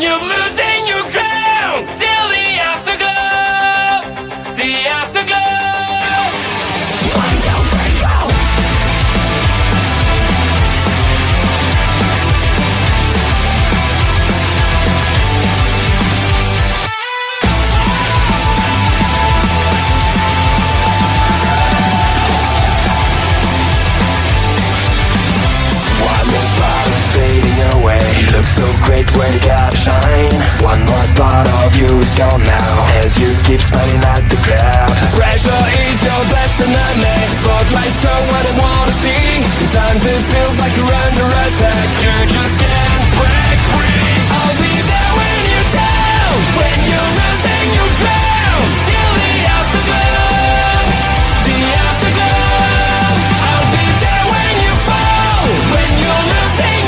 you're losing your crown till the afterglow. The afterglow. 1, 2, 3, go. Fading away, you look so great when you got shine. One more part of you is gone now, as you keep smiling at the crowd. Pressure is your best enemy, spotlight show what I wanna see. Sometimes it feels like you're under attack, you just can't break free. I'll be there when you're down, when you're losing your crown, till the afterglow, the afterglow. I'll be there when you fall, when you're losing.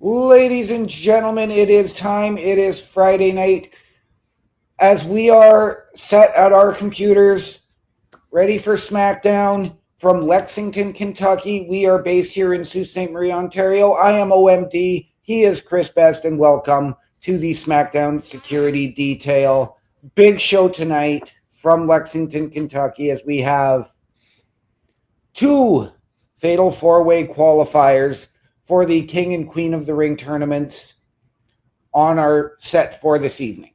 Ladies and gentlemen, it is time. It is Friday night. As we are set at our computers, ready for Smackdown from Lexington, Kentucky. We are based here in Sault Ste. Marie, Ontario. I am OMD. He is Chris Best, and welcome to the Smackdown Security Detail. Big show tonight from Lexington, Kentucky, as we have 2 Fatal 4-Way qualifiers for the King and Queen of the Ring tournaments on our set for this evening.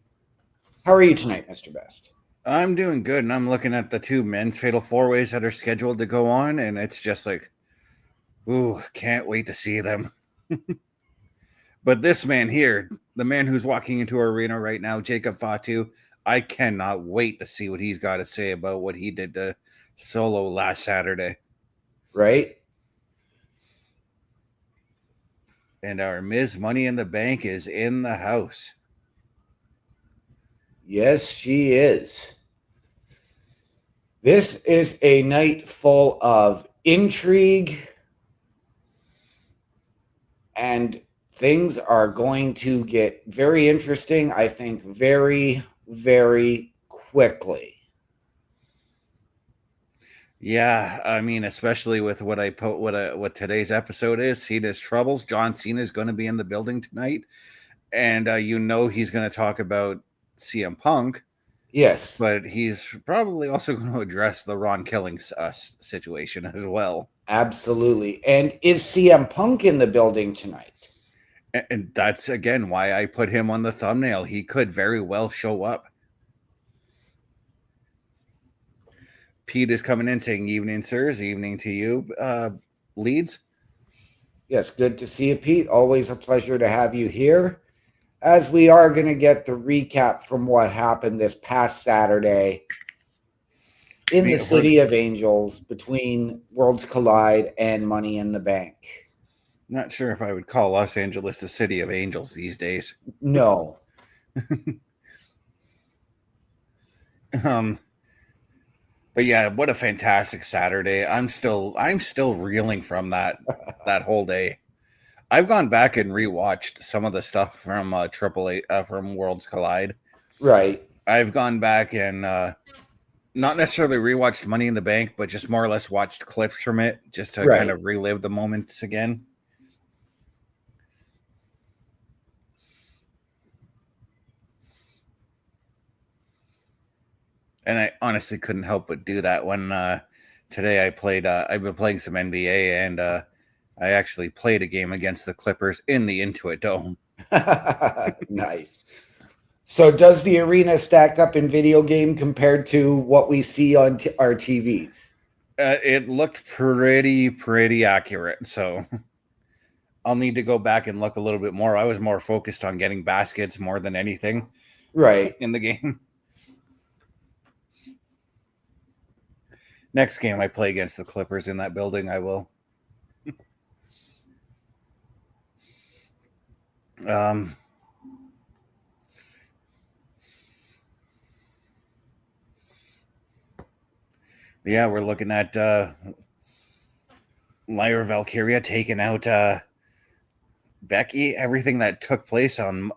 How are you tonight, Mr. Best? I'm doing good, and I'm looking at the 2 men's Fatal 4-Ways that are scheduled to go on, and it's just like, ooh, can't wait to see them. But this man here, the man who's walking into our arena right now, Jacob Fatu, I cannot wait to see what he's got to say about what he did to Solo last Saturday. Right? And our Ms. Money in the Bank is in the house. Yes, she is. This is a night full of intrigue, and things are going to get very interesting, I think, very, very quickly. Yeah, I mean, especially with what I put, what today's episode is, Cena's Troubles. John Cena is going to be in the building tonight, and he's going to talk about CM Punk. Yes, but he's probably also going to address the Ron killing us situation as well. Absolutely. And is CM Punk in the building tonight? And that's again why I put him on the thumbnail. He could very well show up. Pete is coming in saying, "Evening, sirs. Evening to you, Leeds." Yes, good to see you, Pete. Always a pleasure to have you here. As we are going to get the recap from what happened this past Saturday in the City of Angels between Worlds Collide and Money in the Bank. Not sure if I would call Los Angeles the City of Angels these days. No. But yeah, what a fantastic Saturday. I'm still reeling from that whole day. I've gone back and rewatched some of the stuff from from Worlds Collide. Right. I've gone back and not necessarily rewatched Money in the Bank, but just more or less watched clips from it just to kind of relive the moments again. And I honestly couldn't help but do that when today I played. I've been playing some NBA, and I actually played a game against the Clippers in the Intuit Dome. Nice. So does the arena stack up in video game compared to what we see on our TVs? It looked pretty accurate. So I'll need to go back and look a little bit more. I was more focused on getting baskets more than anything. Right. In the game. Next game I play against the Clippers in that building, I will. Yeah, we're looking at Lyra Valkyria taking out Becky. Everything that took place on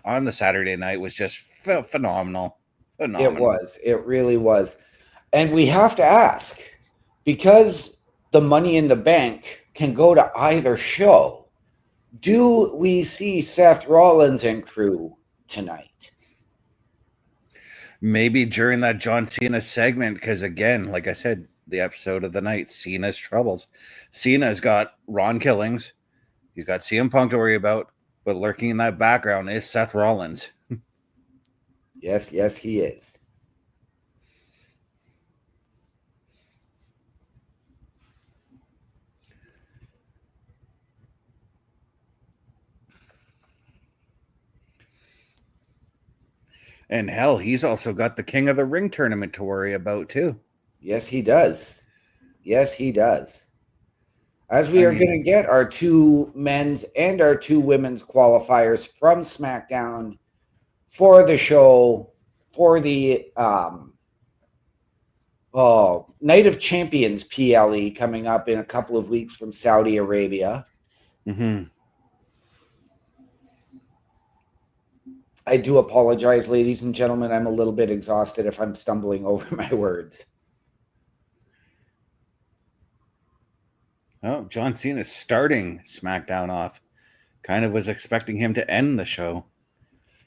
the Saturday night was just phenomenal. It was. It really was. And we have to ask, because the Money in the Bank can go to either show, do we see Seth Rollins and crew tonight? Maybe during that John Cena segment, because again, like I said, the episode of the night, Cena's troubles. Cena's got Ron Killings. He's got CM Punk to worry about, but lurking in that background is Seth Rollins. Yes, he is. And hell, he's also got the King of the Ring tournament to worry about too. Yes, he does. Yes, he does. As we are going to get our 2 men's and our 2 women's qualifiers from SmackDown for the show, for the Night of Champions PLE coming up in a couple of weeks from Saudi Arabia. Mm-hmm. I do apologize, ladies and gentlemen. I'm a little bit exhausted if I'm stumbling over my words. Oh, John Cena starting SmackDown off. Kind of was expecting him to end the show.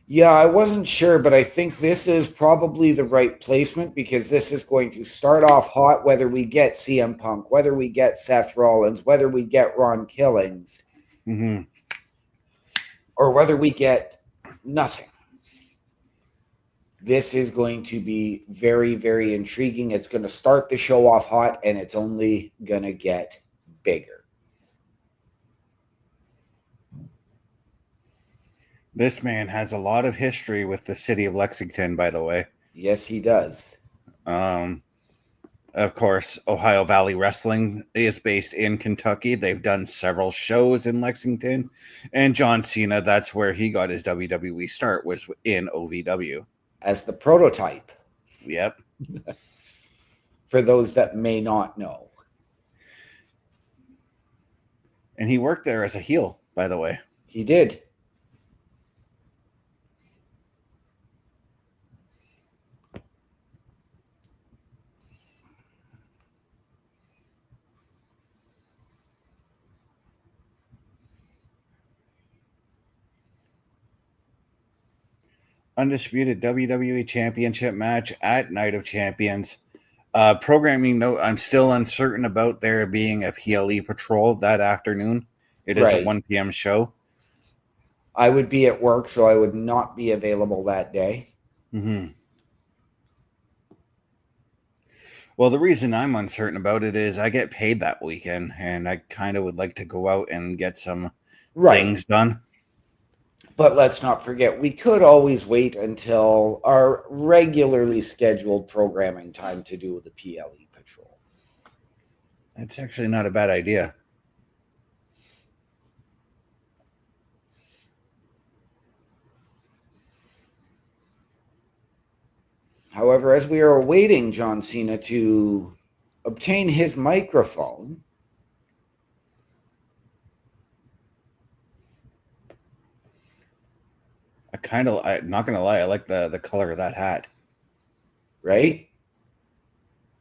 Yeah, I wasn't sure, but I think this is probably the right placement because this is going to start off hot, whether we get CM Punk, whether we get Seth Rollins, whether we get Ron Killings, or whether we get nothing. This is going to be very, very intriguing. It's going to start the show off hot, and it's only going to get bigger. This man has a lot of history with the city of Lexington, by the way. Yes, he does. Of course, Ohio Valley Wrestling is based in Kentucky. They've done several shows in Lexington. And John Cena, that's where he got his WWE start, was in OVW. As the prototype. Yep. For those that may not know. And he worked there as a heel, by the way. He did. Undisputed WWE Championship match at Night of Champions. Programming note, I'm still uncertain about there being a PLE patrol that afternoon. It is a 1 p.m. show. I would be at work, so I would not be available that day. Mm-hmm. Well, the reason I'm uncertain about it is I get paid that weekend, and I kind of would like to go out and get some things done. But let's not forget, we could always wait until our regularly scheduled programming time to do the PLE patrol. That's actually not a bad idea. However, as we are awaiting John Cena to obtain his microphone, I'm not going to lie, I like the color of that hat. Right?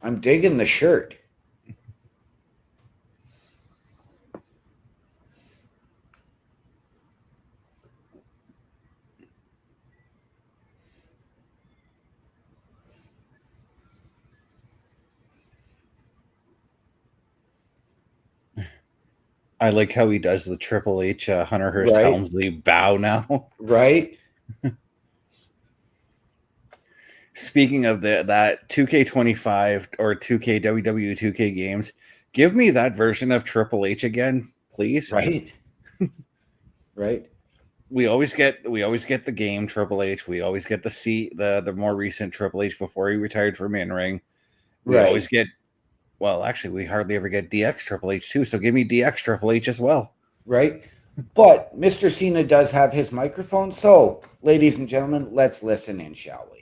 I'm digging the shirt. I like how he does the Triple H Hunter Hearst Helmsley bow now. Right? Speaking of that 2K25 or 2K WWE 2K games, give me that version of Triple H again, please. Right. Right. We always get the game Triple H. We always get the more recent Triple H before he retired from in-ring. We always get, well, actually, we hardly ever get DX Triple H too. So give me DX Triple H as well. Right. But Mr. Cena does have his microphone. So, ladies and gentlemen, let's listen in, shall we?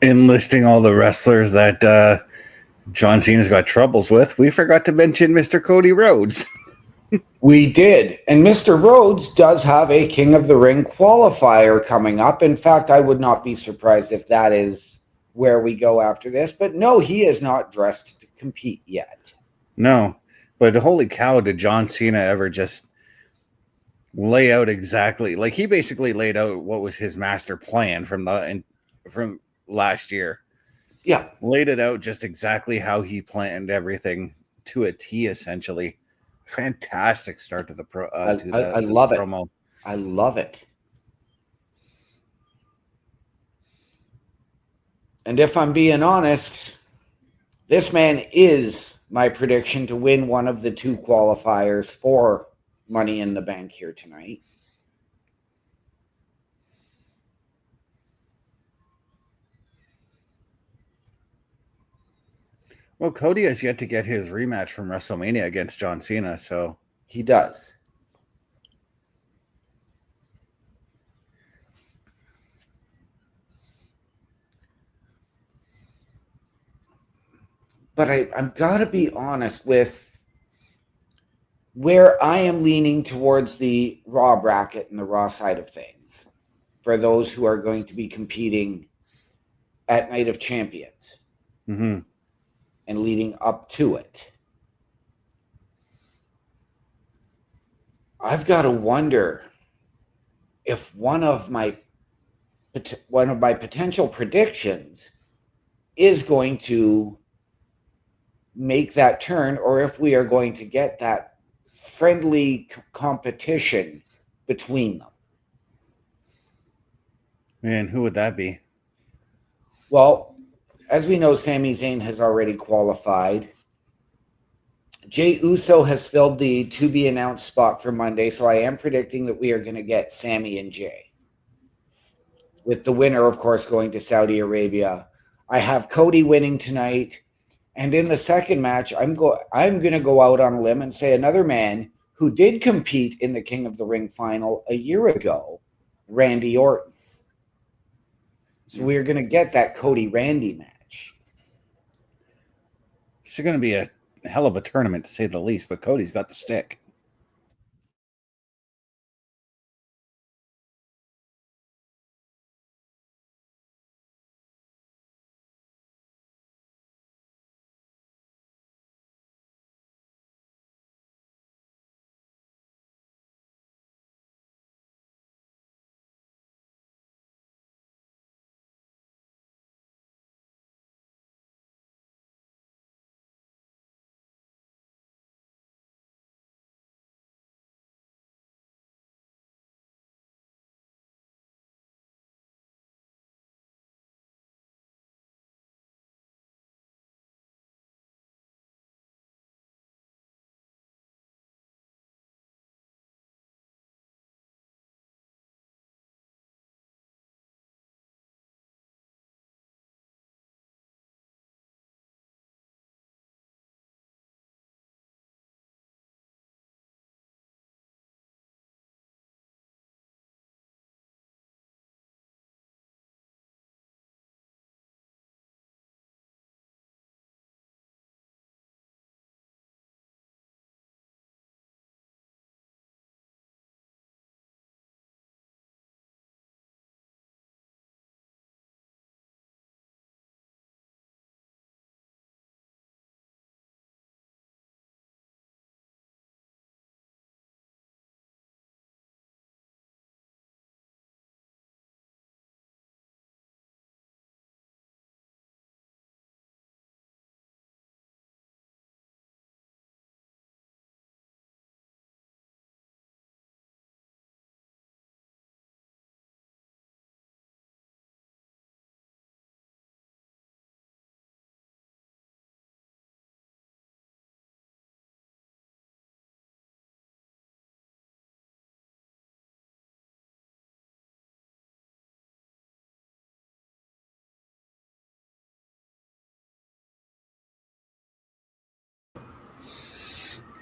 enlisting all the wrestlers that John Cena's got troubles with, we forgot to mention Mr. Cody Rhodes. We did. And Mr. Rhodes does have a King of the Ring qualifier coming up. In fact, I would not be surprised if that is where we go after this. But no, he is not dressed to compete yet. No, but holy cow, did John Cena ever just lay out exactly, like he basically laid out what was his master plan from last year. Yeah. Laid it out just exactly how he planned everything to a T, essentially. Fantastic start to the I love it. Promo. I love it. And if I'm being honest, this man is my prediction to win one of the two qualifiers for Money in the Bank here tonight. Well, Cody has yet to get his rematch from WrestleMania against John Cena, so he does. But I've got to be honest with where I am leaning towards the Raw bracket and the Raw side of things for those who are going to be competing at Night of Champions and leading up to it. I've got to wonder if one of my potential predictions is going to make that turn, or if we are going to get that friendly competition between them. And who would that be? Well, as we know, Sami Zayn has already qualified. Jey Uso has filled the to-be-announced spot for Monday, so I am predicting that we are going to get Sami and Jey. With the winner, of course, going to Saudi Arabia. I have Cody winning tonight. And in the second match, I'm going to go out on a limb and say another man who did compete in the King of the Ring final a year ago, Randy Orton. So we're going to get that Cody-Randy match. It's going to be a hell of a tournament, to say the least, but Cody's got the stick.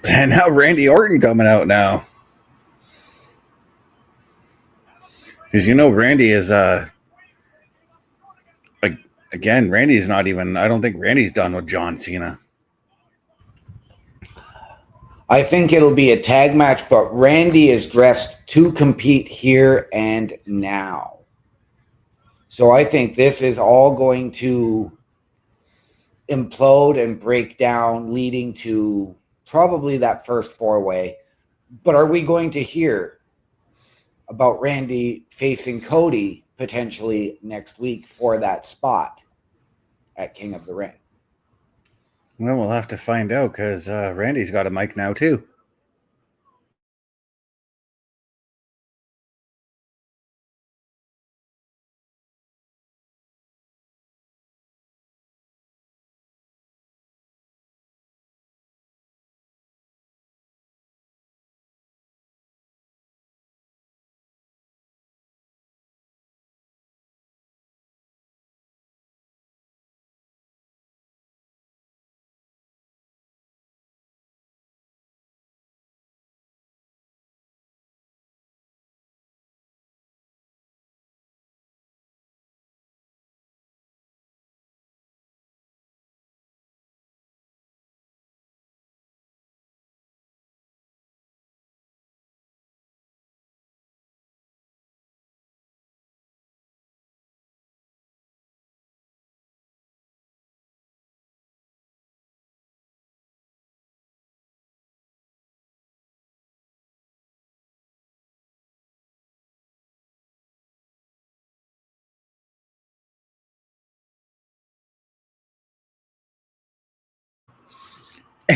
And now Randy Orton coming out now. Because Randy is like Again, Randy's not even, I don't think Randy's done with John Cena. I think it'll be a tag match, but Randy is dressed to compete here and now. So I think this is all going to implode and break down, leading to probably that first four-way. But are we going to hear about Randy facing Cody potentially next week for that spot at King of the Ring? Well, we'll have to find out because Randy's got a mic now too.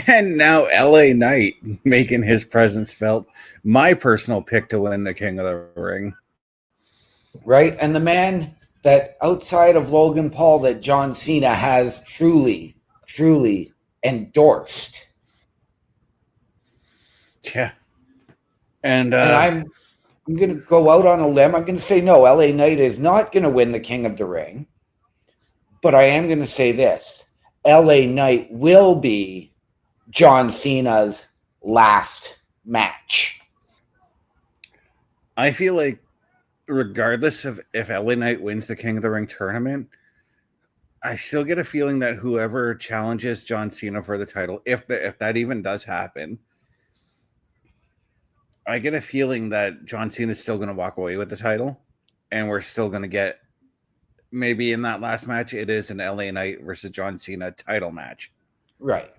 And now LA Knight making his presence felt. My personal pick to win the King of the Ring. Right? And the man that outside of Logan Paul that John Cena has truly, truly endorsed. Yeah. And I'm going to go out on a limb. I'm going to say no, LA Knight is not going to win the King of the Ring. But I am going to say this. LA Knight will be John Cena's last match. I feel like regardless of if LA Knight wins the King of the Ring tournament, I still get a feeling that whoever challenges John Cena for the title, if that even does happen, I get a feeling that John Cena is still going to walk away with the title, and we're still going to get maybe in that last match it is an LA Knight versus John Cena title match. Right.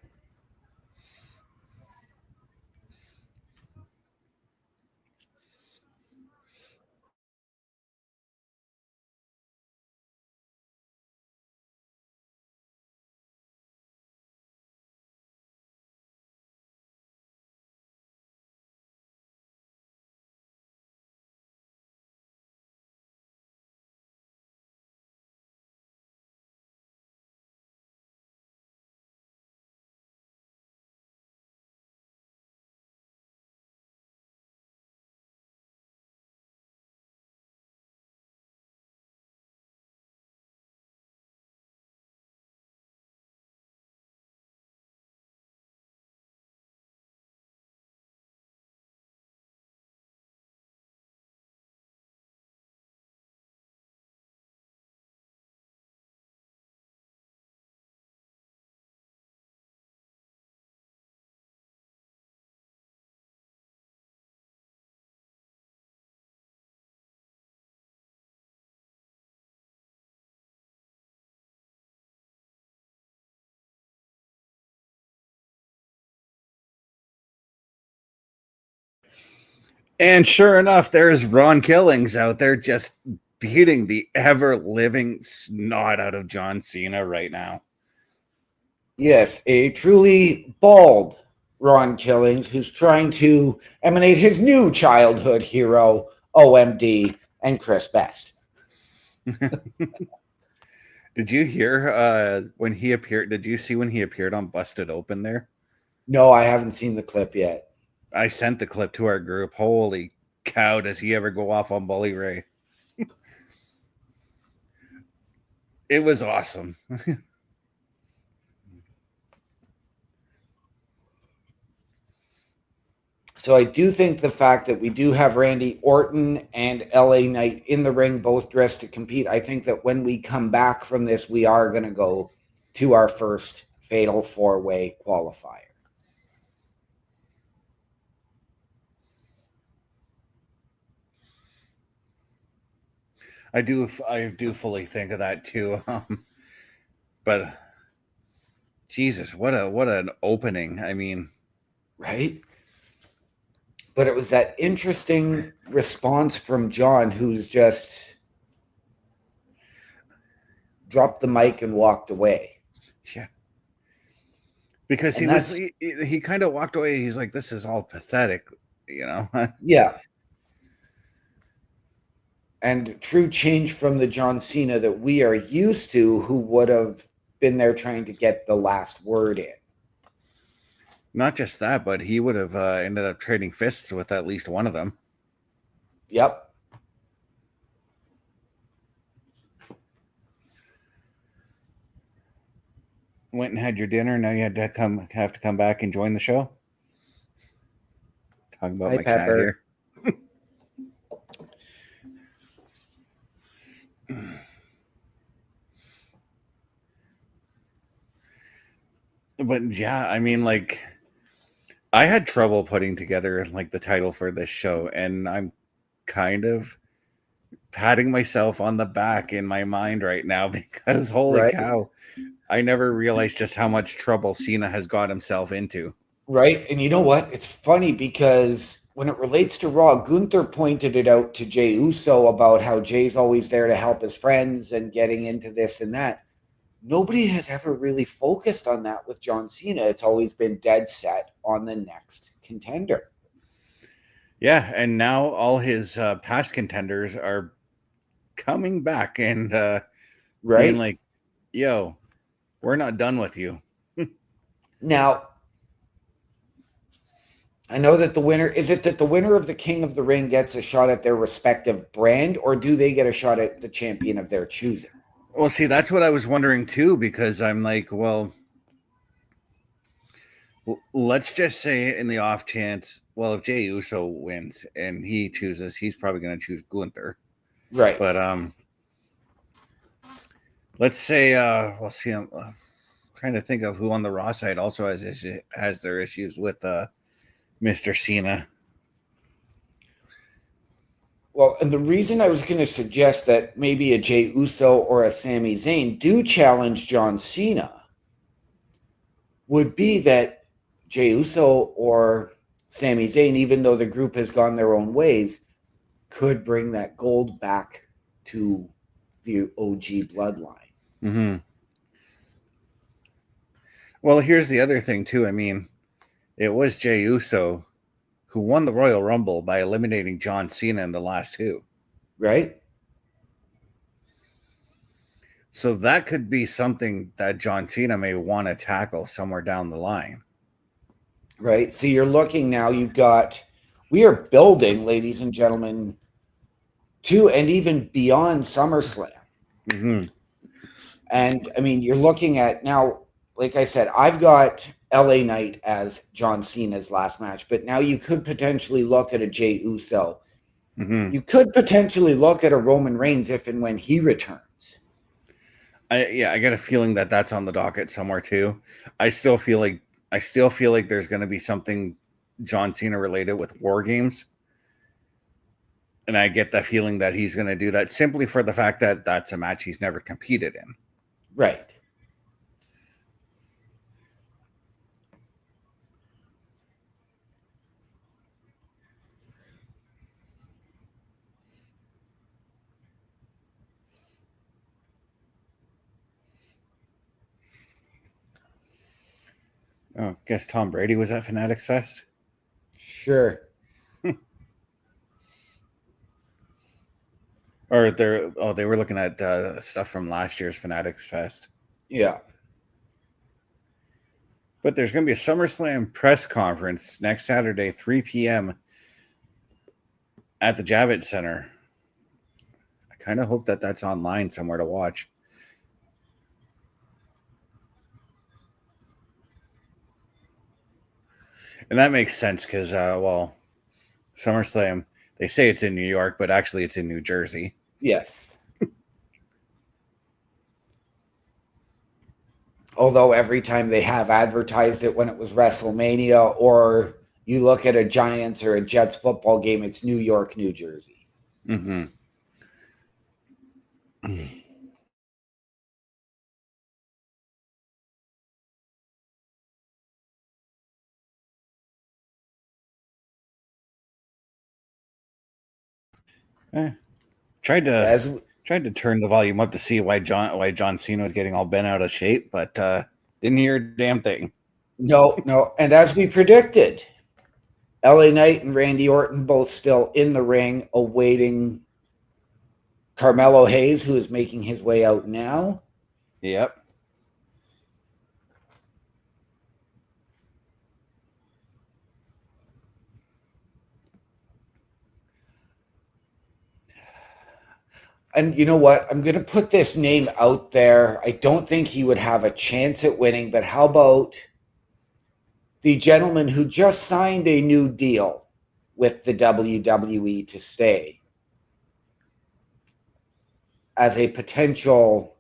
And sure enough, there's Ron Killings out there just beating the ever living snot out of John Cena right now. Yes, a truly bald Ron Killings who's trying to emanate his new childhood hero, OMD, and Chris Best. Did you hear when he appeared? Did you see when he appeared on Busted Open there? No, I haven't seen the clip yet. I sent the clip to our group. Holy cow, does he ever go off on Bully Ray? It was awesome. So I do think the fact that we do have Randy Orton and LA Knight in the ring, both dressed to compete, I think that when we come back from this, we are going to go to our first Fatal 4-Way qualifier. I do fully think of that too. But Jesus, what an opening. I mean, right? But it was that interesting response from John, who's just dropped the mic and walked away. yeah. Because he kind of walked away. He's like, this is all pathetic, you know? Yeah. And true change from the John Cena that we are used to, who would have been there trying to get the last word in. Not just that, but he would have ended up trading fists with at least one of them. Yep. Went and had your dinner. Now you have to come back and join the show. Talking about Hi, my Pepper. cat here. But yeah, I mean, like, I had trouble putting together like the title for this show, and I'm kind of patting myself on the back in my mind right now because holy cow, I never realized just how much trouble Cena has got himself into. Right. And you know what? It's funny because when it relates to Raw, Gunther pointed it out to Jey Uso about how Jay's always there to help his friends and getting into this and that. Nobody has ever really focused on that with John Cena. It's always been dead set on the next contender. Yeah, and now all his past contenders are coming back and being like, yo, we're not done with you. Now, I know that the winner, is it that the winner of the King of the Ring gets a shot at their respective brand, or do they get a shot at the champion of their choosing? Well, see, that's what I was wondering too, because I'm like, well, let's just say in the off chance, well, if Jey Uso wins and he chooses, he's probably going to choose Gunther. Right. But let's say, we'll see. I'm trying to think of who on the Raw side also has their issues with Mr. Cena. Well, and the reason I was going to suggest that maybe a Jey Uso or a Sami Zayn do challenge John Cena would be that Jey Uso or Sami Zayn, even though the group has gone their own ways, could bring that gold back to the OG bloodline. Mm-hmm. Well, here's the other thing too. I mean, it was Jey Uso who won the Royal Rumble by eliminating John Cena in the last two. Right? So that could be something that John Cena may want to tackle somewhere down the line. Right? So you're looking now, we are building, ladies and gentlemen, to and even beyond SummerSlam. Mm-hmm. And I mean, you're looking at now, like I said, I've got LA Knight as John Cena's last match, but now you could potentially look at a Jey Uso. Mm-hmm. You could potentially look at a Roman Reigns if and when he returns. I get a feeling that that's on the docket somewhere too. I still feel like there's going to be something John Cena related with War Games. And I get the feeling that he's going to do that simply for the fact that that's a match he's never competed in. Right. Oh, guess Tom Brady was at Fanatics Fest. Sure. Or they were looking at stuff from last year's Fanatics Fest. Yeah. But there's going to be a SummerSlam press conference next Saturday, 3 p.m. at the Javits Center. I kind of hope that that's online somewhere to watch. And that makes sense because, well, SummerSlam, they say it's in New York, but actually it's in New Jersey. Yes. Although every time they have advertised it when it was WrestleMania, or you look at a Giants or a Jets football game, it's New York, New Jersey. Mm-hmm. Tried to turn the volume up to see why John Cena was getting all bent out of shape, but didn't hear a damn thing. No. And as we predicted, LA Knight and Randy Orton both still in the ring awaiting Carmelo Hayes, who is making his way out now. Yep. And you know what? I'm going to put this name out there. I don't think he would have a chance at winning, but how about the gentleman who just signed a new deal with the WWE to stay as a potential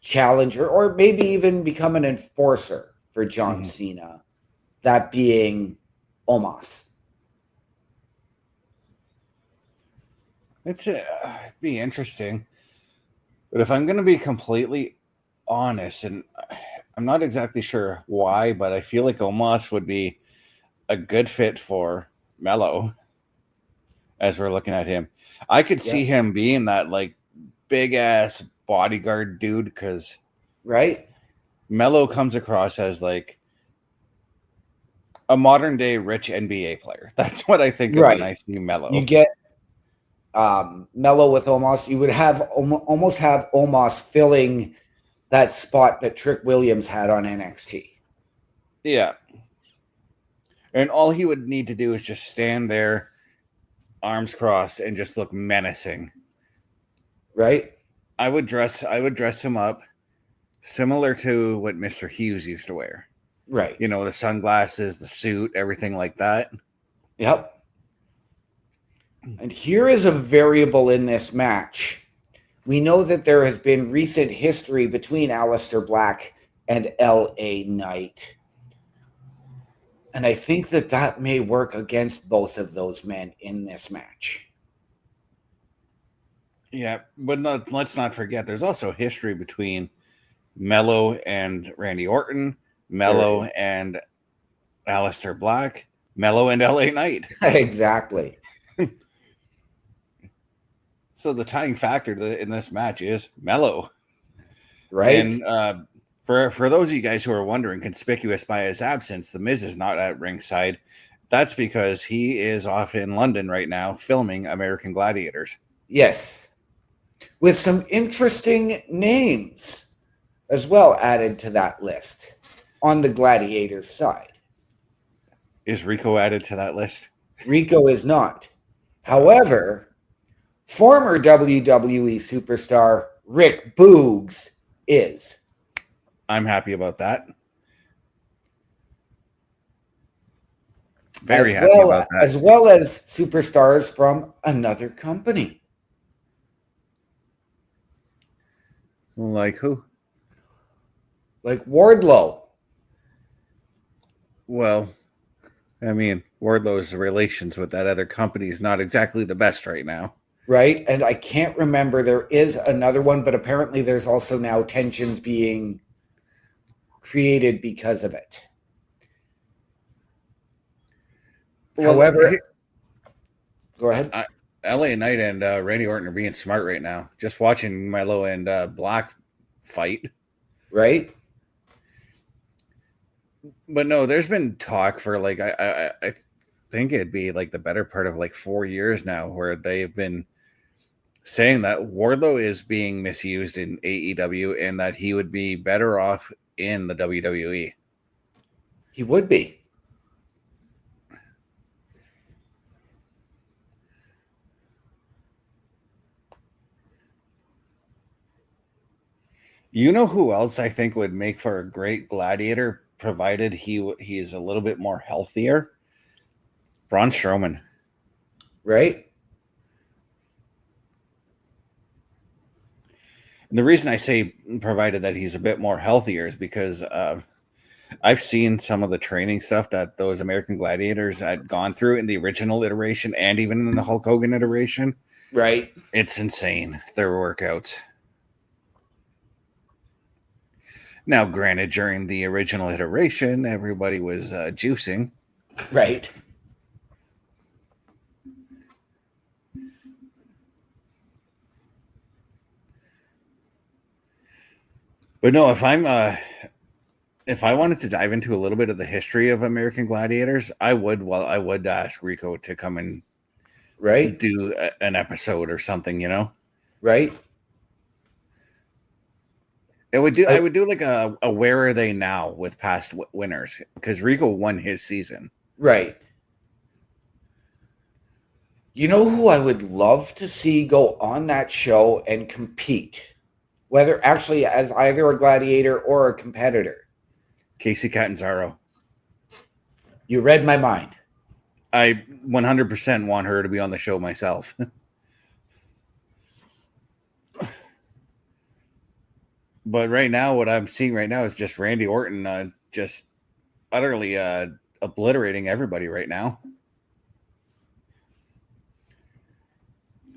challenger, or maybe even become an enforcer for John Cena, that being Omos. It'd be interesting. But if I'm going to be completely honest, and I'm not exactly sure why, but I feel like Omos would be a good fit for Mello as we're looking at him. I could see him being that like big ass bodyguard dude because Mello comes across as like a modern day rich NBA player. That's what I think of when I see Mello. You get Mello with Omos. You would have almost have Omos filling that spot that Trick Williams had on NXT. Yeah. And all he would need to do is just stand there, arms crossed, and just look menacing. Right? I would dress him up similar to what Mr. Hughes used to wear. Right. You know, the sunglasses, the suit, everything like that. Yep. And here is a variable in this match. We know that there has been recent history between Aleister Black and LA Knight. And I think that may work against both of those men in this match. Yeah, but let's not forget, there's also history between Mello and Randy Orton, Mello and Aleister Black, Mello and LA Knight. Exactly. So the tying factor in this match is Mello. Right. And for those of you guys who are wondering, conspicuous by his absence, The Miz is not at ringside. That's because he is off in London right now filming American Gladiators. Yes. With some interesting names as well added to that list on the Gladiators side. Is Rico added to that list? Rico is not. However, former WWE superstar Rick Boogs is. I'm happy about that. Very happy about that. As well as superstars from another company. Like who? Like Wardlow. Well, I mean, Wardlow's relations with that other company is not exactly the best right now. Right? And I can't remember. There is another one, but apparently there's also now tensions being created because of it. Well, however, go ahead. LA Knight and Randy Orton are being smart right now. Just watching Milo and Black fight. Right? But no, there's been talk for like, I think it'd be like the better part of like 4 years now where they've been saying that Wardlow is being misused in AEW and that he would be better off in the WWE. He would be. You know who else I think would make for a great gladiator, provided he is a little bit more healthier? Braun Strowman. Right? And the reason I say provided that he's a bit more healthier is because I've seen some of the training stuff that those American Gladiators had gone through in the original iteration and even in the Hulk Hogan iteration. Right. It's insane, their workouts. Now, granted, during the original iteration, everybody was juicing. Right. But no, if I wanted to dive into a little bit of the history of American Gladiators, I would ask Rico to come and do an episode or something, you know? Right. I would do like a where are they now with past winners, because Rico won his season. Right. You know who I would love to see go on that show and compete, whether actually as either a gladiator or a competitor? Casey Catanzaro. You read my mind. I 100% want her to be on the show myself. But right now, what I'm seeing right now is just Randy Orton just utterly obliterating everybody right now.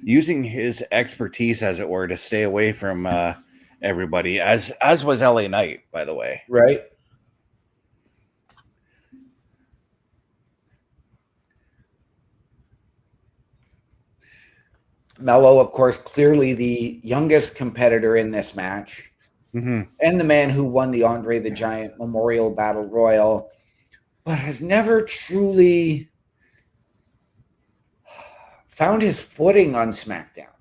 Using his expertise, as it were, to stay away from everybody, as was LA Knight, by the way. Right. Mello, of course, clearly the youngest competitor in this match. Mm-hmm. And the man who won the Andre the Giant Memorial Battle Royal, but has never truly found his footing on SmackDown.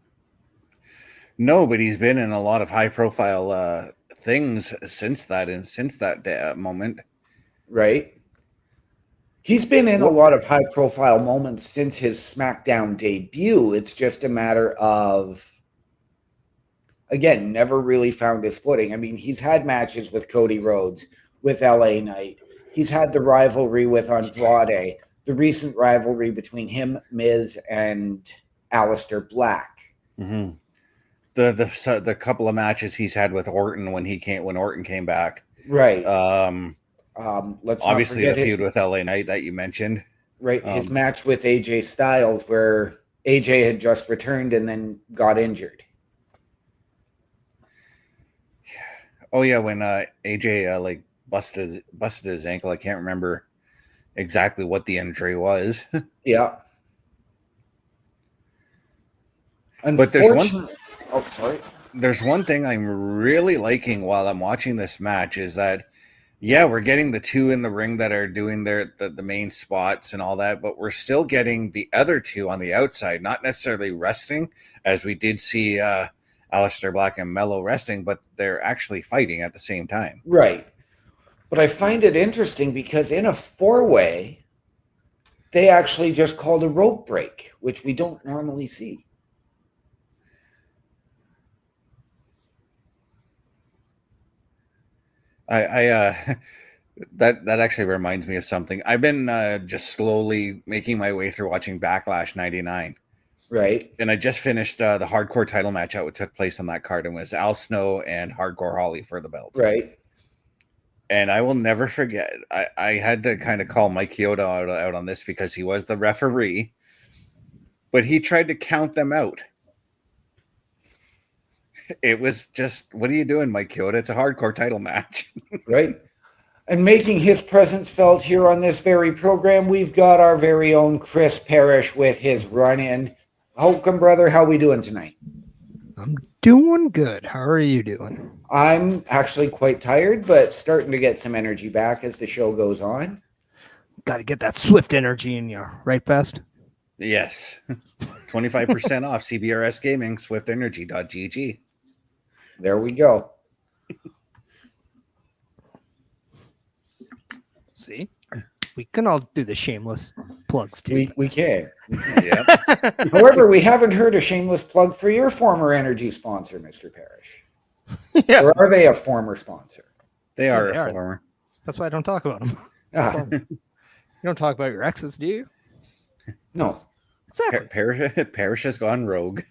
No, but he's been in a lot of high-profile things since that moment. Right? He's been in a lot of high-profile moments since his SmackDown debut. It's just a matter of, again, never really found his footing. I mean, he's had matches with Cody Rhodes, with LA Knight. He's had the rivalry with Andrade, the recent rivalry between him, Miz, and Aleister Black. Mm-hmm. The couple of matches he's had with Orton when Orton came back. Right. Let's obviously the feud with LA Knight that you mentioned. Right. His match with AJ Styles, where AJ had just returned and then got injured. Oh yeah, when AJ like busted his ankle. I can't remember exactly what the injury was. Yeah. But there's one thing I'm really liking while I'm watching this match is that, yeah, we're getting the two in the ring that are doing the main spots and all that, but we're still getting the other two on the outside, not necessarily resting, as we did see Aleister Black and Mello resting, but they're actually fighting at the same time. Right. But I find it interesting because in a four-way, they actually just called a rope break, which we don't normally see. That actually reminds me of something. I've been just slowly making my way through watching Backlash 99. Right. And I just finished the hardcore title match that took place on that card, and was Al Snow and Hardcore Holly for the belt. Right. And I will never forget, I had to kind of call Mike Chioda out on this because he was the referee, but he tried to count them out. It was just, what are you doing, Mike Chioda? It's a hardcore title match. Right. And making his presence felt here on this very program, we've got our very own Chris Parrish with his run-in. Welcome, brother. How we doing tonight? I'm doing good. How are you doing? I'm actually quite tired, but starting to get some energy back as the show goes on. Got to get that Swift energy in you, right, Best? Yes. 25% off CBRS Gaming, swiftenergy.gg. There we go. See? We can all do the shameless plugs too. We can. Yeah. However, we haven't heard a shameless plug for your former energy sponsor, Mr. Parrish. Yeah. Or are they a former sponsor? They are They a are. former. That's why I don't talk about them. Ah, You don't talk about your exes, do you? No. Exactly. Parrish has gone rogue.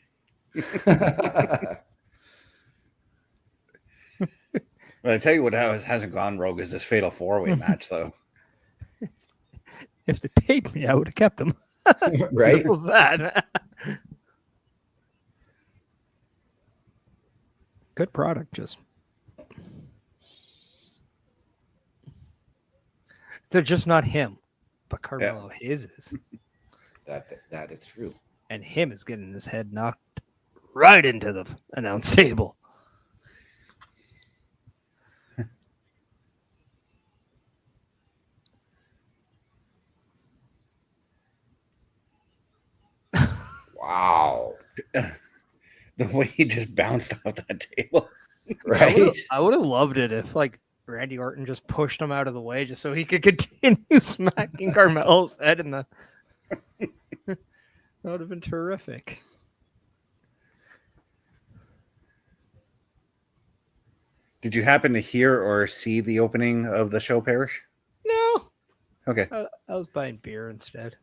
But I tell you what hasn't gone rogue is this fatal 4-way match, though. If they paid me, I would have kept him. Right? What was that? Good product, just. They're just not him, but Carmelo his is. That is true. And him is getting his head knocked right into the announce table. Wow. The way he just bounced off that table. Right? I would have loved it if like Randy Orton just pushed him out of the way just so he could continue smacking Carmelo's head in the. That would have been terrific. Did you happen to hear or see the opening of the show, Parrish? No. Okay. I was buying beer instead.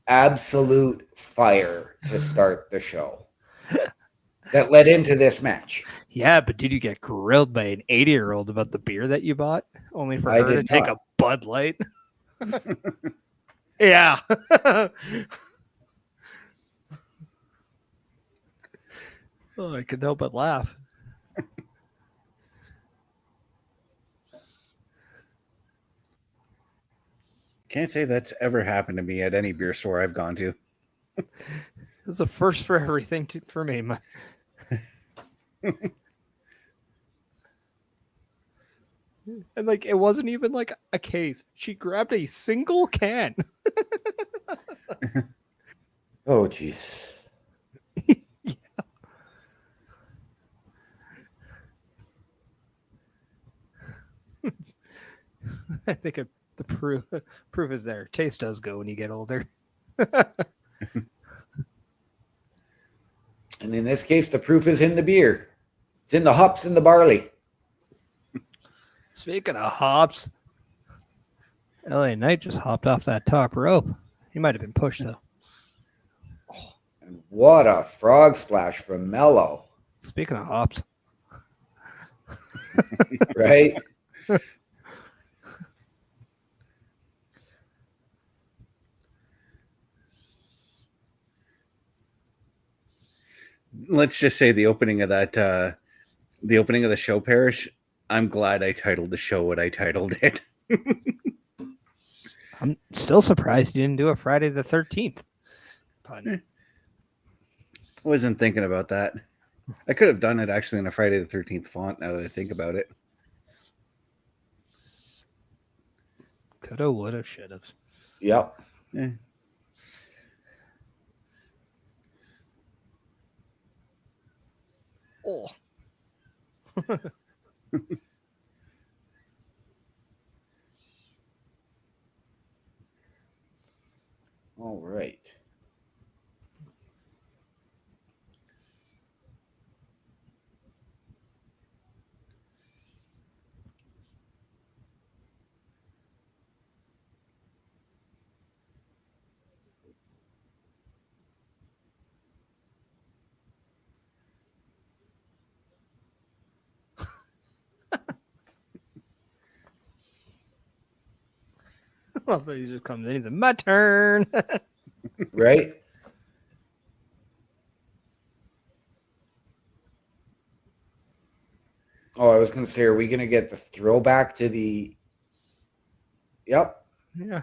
Absolute fire to start the show. That led into this match. Yeah, but did you get grilled by an 80-year-old about the beer that you bought? Only for I her to did take not. a Bud Light? Yeah. Oh, I couldn't help but laugh. Can't say that's ever happened to me at any beer store I've gone to. It's a first for everything for me. And like it wasn't even like a case. She grabbed a single can. Oh, jeez. I think the proof is there. Taste does go when you get older. And in this case, the proof is in the beer. It's in the hops and the barley. Speaking of hops, LA Knight just hopped off that top rope. He might have been pushed though. And what a frog splash from Mello, Speaking of hops, right? Let's just say the opening of the show, Parrish. I'm glad I titled the show what I titled it. I'm still surprised you didn't do a Friday the 13th pun. Wasn't thinking about that. I could have done it actually in a Friday the 13th font now that I think about it. Coulda, woulda, shoulda. Yep. Eh. Oh. All right. Well, he just comes in. He's like, my turn. Right? Oh, I was going to say, are we going to get the throwback to the... Yep. Yeah.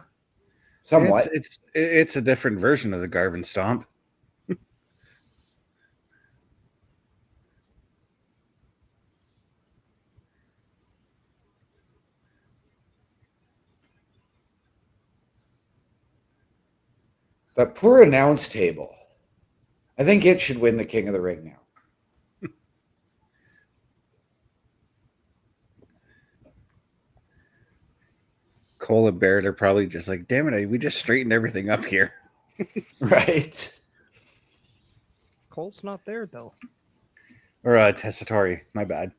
Somewhat. It's a different version of the Garvin Stomp. That poor announce table. I think it should win the King of the Ring now. Cole and Barrett are probably just like, damn it, we just straightened everything up here. Right? Cole's not there, though. Or Tessatori, my bad.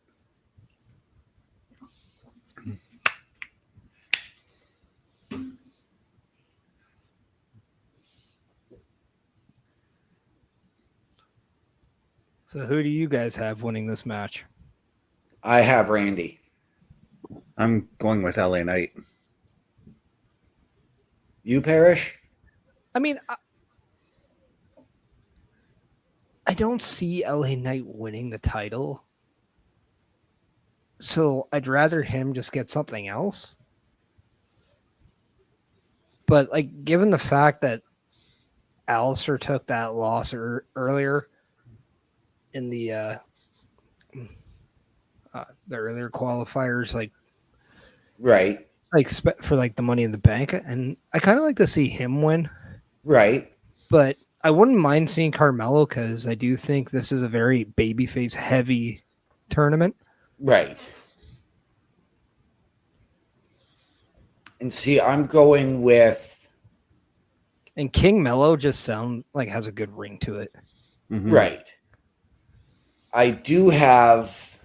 So who do you guys have winning this match? I have Randy. I'm going with LA Knight. You, Parrish? I mean, I don't see LA Knight winning the title. So I'd rather him just get something else. But like, given the fact that Aleister took that loss earlier in the earlier qualifiers, Right. For like the Money in the Bank, and I kind of like to see him win. Right. But I wouldn't mind seeing Carmelo because I do think this is a very babyface heavy tournament. Right. And see, I'm going with And King Mello just sound like has a good ring to it. Mhm. right. I do have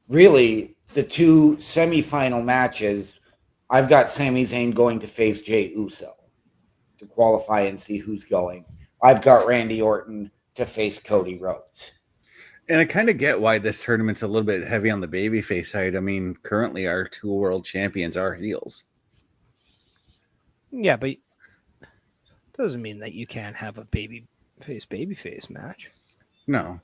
really the two semifinal matches. I've got Sami Zayn going to face Jey Uso to qualify and see who's going. I've got Randy Orton to face Cody Rhodes. And I kind of get why this tournament's a little bit heavy on the babyface side. I mean, currently our two world champions are heels. Yeah, but doesn't mean that you can't have a babyface match. No.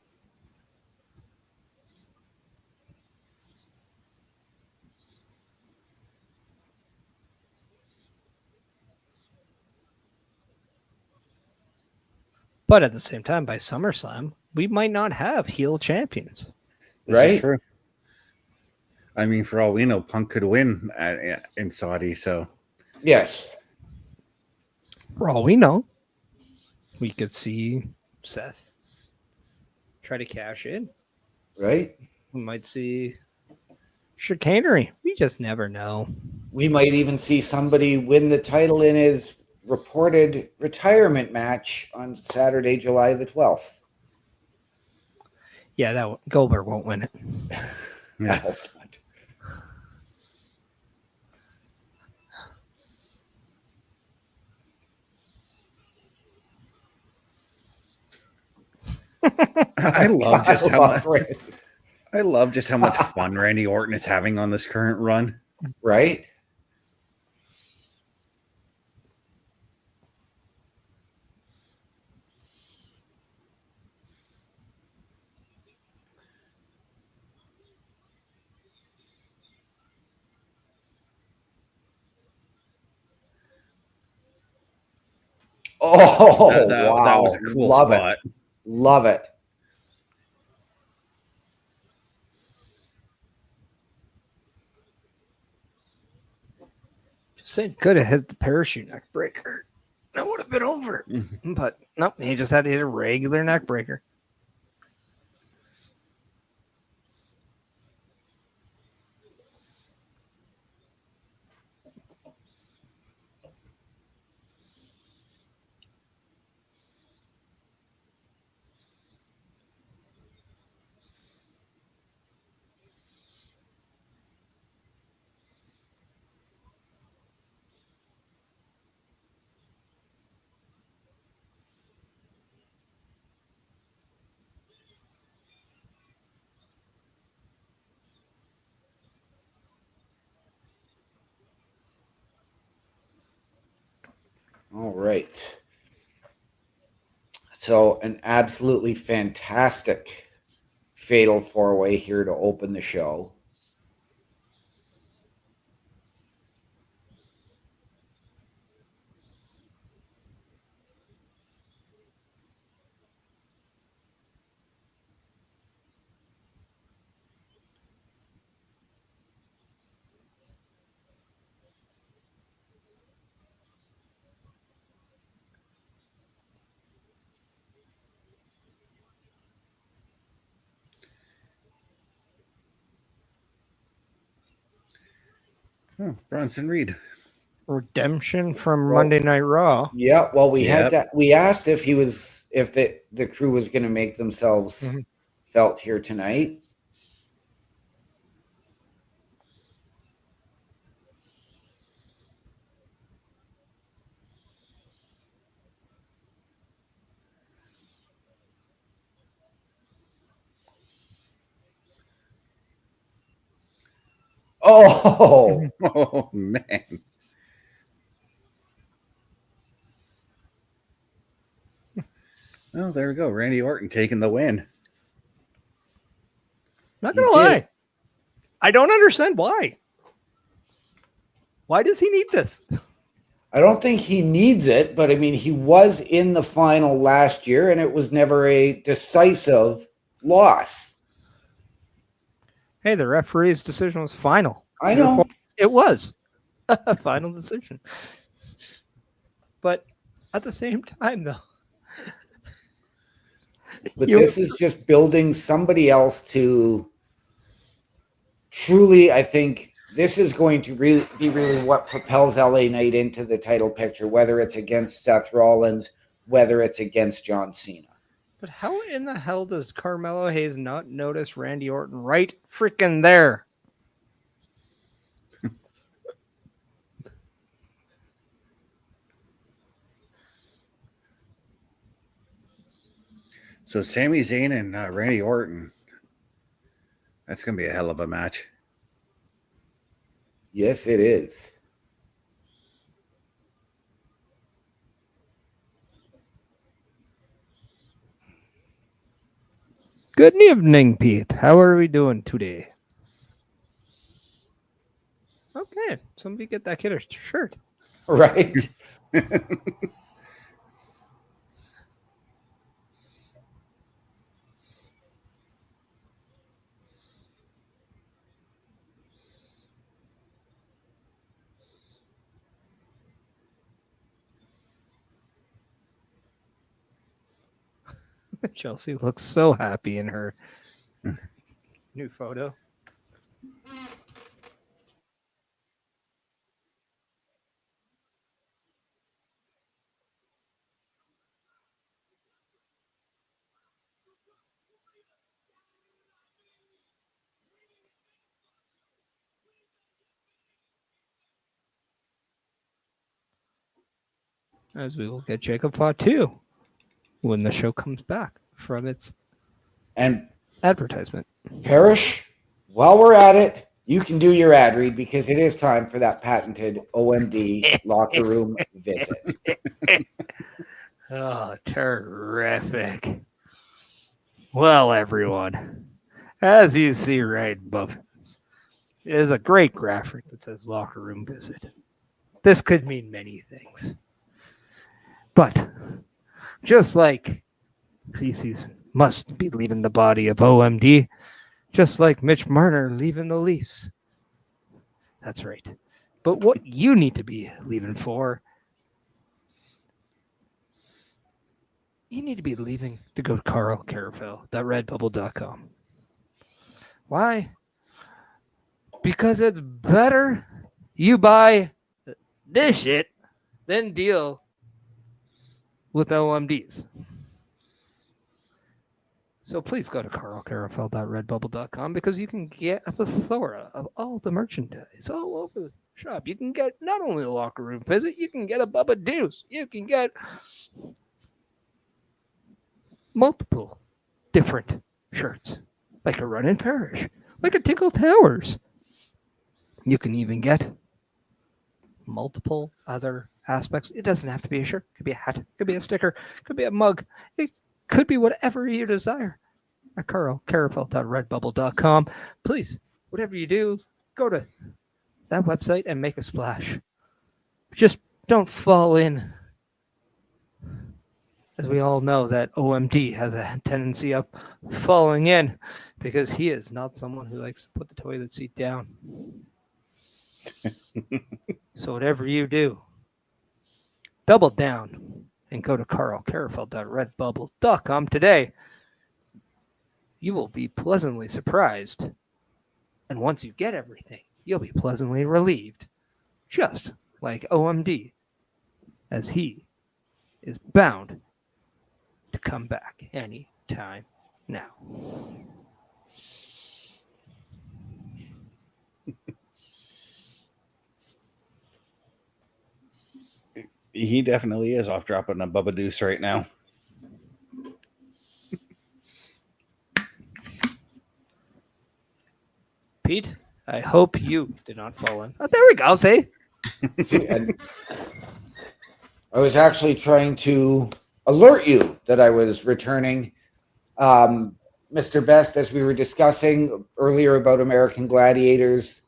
But at the same time, by SummerSlam, we might not have heel champions. This Right? is true. I mean, for all we know, Punk could win in Saudi. So Yes. For all we know, we could see Seth try to cash in. Right? We might see chicanery. We just never know. We might even see somebody win the title in his reported retirement match on Saturday, July the 12th. Yeah, Goldberg won't win it. I yeah. hope not. I love just how much. Randy. I love just how much fun Randy Orton is having on this current run. Right? Oh, wow. That was a cool Love spot. it. Love it. Just saying, could have hit the parachute neck breaker. That would have been over. But nope, he just had to hit a regular neck breaker. All right. So, an absolutely fantastic fatal four-way here to open the show. Oh, Bronson Reed. Redemption from Well, Monday Night Raw. Yeah, well, we had Yep. that. We asked if the crew was going to make themselves Mhm. felt here tonight. Oh, Oh, man. Oh, there we go. Randy Orton taking the win. Not He gonna did. lie, I don't understand why. Why does he need this? I don't think he needs it, but I mean, he was in the final last year and it was never a decisive loss. Hey, the referee's decision was final. I know. Therefore, it was a final decision. But at the same time, though, But this is just building somebody else to truly, I think this is going to really be what propels LA Knight into the title picture, whether it's against Seth Rollins, whether it's against John Cena. But how in the hell does Carmelo Hayes not notice Randy Orton right freaking there? So Sami Zayn and Randy Orton. That's going to be a hell of a match. Yes, it is. Good evening, Pete. How are we doing today? Okay, somebody get that kid a shirt. Right? Chelsea looks so happy in her new photo. As we will get Jacob Fatu when the show comes back from its And advertisement. Parrish, while we're at it, you can do your ad read because it is time for that patented OMD locker room visit. Oh, terrific. Well, everyone, as you see right above us, is a great graphic that says locker room visit. This could mean many things. But just like feces must be leaving the body of OMD, just like Mitch Marner leaving the Leafs. That's right. But what you need to be leaving for, you need to be leaving to go to carlcarafel.redbubble.com. Why? Because it's better you buy this shit than deal with OMDs. So please go to carlcarafel.redbubble.com because you can get a plethora of all the merchandise all over the shop. You can get not only the locker room visit, you can get a Bubba Deuce. You can get multiple different shirts, like a Run in Parish, like a Tinkle Towers. You can even get multiple other aspects. It doesn't have to be a shirt. It could be a hat. It could be a sticker. It could be a mug. It could be whatever you desire at carlcarafel.redbubble.com. Please, whatever you do, go to that website and make a splash. Just don't fall in. As we all know that OMD has a tendency of falling in because he is not someone who likes to put the toilet seat down. So whatever you do, double down and go to carlcarafel.redbubble.com today. You will be pleasantly surprised. And once you get everything, you'll be pleasantly relieved. Just like OMD, as he is bound to come back any time now. He definitely is off dropping a Bubba Deuce right now. Pete, I I hope you did not fall in. Oh, there we go. See? See, and I was actually trying to alert you that I was returning. Mr. Best, as we were discussing earlier about American Gladiators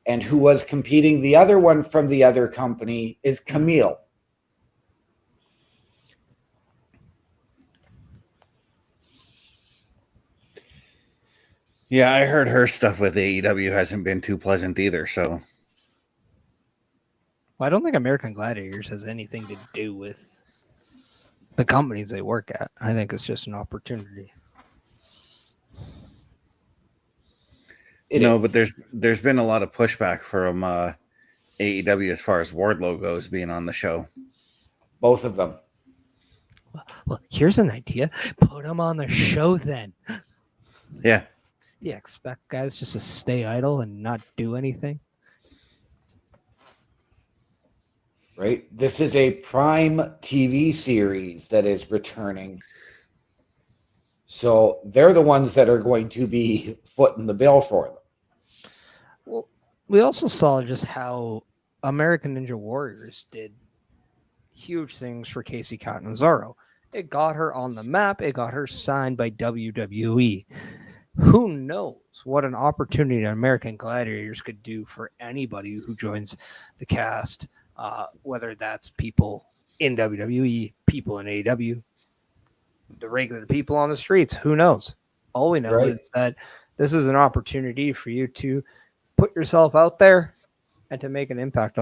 and who was competing, the other one from the other company is Camille. Yeah, I heard her stuff with AEW hasn't been too pleasant either. So Well, I don't think American Gladiators has anything to do with the companies they work at. I think it's just an opportunity. but there's been a lot of pushback from AEW as far as Wardlow goes being on the show. Both of them. Well, here's an idea. Put them on the show then. Yeah. You expect guys just to stay idle and not do anything? Right? This is a prime TV series that is returning. So they're the ones that are going to be footing the bill for them. Well, we also saw just how American Ninja Warriors did huge things for Casey Catanzaro. It got her on the map. It got her signed by WWE. Who knows what an opportunity American Gladiators could do for anybody who joins the cast, whether that's people in WWE, people in AEW, the regular people on the streets. Who knows? All we know is that this is an opportunity for you to put yourself out there and to make an impact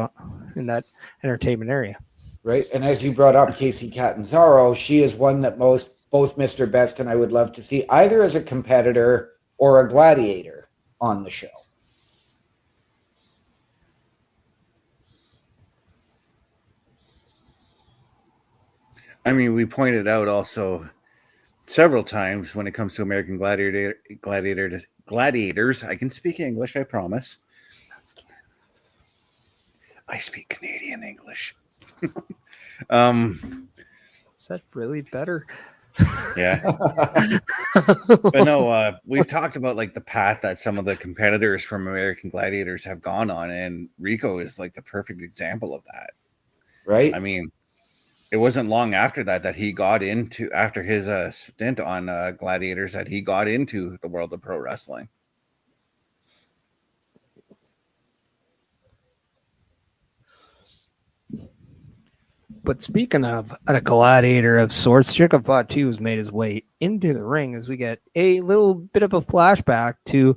in that entertainment area. Right. And as you brought up Casey Catanzaro, she is one that both Mr. Best and I would love to see either as a competitor or a gladiator on the show. I mean, we pointed out also several times when it comes to American gladiators. I can speak English, I promise. I speak Canadian English. Is that really better? Yeah. But no, we've talked about like the path that some of the competitors from American Gladiators have gone on, and Rico is like the perfect example of that. Right. I mean, it wasn't long after that he got into, after his stint on Gladiators, that he got into the world of pro wrestling. But speaking of a gladiator of sorts, Jacob Fatu has made his way into the ring as we get a little bit of a flashback to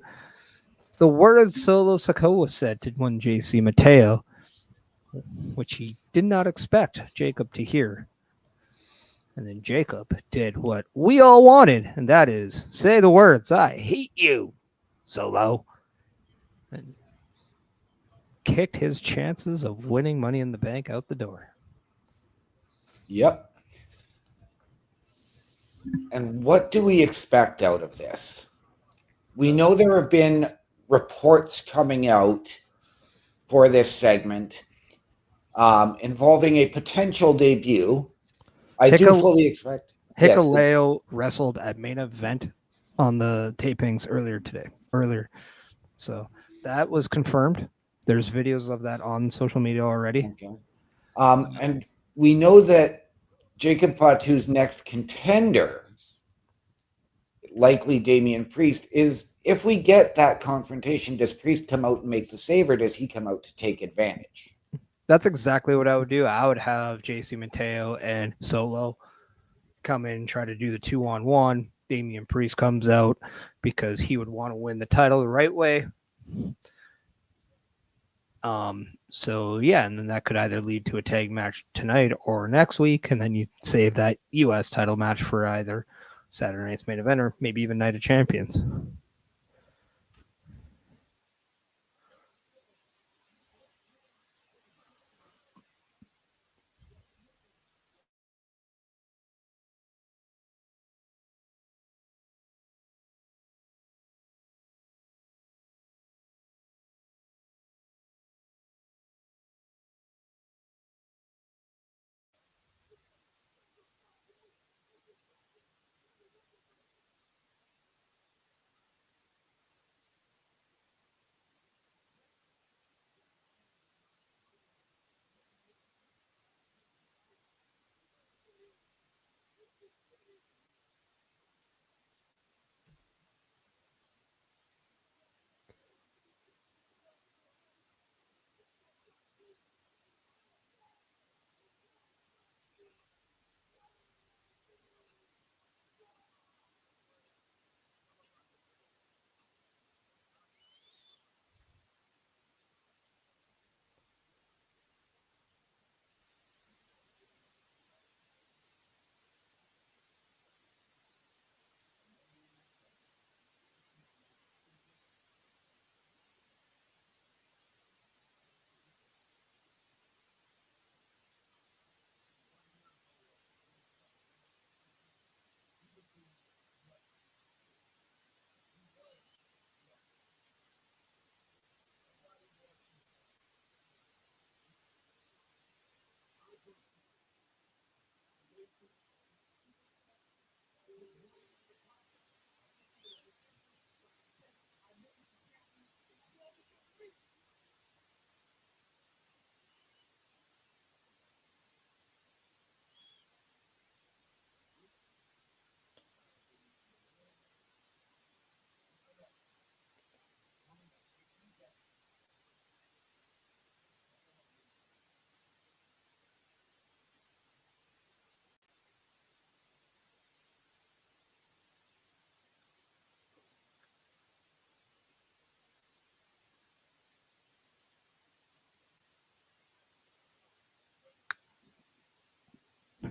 the words Solo Sikoa said to one JC Mateo, which he did not expect Jacob to hear. And then Jacob did what we all wanted, and that is say the words, "I hate you, Solo," and kicked his chances of winning Money in the Bank out the door. Yep. And what do we expect out of this? We know there have been reports coming out for this segment involving a potential debut. I do fully expect. Hikuleo wrestled at main event on the tapings earlier. So that was confirmed. There's videos of that on social media already. Okay. And we know that Jacob Fatu's next contender, likely Damian Priest, is if we get that confrontation, does Priest come out and make the save, or does he come out to take advantage? That's exactly what I would do. I would have JC Mateo and Solo come in and try to do the 2-on-1. Damian Priest comes out because he would want to win the title the right way. So yeah, and then that could either lead to a tag match tonight or next week, and then you save that US title match for either Saturday night's main event or maybe even Night of Champions.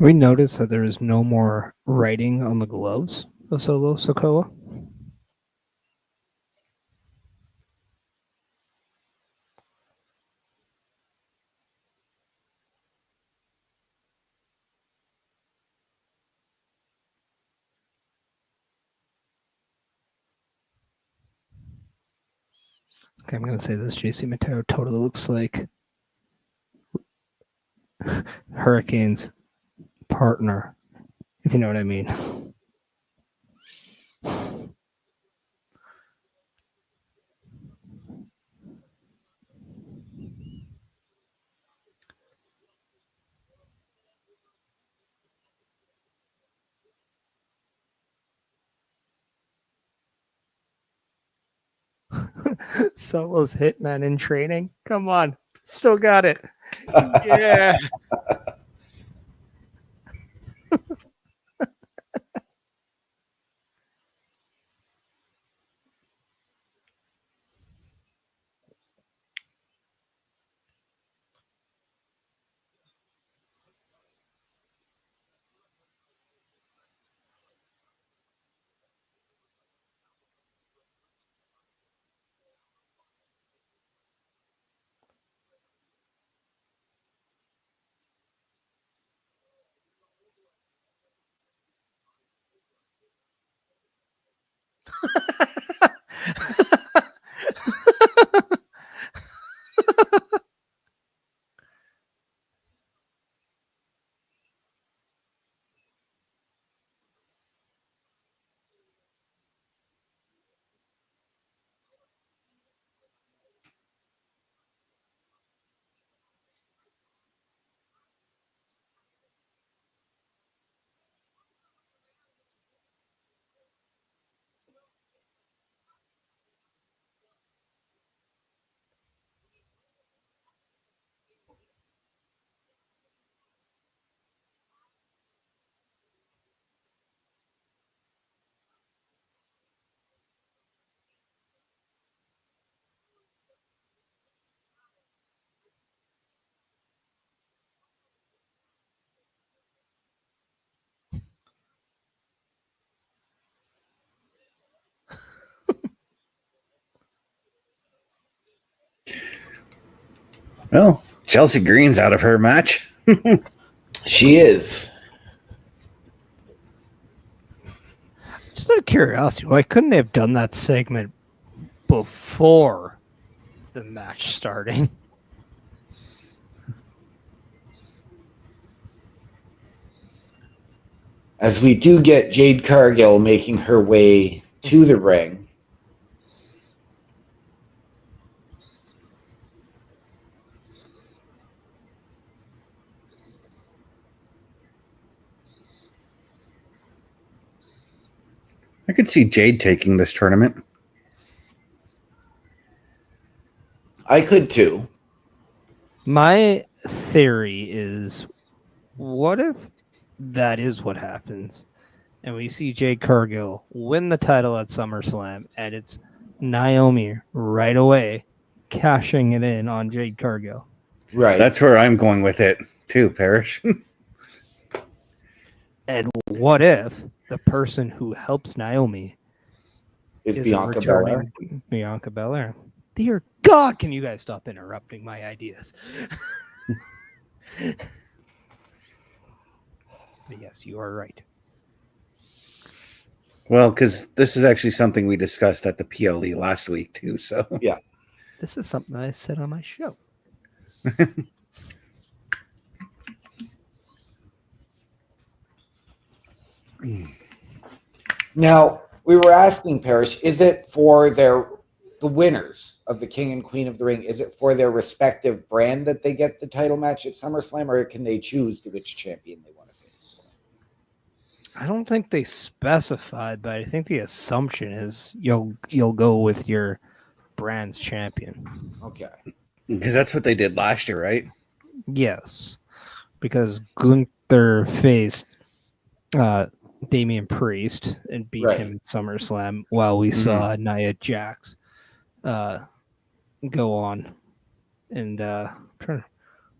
We noticed that there is no more writing on the gloves of Solo Sikoa. Okay, I'm going to say this. JC Mateo totally looks like Hurricane's partner, if you know what I mean. Solo's hitman in training. Come on. Still got it. Yeah. Well, Chelsea Green's out of her match. She is. Just out of curiosity, why couldn't they have done that segment before the match starting? As we do get Jade Cargill making her way to the ring. I could see Jade taking this tournament. I could too. My theory is, what if that is what happens, and we see Jade Cargill win the title at SummerSlam, and it's Naomi right away cashing it in on Jade Cargill? Right. That's where I'm going with it too, Parrish. And what if the person who helps Naomi is is Bianca a returning Bianca Belair? Dear God, can you guys stop interrupting my ideas? But yes, you are right. Well, because this is actually something we discussed at the PLE last week too. So yeah, this is something I said on my show. Now, we were asking Parrish, is it for the winners of the King and Queen of the Ring, is it for their respective brand that they get the title match at SummerSlam, or can they choose which champion they want to face? I don't think they specified, but I think the assumption is you'll go with your brand's champion. Okay. because that's what they did last year, right? Yes, because Gunther faced Damian Priest and beat him at SummerSlam, while we saw Nia Jax go on and who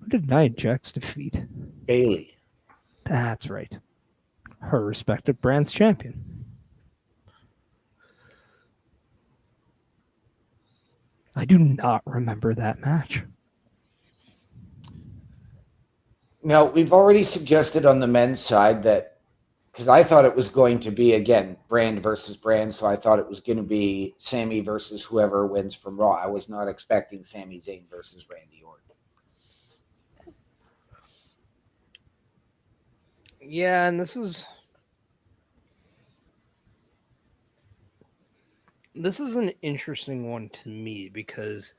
did Nia Jax defeat? Bailey. That's right. Her respective brand's champion. I do not remember that match. Now, we've already suggested on the men's side that, because I thought it was going to be, again, brand versus brand, so I thought it was going to be Sami versus whoever wins from Raw. I was not expecting Sami Zayn versus Randy Orton. Yeah, and this is an interesting one to me because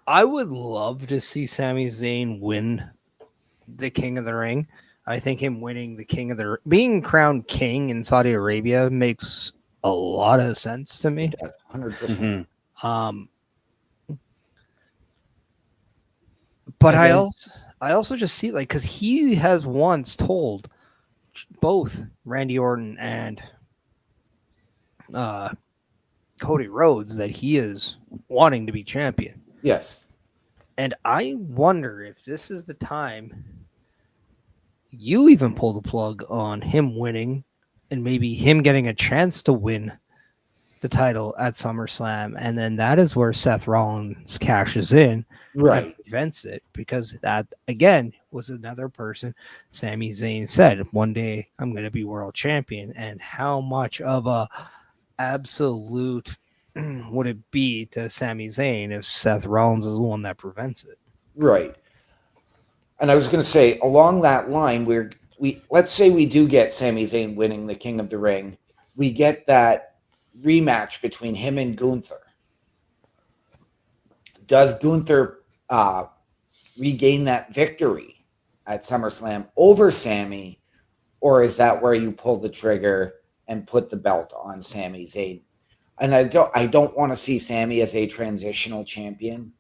I would love to see Sami Zayn win the King of the Ring. I think him winning the King of the being crowned king in Saudi Arabia makes a lot of sense to me. Yes, 100%. But I also just see like because he has once told both Randy Orton and Cody Rhodes that he is wanting to be champion. Yes. And I wonder if this is the time you even pull the plug on him winning and maybe him getting a chance to win the title at SummerSlam. And then that is where Seth Rollins cashes in Right. and prevents it because that, again, was another person Sami Zayn said, one day I'm going to be world champion. And how much of a absolute would it be to Sami Zayn if Seth Rollins is the one that prevents it? Right. And I was going to say, along that line, let's say we do get Sami Zayn winning the King of the Ring. We get that rematch between him and Gunther. Does Gunther regain that victory at SummerSlam over Sami, or is that where you pull the trigger and put the belt on Sami Zayn? And I don't want to see Sami as a transitional champion.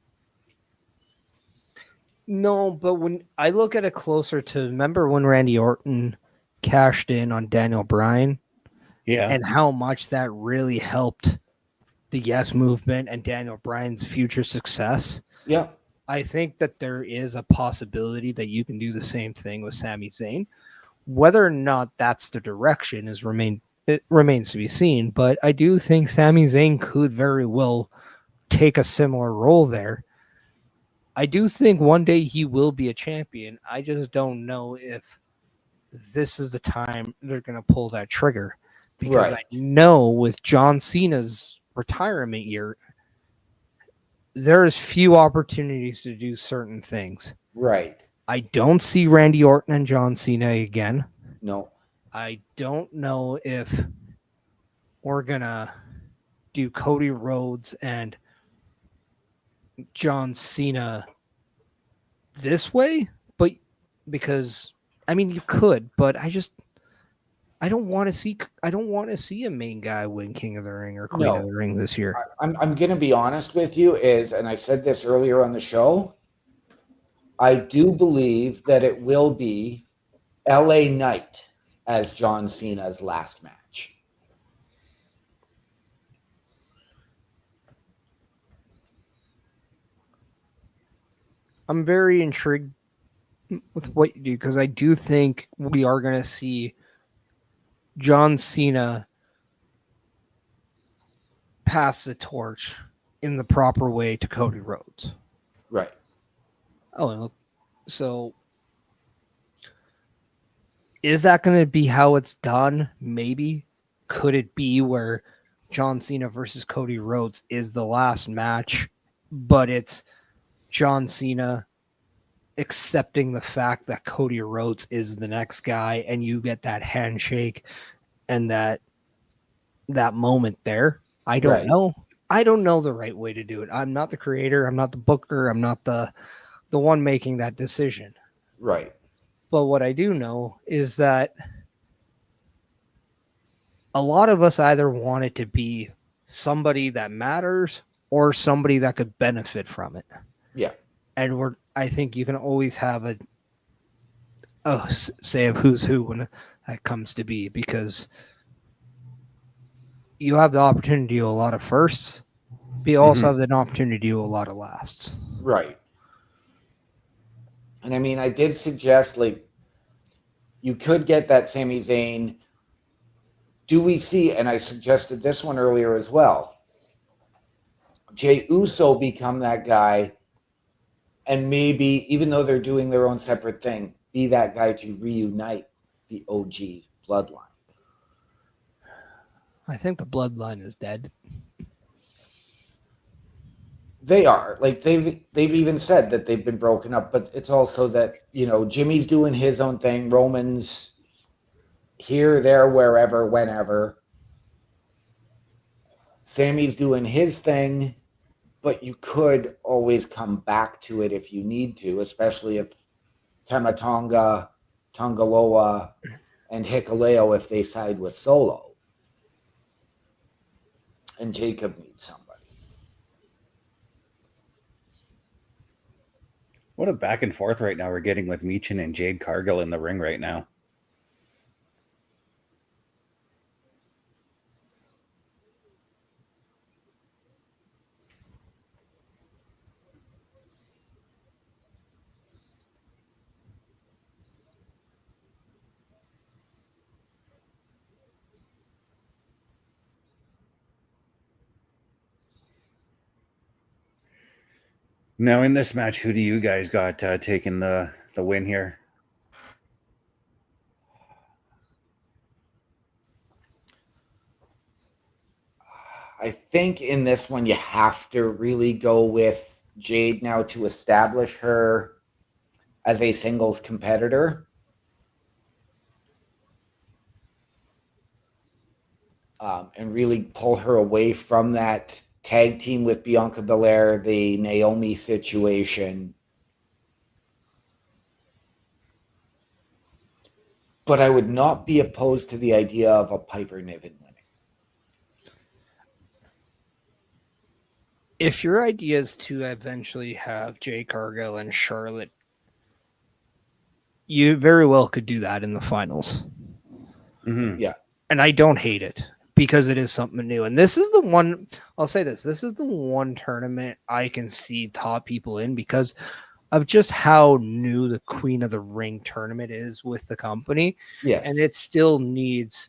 No, but when I look at it closer to, remember when Randy Orton cashed in on Daniel Bryan? Yeah. And how much that really helped the Yes movement and Daniel Bryan's future success. Yeah. I think that there is a possibility that you can do the same thing with Sami Zayn. Whether or not that's the direction it remains to be seen, but I do think Sami Zayn could very well take a similar role there. I do think one day he will be a champion. I just don't know if this is the time they're going to pull that trigger. Because Right. I know with John Cena's retirement year, there's few opportunities to do certain things. Right. I don't see Randy Orton and John Cena again. No. I don't know if we're going to do Cody Rhodes and John Cena this way, but because I mean you could, but I don't want to see a main guy win King of the Ring or Queen of the Ring this year. I'm going to be honest with you and I said this earlier on the show, I do believe that it will be LA Knight as John Cena's last match. I'm very intrigued with what you do because I do think we are going to see John Cena pass the torch in the proper way to Cody Rhodes. Right. Oh, so is that going to be how it's done? Maybe. Could it be where John Cena versus Cody Rhodes is the last match, but it's John Cena accepting the fact that Cody Rhodes is the next guy and you get that handshake and that moment there? I don't know. I don't know the right way to do it. I'm not the creator. I'm not the booker. I'm not the one making that decision. Right. But what I do know is that a lot of us either want it to be somebody that matters or somebody that could benefit from it. Yeah. And I think you can always have a say of who's who when that comes to be, because you have the opportunity to do a lot of firsts, but you also have the opportunity to do a lot of lasts. Right. And I mean, I did suggest, like, You could get that Sami Zayn. Do we see, and I suggested this one earlier as well, Jey Uso become that guy, and maybe, even though they're doing their own separate thing, be that guy to reunite the OG bloodline? I think the bloodline is dead. They are. Like, they've even said that they've been broken up, but it's also that, Jimmy's doing his own thing, Roman's here, there, wherever, whenever. Sammy's doing his thing, but you could always come back to it if you need to, especially if Tama Tonga, Tongaloa, and Hikuleo, if they side with Solo. And Jacob needs somebody. What a back and forth right now we're getting with Michin and Jade Cargill in the ring right now. Now, in this match, who do you guys got taking the win here? I think in this one you have to really go with Jade now to establish her as a singles competitor. And really pull her away from that tag team with Bianca Belair, the Naomi situation. But I would not be opposed to the idea of a Piper Niven winning. If your idea is to eventually have Jay Cargill and Charlotte, you very well could do that in the finals. Mm-hmm. Yeah. And I don't hate it because it is something new. And this is the one, I'll say this is the one tournament I can see top people in because of just how new the Queen of the Ring tournament is with the company. Yes. And it still needs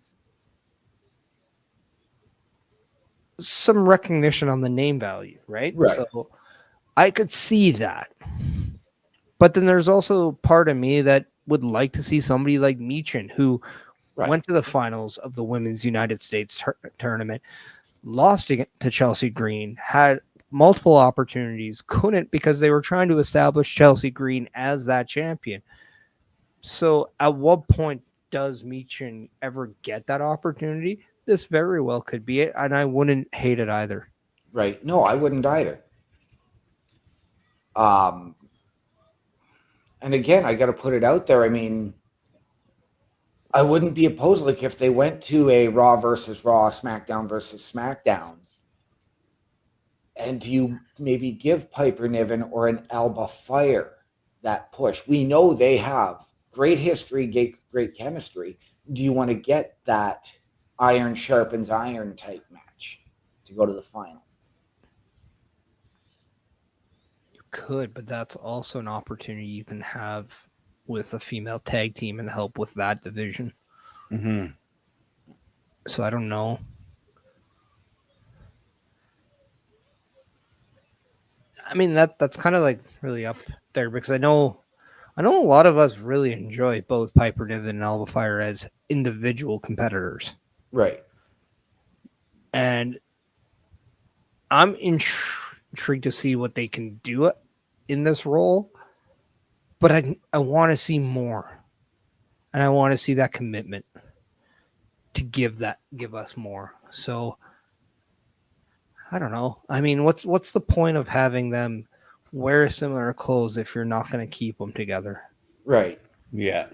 some recognition on the name value, right? So I could see that. But then there's also part of me that would like to see somebody like Michin, who went to the finals of the Women's United States tournament, lost to Chelsea Green, had multiple opportunities, couldn't because they were trying to establish Chelsea Green as that champion. So at what point does Michin ever get that opportunity? This very well could be it, and I wouldn't hate it either. Right. No, I wouldn't either. And again, I got to put it out there. I mean, I wouldn't be opposed, like if they went to a Raw versus Raw, SmackDown versus SmackDown, and you maybe give Piper Niven or an Alba Fire that push. We know they have great history, great chemistry. Do you want to get that iron sharpens iron type match to go to the final? You could, but that's also an opportunity you can have with a female tag team and help with that division. Mm-hmm. So I don't know. I mean, that's kind of like really up there because I know a lot of us really enjoy both Piper Niven and Alba Fire as individual competitors. Right. And I'm intrigued to see what they can do in this role, but I want to see more. And I want to see that commitment to give us more. So I don't know. I mean, what's the point of having them wear similar clothes if you're not going to keep them together? Right. Yeah.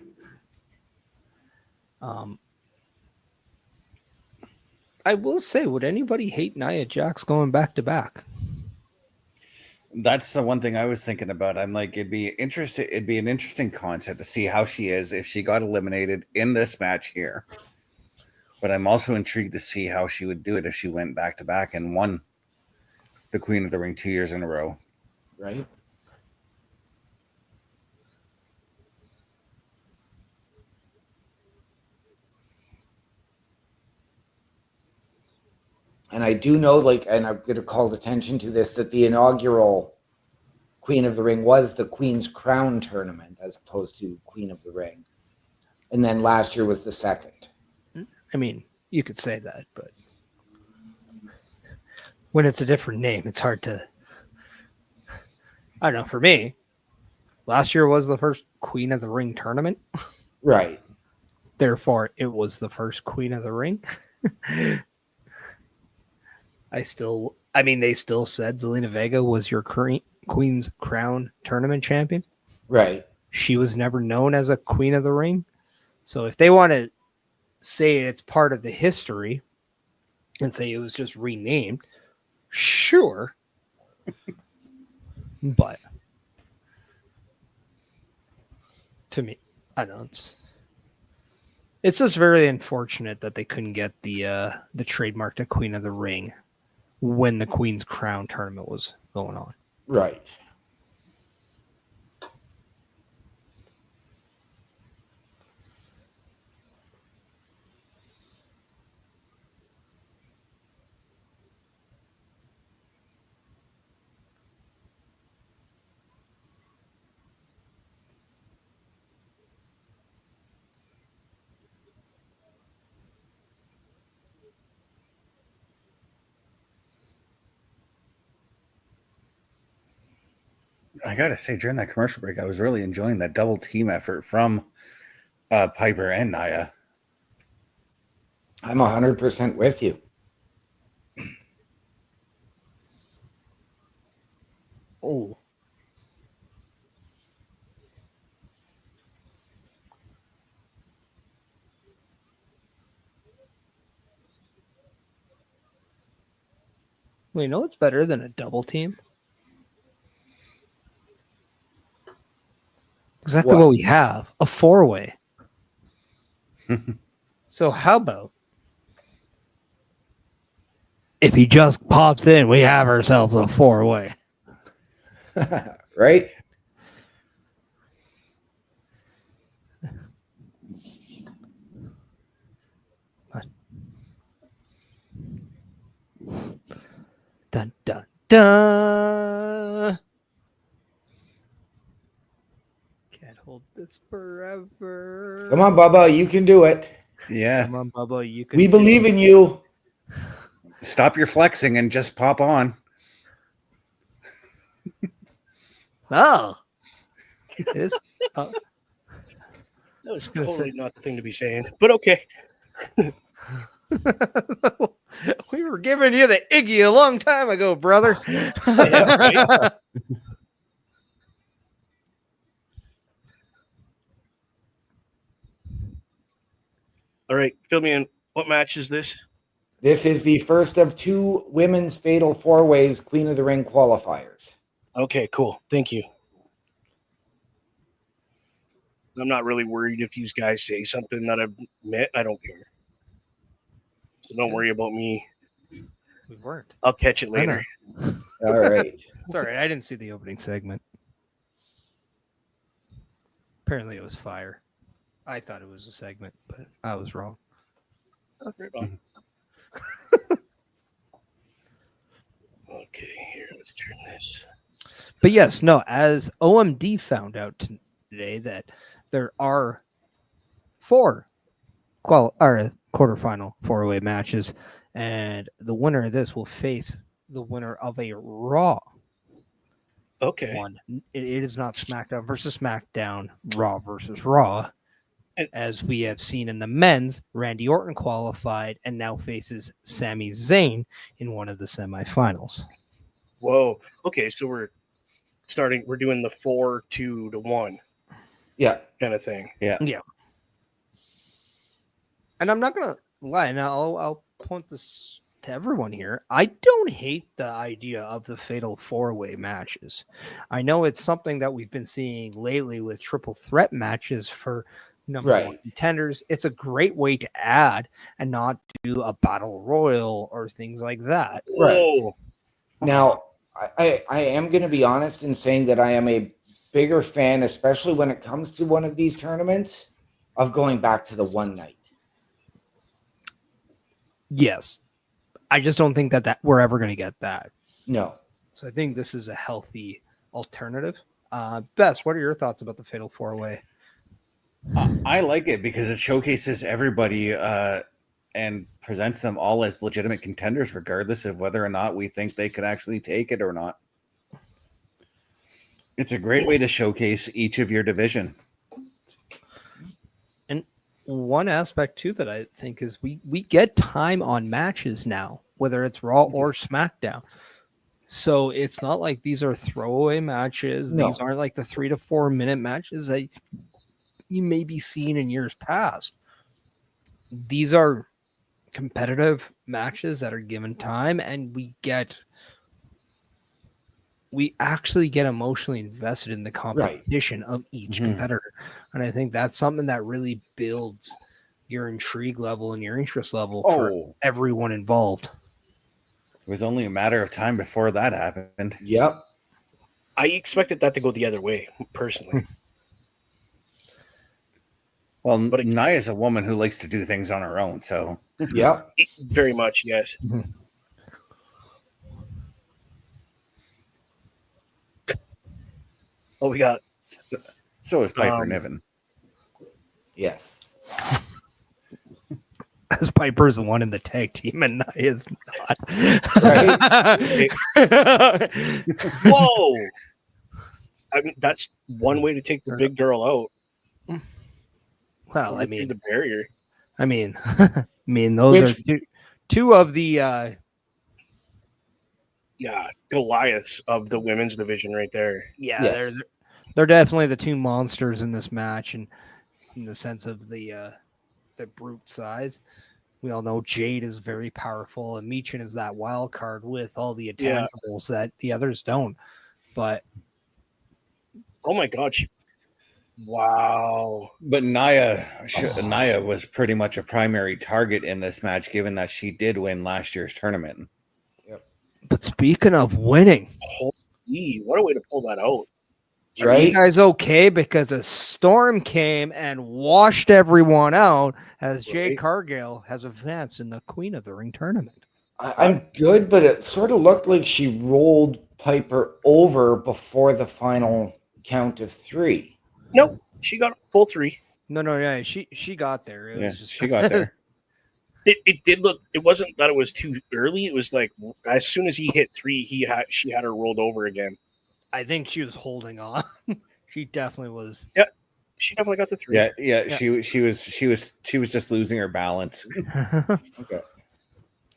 I will say, would anybody hate Nia Jax going back to back? That's the one thing I was thinking about. I'm like, it'd be an interesting concept to see how she is if she got eliminated in this match here. But I'm also intrigued to see how she would do it if she went back to back and won the Queen of the Ring 2 years in a row. Right. And I do know, and I'm going to call attention to this, that the inaugural Queen of the Ring was the Queen's Crown tournament as opposed to Queen of the Ring. And then last year was the second. I mean, you could say that, but when it's a different name, it's hard to. I don't know. For me, last year was the first Queen of the Ring tournament. Right. Therefore, it was the first Queen of the Ring. they still said Zelina Vega was your Queen's Crown tournament champion. Right. She was never known as a Queen of the Ring. So if they want to say it's part of the history and say it was just renamed, sure. But to me, I don't know. It's just very unfortunate that they couldn't get the trademark to Queen of the Ring when the Queen's Crown tournament was going on. Right. I gotta say, during that commercial break, I was really enjoying that double team effort from Piper and Nia. I'm 100% with you. Oh. We know it's better than a double team. Exactly what we have, a four-way. So how about if he just pops in, we have ourselves a four-way. Right? Dun, dun, dun. Can't hold this forever. Come on, Bubba. You can do it. Yeah. Come on, Bubba. You can. We believe in you. Stop your flexing and just pop on. Oh. This. That was totally not the thing to be saying, but okay. We were giving you the Iggy a long time ago, brother. Yeah, right? All right, fill me in. What match is this? This is the first of two women's fatal four-ways Queen of the Ring qualifiers. Okay, cool. Thank you. I'm not really worried if you guys say something that I've met. I don't care. So don't worry about me. We weren't. I'll catch it later. All right. It's all right. I didn't see the opening segment. Apparently it was fire. I thought it was a segment, but I was wrong. Oh, right on. Okay, here, let's turn this. But yes, no, as OMD found out today that there are four quarterfinal four-way matches, and the winner of this will face the winner of a Raw Okay. one. It is not SmackDown versus SmackDown, Raw versus Raw. As we have seen in the men's, Randy Orton qualified and now faces Sami Zayn in one of the semifinals. Whoa. Okay, so we're doing the 4-2-1 Yeah. kind of thing. Yeah. Yeah. And I'm not going to lie, and I'll point this to everyone here. I don't hate the idea of the fatal four-way matches. I know it's something that we've been seeing lately with triple threat matches for number one contenders. It's a great way to add and not do a battle royal or things like that. Whoa. Now, I am going to be honest in saying that I am a bigger fan, especially when it comes to one of these tournaments, of going back to the one night. Yes. I just don't think that we're ever going to get that. No. So I think this is a healthy alternative. Bess, what are your thoughts about the Fatal 4-Way? I like it because it showcases everybody and presents them all as legitimate contenders, regardless of whether or not we think they could actually take it or not. It's a great way to showcase each of your division. And one aspect too that I think is we get time on matches now, whether it's Raw or SmackDown. So it's not like these are throwaway matches. No. These aren't like the 3 to 4 minute matches that you may be seeing in years past. These are competitive matches that are given time, and we actually get emotionally invested in the competition of each competitor. And I think that's something that really builds your intrigue level and your interest level for everyone involved. It was only a matter of time before that happened. Yep. I expected that to go the other way, personally. Well, but Nia's a woman who likes to do things on her own, so Yep. Very much, yes. Oh, we got. So is Piper Niven. Yes. As Piper's the one in the tag team and Nia is not. Right? Whoa! I mean, that's one way to take the big girl out. Well, I mean, the barrier. I mean, those are two of the. Yeah, Goliaths of the women's division right there. Yeah, Yes. they're definitely the two monsters in this match, and in the sense of the brute size. We all know Jade is very powerful, and Michin is that wild card with all the intangibles that the others don't. But oh my god, wow! But Nia was pretty much a primary target in this match, given that she did win last year's tournament. But speaking of winning, holy, what a way to pull that out! Are you guys okay? Because a storm came and washed everyone out as Jade Cargill has advanced in the Queen of the Ring tournament. I'm good, but it sort of looked like she rolled Piper over before the final count of 3. Nope, she got a full 3. No, she got there. It was just... she got there. It did look. It wasn't that it was too early. It was like as soon as he hit 3, she had her rolled over again. I think she was holding on. She definitely was. Yeah, she definitely got the 3. Yeah. She was just losing her balance. Okay.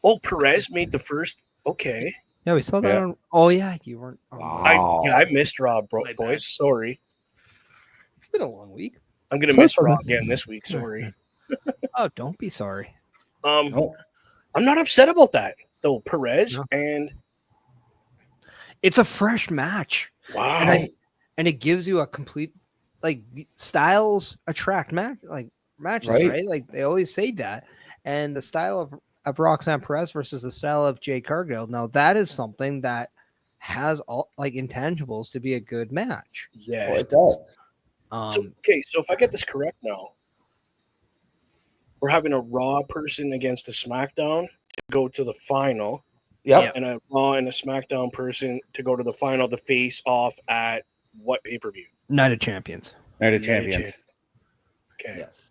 Oh, Perez made the first. Okay. Yeah, we saw that. Yeah. You weren't. I missed Rob, boys. Sorry. It's been a long week. I'm gonna miss Rob again this week. Sorry. Oh, don't be sorry. I'm not upset about that though. Perez and. It's a fresh match. Wow. And it gives you a complete, like, styles attract matches, right? Like, they always say that. And the style of Roxanne Perez versus the style of Jade Cargill, now that is something that has all, like, intangibles to be a good match. Yeah, it does. So if I get this correct now, we're having a Raw person against a SmackDown to go to the final. Yep. And a Raw and a SmackDown person to go to the final to face off at what pay-per-view? Night of Champions. Night of Champions. Okay. Yes.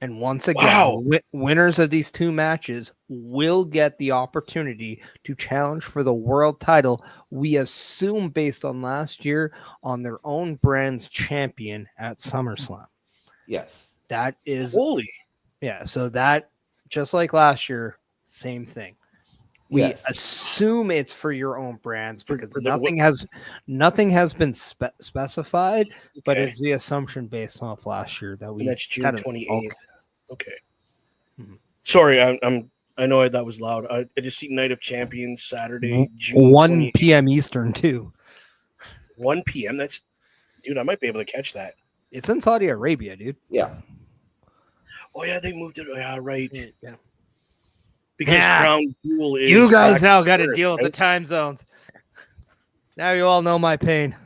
And once again, winners of these 2 matches will get the opportunity to challenge for the world title, we assume based on last year, on their own brand's champion at SummerSlam. Yes. That is... Holy. Yeah, so that, just like last year, same thing. We assume it's for your own brands because nothing has been specified, but it's the assumption based off last year that we. And that's June 28th. Okay. Mm-hmm. Sorry, I know that was loud. I just see Night of Champions Saturday, June 1 p.m. Eastern too. 1 p.m. That's, dude, I might be able to catch that. It's in Saudi Arabia, dude. Yeah. Oh yeah, they moved it. Yeah, right. Yeah. Because Crown Jewel is. You guys now got to deal with the time zones. Now you all know my pain.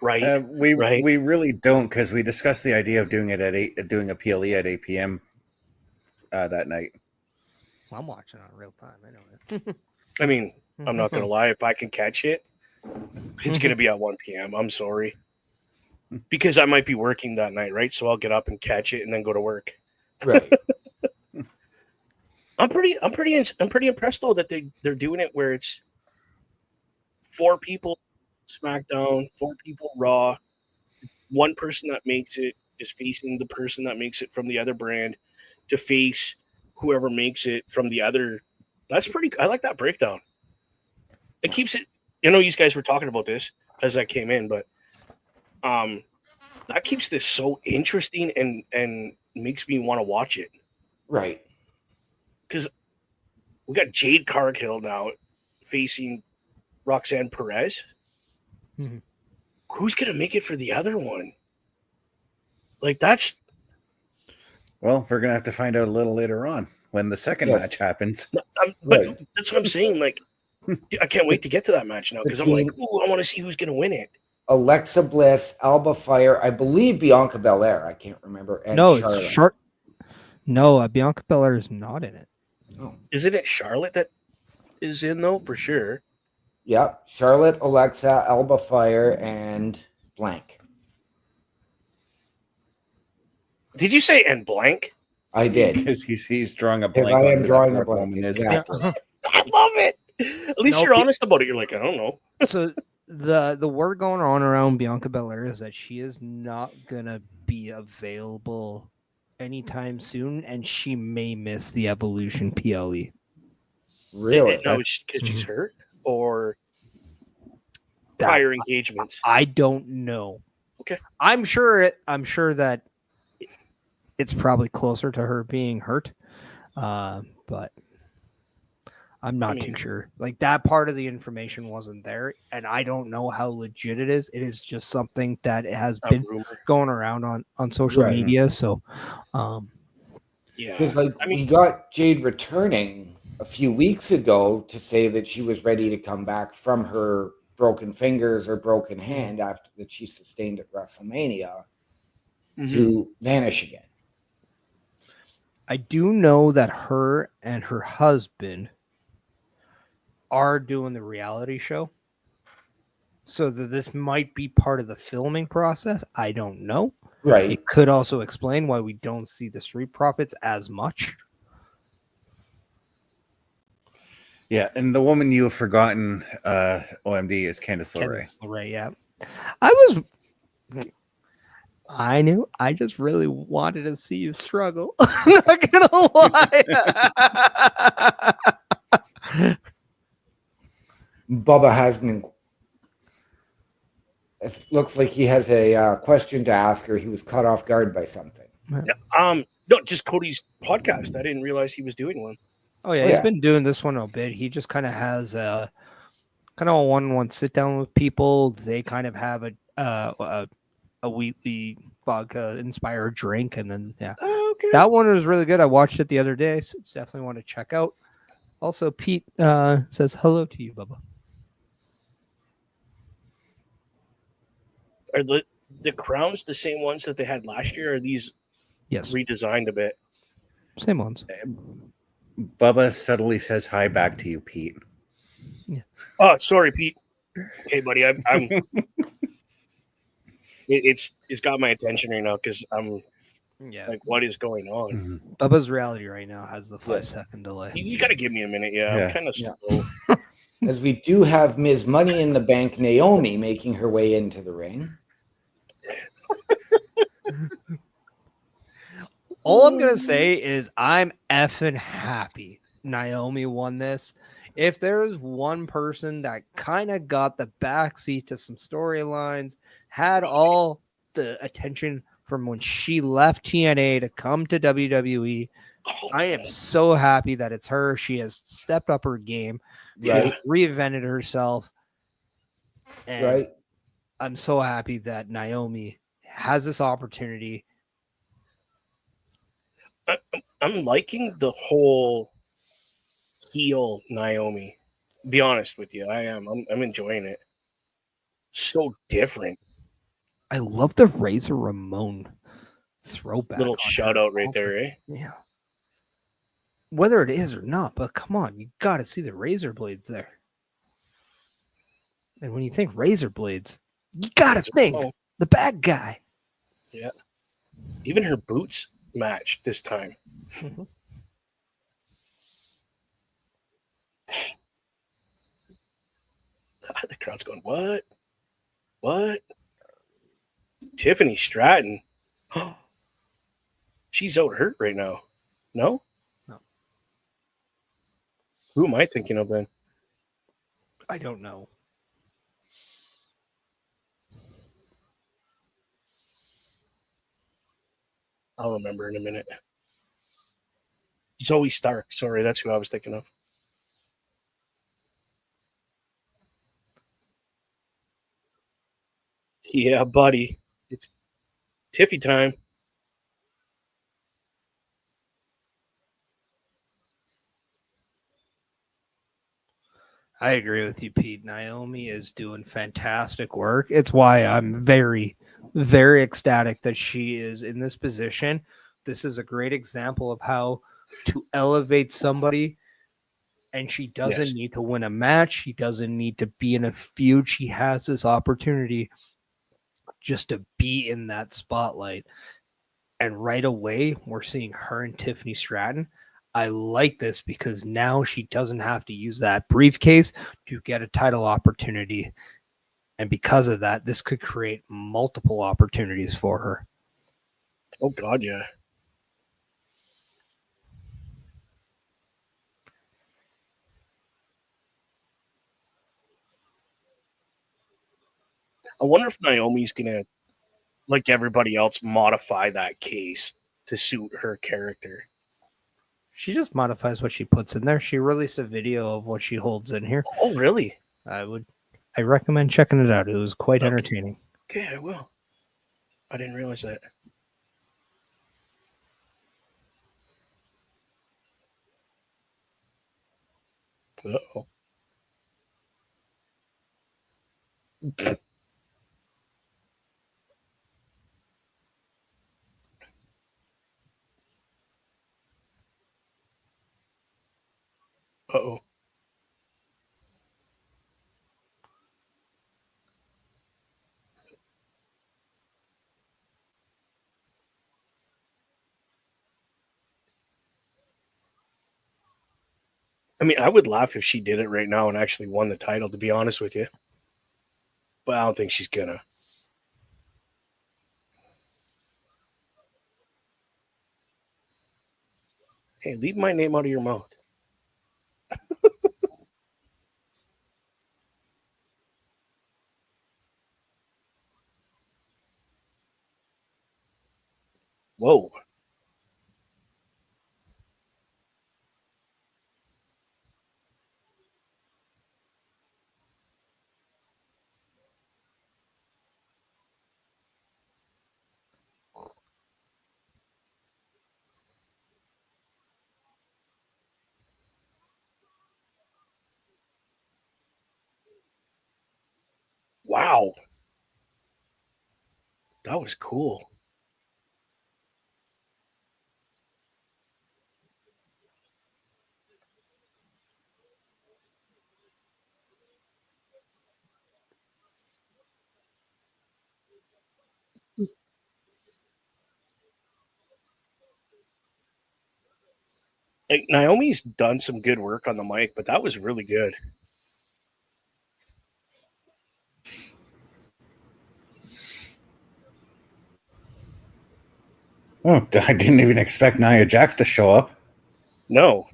Right. We really don't, because we discussed the idea of doing it at doing a PLE at 8 p.m. That night. Well, I'm watching on real time. I know it. I mean, I'm not gonna lie. If I can catch it, it's gonna be at 1 p.m. I'm sorry, because I might be working that night, right? So I'll get up and catch it and then go to work. Right. I'm pretty impressed though that they're doing it where it's 4 people SmackDown, 4 people Raw. One person that makes it is facing the person that makes it from the other brand to face whoever makes it from the other. That's pretty. I like that breakdown. It keeps it. You know, you guys were talking about this as I came in, but that keeps this so interesting and makes me want to watch it. Right. Because we got Jade Cargill now facing Roxanne Perez. Mhm. Who's gonna make it for the other one? Like that's Well, we're gonna have to find out a little later on when the second Yes. match happens. but Right. that's what I'm saying. Like I can't wait to get to that match now because I'm like, ooh, I want to see who's gonna win it. Alexa Bliss, Alba Fire, I believe Bianca Belair. I can't remember. And No, Charlotte. it's short. No, Bianca Belair is not in it. Oh. Isn't it Charlotte that is in though for sure? Yep. Charlotte, Alexa, Alba Fire, and blank. Did you say and blank? I did. Because he's drawing a Because blank. I on am who that drawing a fourth blank. woman is. Exactly. I love it. At least No, you're honest about it. You're like, I don't know. So the word going on around Bianca Belair is that she is not gonna be available anytime soon, and she may miss the Evolution PLE. Really? No, because she's hurt or prior engagements. I don't know. Okay. I'm sure that it's probably closer to her being hurt, but I'm not too sure. Like that part of the information wasn't there, and I don't know how legit it is. It is just something that has been going around on social Right. media. So, yeah, Because we got Jade returning a few weeks ago to say that she was ready to come back from her broken fingers or broken hand after that she sustained at WrestleMania to vanish again. I do know that her and her husband are doing the reality show. So that this might be part of the filming process. I don't know. Right. It could also explain why we don't see the Street Profits as much. Yeah, and the woman you have forgotten, OMD, is Candice LeRae. Candice LeRae, yeah. I knew. I just really wanted to see you struggle. I'm not gonna lie. Bubba has it looks like he has a question to ask her. He was caught off guard by something. No, just Cody's podcast. I didn't realize he was doing one. Oh yeah, he's been doing this one a bit. He just kind of has a one-on-one sit down with people. They kind of have a weekly vodka inspired drink, and then that one was really good. I watched it the other day, so it's definitely one to check out. Also, Pete says hello to you, Bubba. Are the crowns the same ones that they had last year? Or are these redesigned a bit? Same ones. Bubba subtly says hi back to you, Pete. Yeah. Oh, sorry, Pete. Hey, buddy, I'm it's got my attention right now because I'm like, what is going on? Mm-hmm. Bubba's reality right now has the 5-second delay. You got to give me a minute. I'm kind of slow. As we do have Ms. Money in the Bank Naomi making her way into the ring. All I'm going to say is I'm effing happy Naomi won this. If there's one person that kind of got the backseat to some storylines, had all the attention from when she left TNA to come to WWE, I am so happy that it's her. She has stepped up her game. She has reinvented herself. And I'm so happy that Naomi has this opportunity. I'm liking the whole heel Naomi. Be honest with you, I am. I'm enjoying it. So different. I love the Razor Ramon throwback. Little shout out right there, eh? Yeah. whether it is or not, but come on, you got to see the razor blades there. And when you think razor blades, you got to think the bad guy. Yeah. Even her boots matched this time. The crowd's going, what? What? Tiffany Stratton. She's out hurt right now. No? No. Who am I thinking of then? I don't know. I'll remember in a minute. Zoe Stark. Sorry, that's who I was thinking of. Yeah, buddy. It's Tiffy time. I agree with you, Pete. Naomi is doing fantastic work. It's why I'm very, very ecstatic that she is in this position. This is a great example of how to elevate somebody, and she doesn't need to win a match. She doesn't need to be in a feud. She has this opportunity just to be in that spotlight. And right away, we're seeing her and Tiffany Stratton. I like this because now she doesn't have to use that briefcase to get a title opportunity. And because of that, this could create multiple opportunities for her. Oh, God, yeah. I wonder if Naomi's going to, like everybody else, modify that case to suit her character. She just modifies what she puts in there. She released a video of what she holds in here. Oh, really? I recommend checking it out. It was quite entertaining. Okay, I will. I didn't realize that. Uh-oh. Uh-oh. I mean, I would laugh if she did it right now and actually won the title, to be honest with you. But I don't think she's gonna. Hey, leave my name out of your mouth. Whoa. Wow. That was cool. Like, Naomi's done some good work on the mic, but that was really good. Oh, I didn't even expect Nia Jax to show up. No.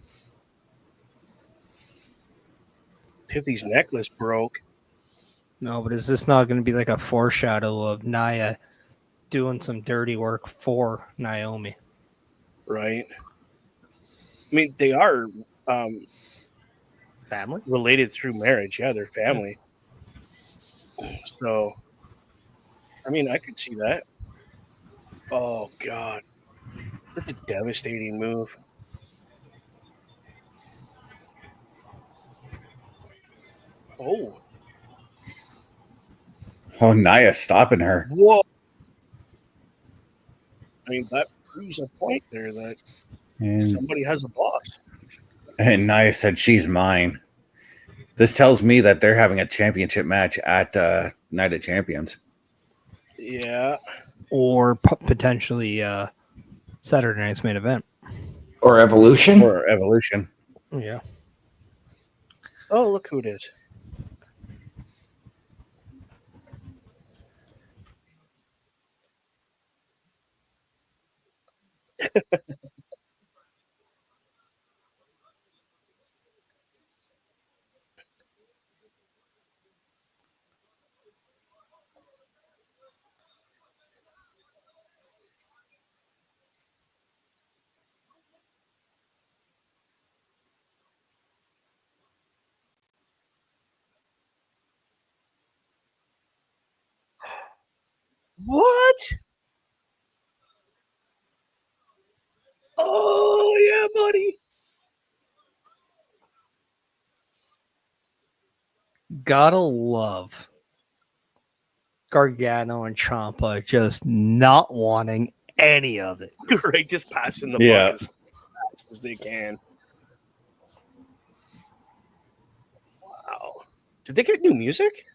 Tiffany's necklace broke. No, but is this not going to be like a foreshadow of Nia doing some dirty work for Naomi? Right. I mean, they are family related through marriage. Yeah, they're family. So, I mean, I could see that. Oh, God. Such a devastating move. Oh. Oh, Nia stopping her. Whoa. I mean, that proves a point there that somebody has a boss. And Nia said she's mine. This tells me that they're having a championship match at Night of Champions. Yeah. Or potentially Saturday night's main event. Or Evolution. Or Evolution. Yeah. Oh, look who it is. What? Oh, yeah, buddy. Gotta love Gargano and Champa just not wanting any of it. Right, just passing the Yeah. buck as fast as they can. Wow. Did they get new music?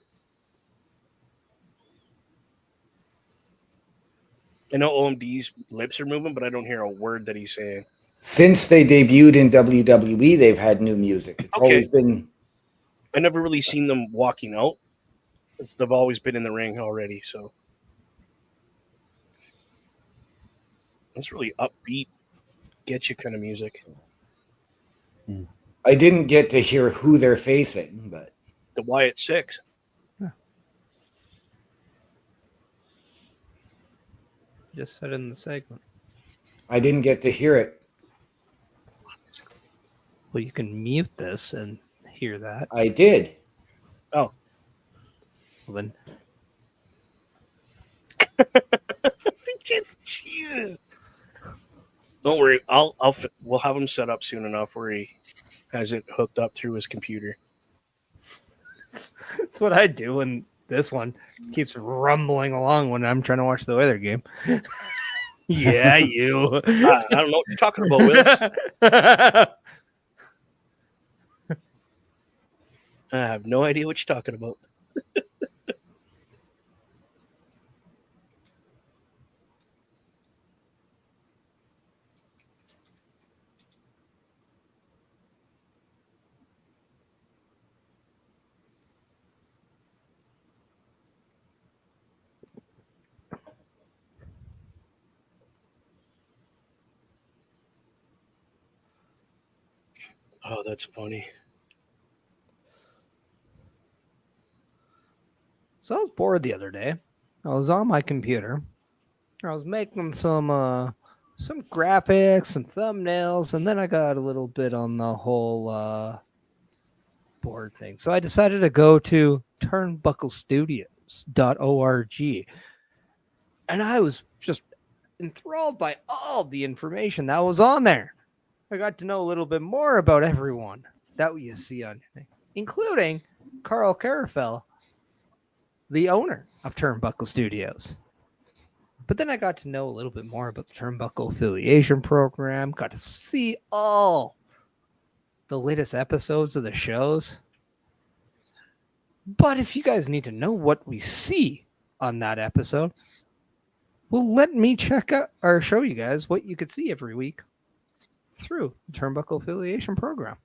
I know OMD's lips are moving, but I don't hear a word that he's saying. Since they debuted in WWE, they've had new music. It's always been. I never really seen them walking out. They've always been in the ring already, so that's really upbeat, get you kind of music. I didn't get to hear who they're facing, but The Wyatt Six. Just said in the segment. I didn't get to hear it. Well, you can mute this and hear that. I did. Oh, Well, then don't worry. We'll have him set up soon enough where he has it hooked up through his computer. that's what I do when this one keeps rumbling along when I'm trying to watch the weather game. Yeah, you. I don't know what you're talking about, Willis. I have no idea what you're talking about. Oh, that's funny. So I was bored the other day. I was on my computer. I was making some graphics, some thumbnails, and then I got a little bit on the whole board thing. So I decided to go to turnbucklestudios.org. And I was just enthralled by all the information that was on there. I got to know a little bit more about everyone that you see on here, including Carl Carafell, the owner of Turnbuckle Studios. But then I got to know a little bit more about the Turnbuckle affiliation program, got to see all the latest episodes of the shows. But if you guys need to know what we see on that episode, well, let me check out or show you guys what you could see every week through the Turnbuckle affiliation program.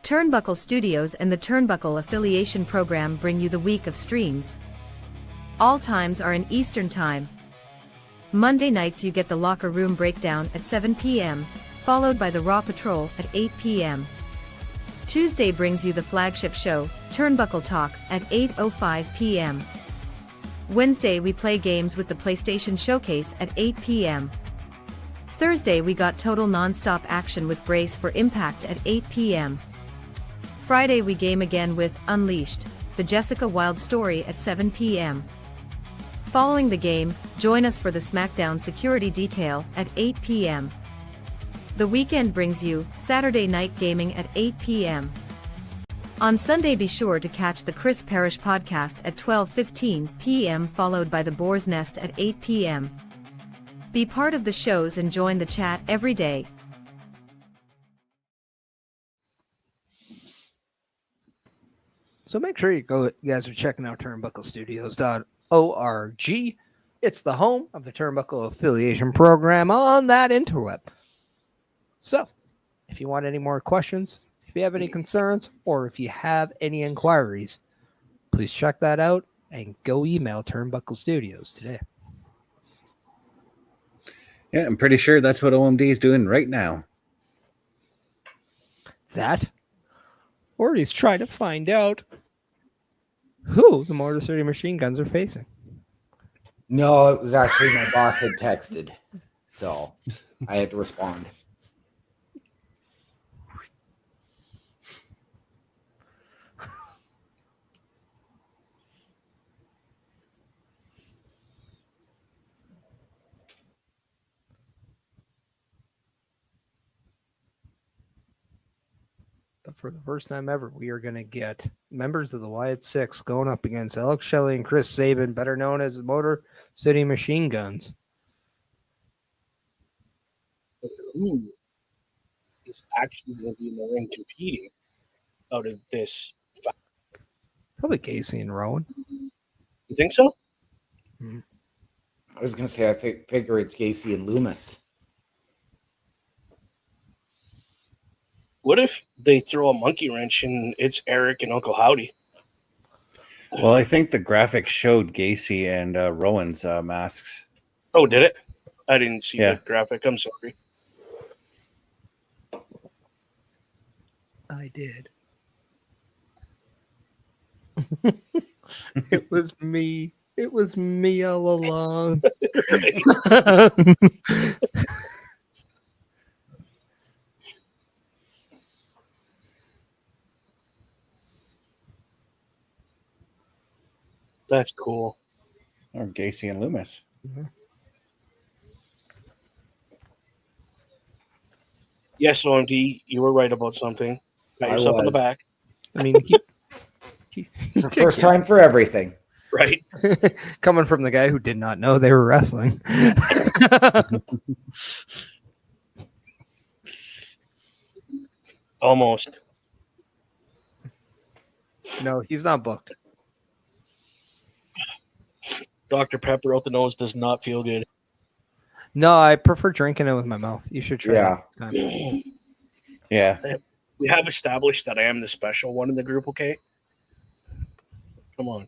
Turnbuckle Studios and the Turnbuckle Affiliation Program bring you the week of streams. All times are in Eastern Time. Monday nights you get the Locker Room Breakdown at 7 p.m., followed by the Raw Patrol at 8 p.m. Tuesday brings you the flagship show, Turnbuckle Talk, at 8:05 p.m. Wednesday we play games with the PlayStation Showcase at 8 p.m. Thursday we got total non-stop action with Brace for Impact at 8 p.m. Friday we game again with Unleashed, the Jessica Wilde story at 7 p.m. Following the game, join us for the Smackdown Security Detail at 8 p.m. The weekend brings you Saturday Night Gaming at 8 p.m. On Sunday be sure to catch the Chris Parrish podcast at 12:15 p.m. followed by the Boar's Nest at 8 p.m. Be part of the shows and join the chat every day. So make sure you guys are checking out turnbucklestudios.org. It's the home of the Turnbuckle Affiliation Program on that interweb. So, if you want any more questions, if you have any concerns, or if you have any inquiries, please check that out and go email Turnbuckle Studios today. Yeah, I'm pretty sure that's what OMD is doing right now. That, or he's trying to find out who the Motor City Machine Guns are facing. No, it was actually my boss had texted, so I had to respond. But for the first time ever, we are going to get members of the Wyatt Six going up against Alex Shelley and Chris Sabin, better known as the Motor City Machine Guns. Who is actually going to be in the ring competing out of this? Probably Casey and Rowan. You think so? I was going to say, I figure it's Gacy and Loomis. What if they throw a monkey wrench and it's Eric and Uncle Howdy? Well, I think the graphics showed Gacy and Rowan's masks. Oh, did it? I didn't see Yeah. the graphic. I'm sorry. I did. It was me. It was me all along. That's cool. Or Gacy and Loomis. Yes, OMD, you were right about something. Pat I yourself on the was. back. I mean, he First time for everything. Right? coming from the guy who did not know they were wrestling. Almost. No, he's not booked. Dr. Pepper out the nose does not feel good. No, I prefer drinking it with my mouth. You should try Yeah. that next time. Yeah. We have established that I am the special one in the group, okay? Come on.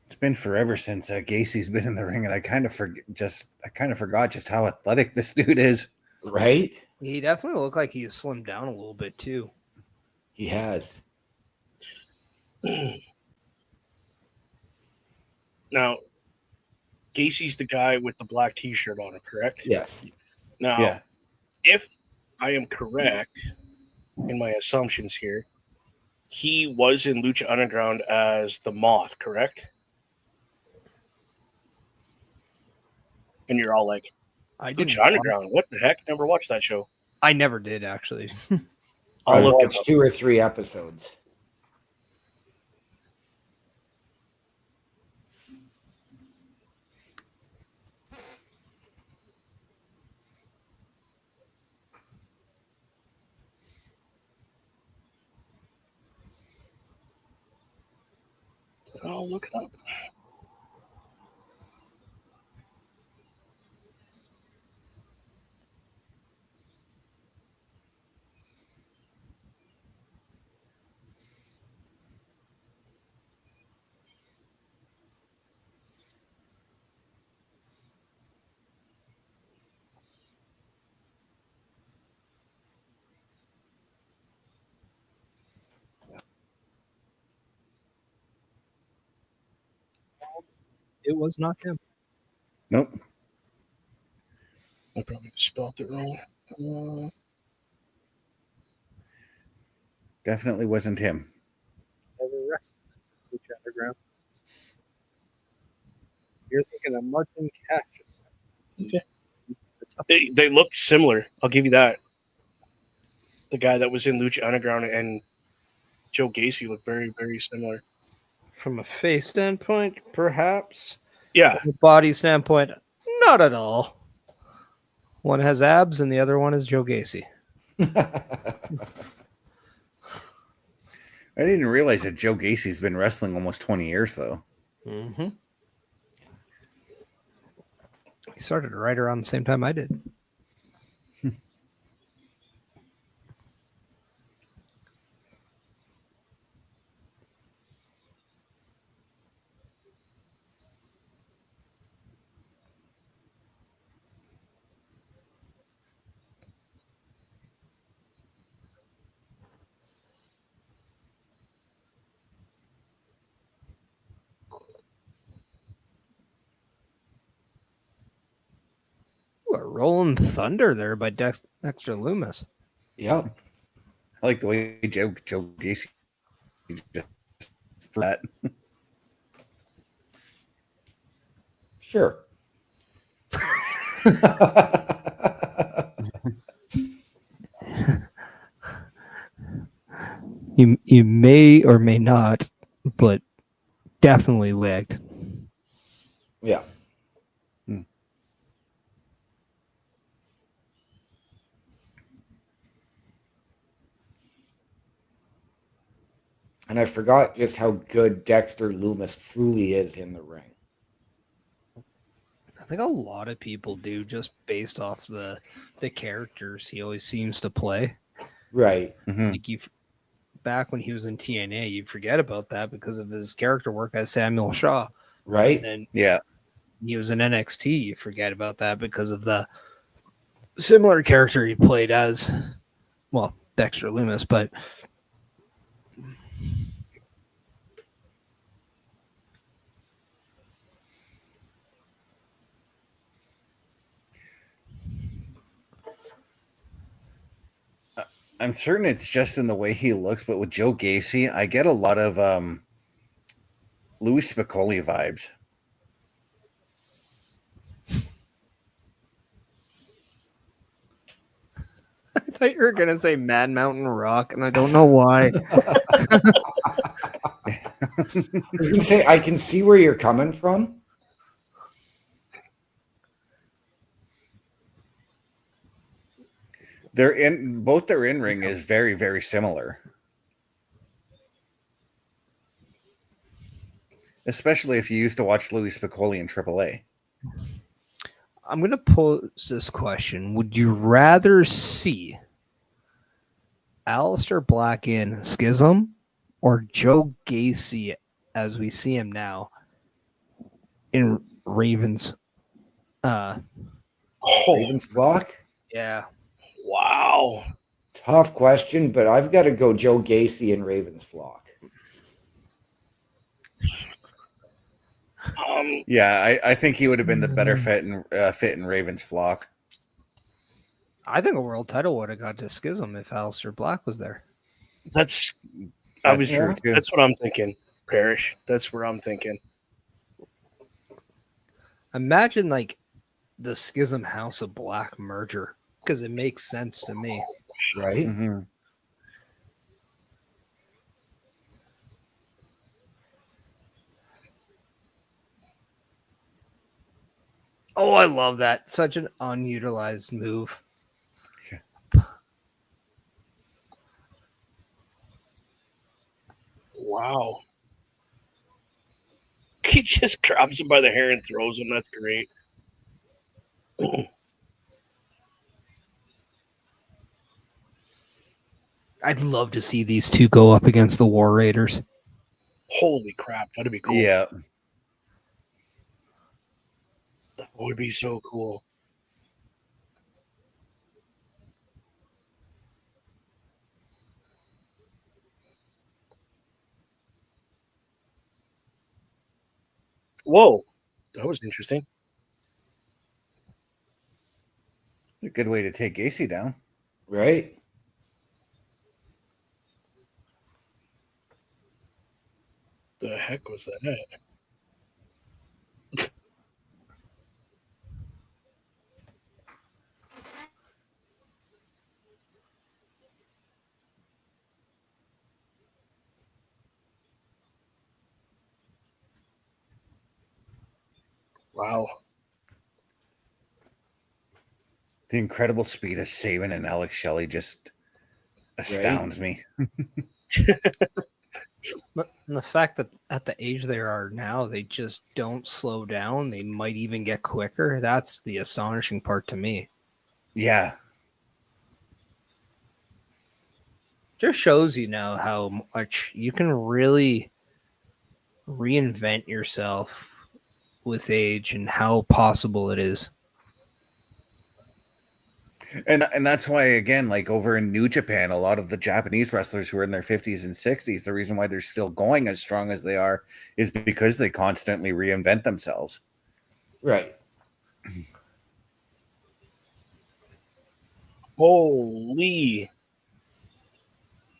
It's been forever since Gacy's been in the ring, and I kind of forgot just how athletic this dude is. Right? He definitely looked like he slimmed down a little bit too. He has. Now, Gacy's the guy with the black t-shirt on it, correct? Yes. Now, Yeah. if I am correct in my assumptions here, he was in Lucha Underground as the Moth, correct? And you're all like, I didn't. Lucha Underground? What the heck? Never watched that show. I never did actually. I'll I look it watched up. 2 or 3 episodes. I'll look it up. It was not him. Nope. I probably spelled it wrong. Definitely wasn't him. Never wrestled in Lucha Underground. You're thinking of Martin Cassius. They look similar. I'll give you that. The guy that was in Lucha Underground and Joe Gacy look very, very similar. From a face standpoint, perhaps. Yeah. From a body standpoint, not at all. One has abs and the other one is Joe Gacy. I didn't realize that Joe Gacy's been wrestling almost 20 years, though. Mm-hmm. He started right around the same time I did. Ooh, a Rolling Thunder there by Dexter Loomis. Yep. I like the way Joe Gacy just that. Sure. You may or may not, but definitely licked. Yeah. And I forgot just how good Dexter Loomis truly is in the ring. I think a lot of people do, just based off the characters he always seems to play. Right. Mm-hmm. Like back when he was in TNA, you forget about that because of his character work as Samuel Shaw. Right. And Yeah. he was in NXT, you forget about that because of the similar character he played as, well, Dexter Loomis, but I'm certain it's just in the way he looks, but with Joe Gacy, I get a lot of Louis Spicolli vibes. I thought you were going to say Mad Mountain Rock, and I don't know why. I was going to say, I can see where you're coming from. Their in-ring is very, very similar. Especially if you used to watch Louis Spicolli in AAA. I'm going to pose this question. Would you rather see Aleister Black in Schism or Joe Gacy as we see him now in Ravens? Ravens Flock? Yeah. Wow. Tough question, but I've got to go Joe Gacy and Ravens Flock. Yeah, I think he would have been the better fit in Raven's flock. I think a world title would have got to Schism if Aleister Black was there. That's True too. That's what I'm thinking, Parrish. That's where I'm thinking. Imagine like the Schism House of Black merger, because it makes sense to me. Right? Mm-hmm. Oh, I love that. Such an unutilized move. Wow. He just grabs him by the hair and throws him. That's great. I'd love to see these two go up against the War Raiders. Holy crap. That'd be cool. Yeah. That would be so cool. Whoa. That was interesting. A good way to take Gacy down. Right? The heck was that? Wow. The incredible speed of Saban and Alex Shelley just astounds me. But the fact that at the age they are now, they just don't slow down. They might even get quicker. That's the astonishing part to me. Yeah. Just shows you now how much you can really reinvent yourself with age and how possible it is. And that's why, again, like over in New Japan, a lot of the Japanese wrestlers who are in their 50s and 60s, the reason why they're still going as strong as they are is because they constantly reinvent themselves. Right. Holy.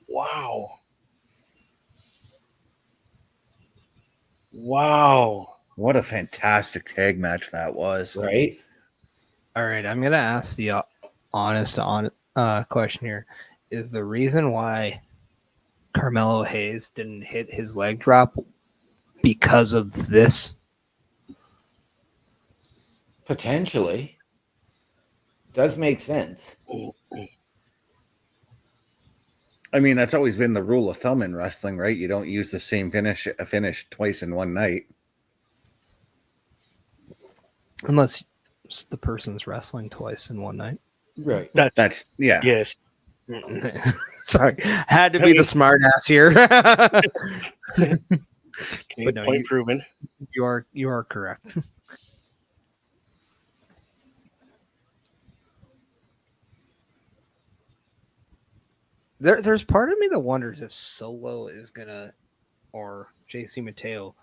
Wow. Wow. What a fantastic tag match that was. Right. All right, I'm going to ask the honest question here. Is the reason why Carmelo Hayes didn't hit his leg drop because of this? Potentially. Does make sense. I mean, that's always been the rule of thumb in wrestling, right? You don't use the same finish twice in one night. Unless the person's wrestling twice in one night. Right. That's yeah. Yes. Sorry, had to be the smart ass here. But no, point proven. You are correct. There's part of me that wonders if Solo is gonna, or JC Mateo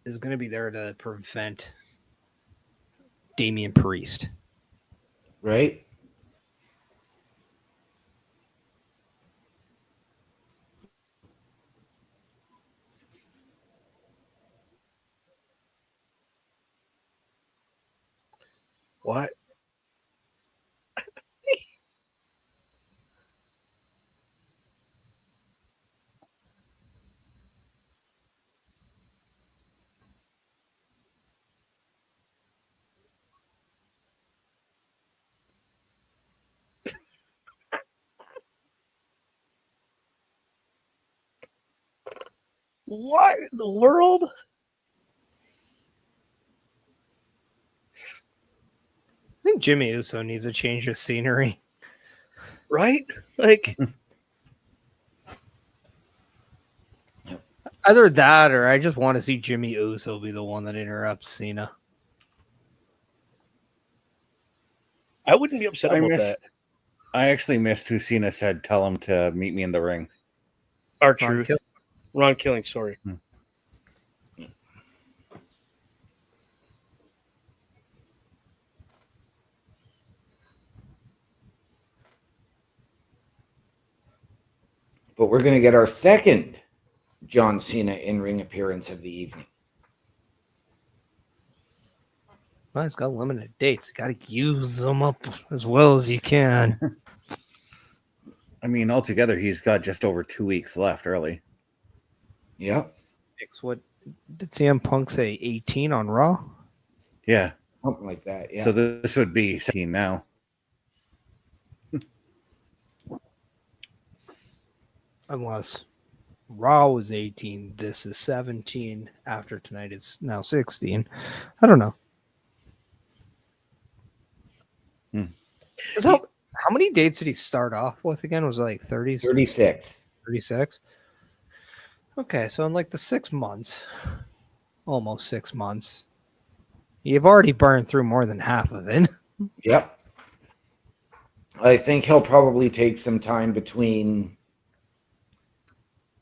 is gonna be there to prevent Damian Priest. Right. What? What in the world? I think Jimmy Uso needs a change of scenery. Right? Like, either that or I just want to see Jimmy Uso be the one that interrupts Cena. I wouldn't be upset about that. I actually missed who Cena said, tell him to meet me in the ring. R-Truth. Ron Killing, sorry. But we're going to get our second John Cena in-ring appearance of the evening. Well, he's got limited dates. Got to use them up as well as you can. I mean, altogether, he's got just over 2 weeks left early. Yep. What did CM Punk say? 18 on Raw? Yeah. Something like that. Yeah. So this would be 17 now. Unless Raw was 18, this is 17. After tonight, it's now 16. I don't know. How many dates did he start off with again? Was it like 30? 36. 36? Okay, so in like the 6 months, almost 6 months, you've already burned through more than half of it. Yep. I think he'll probably take some time between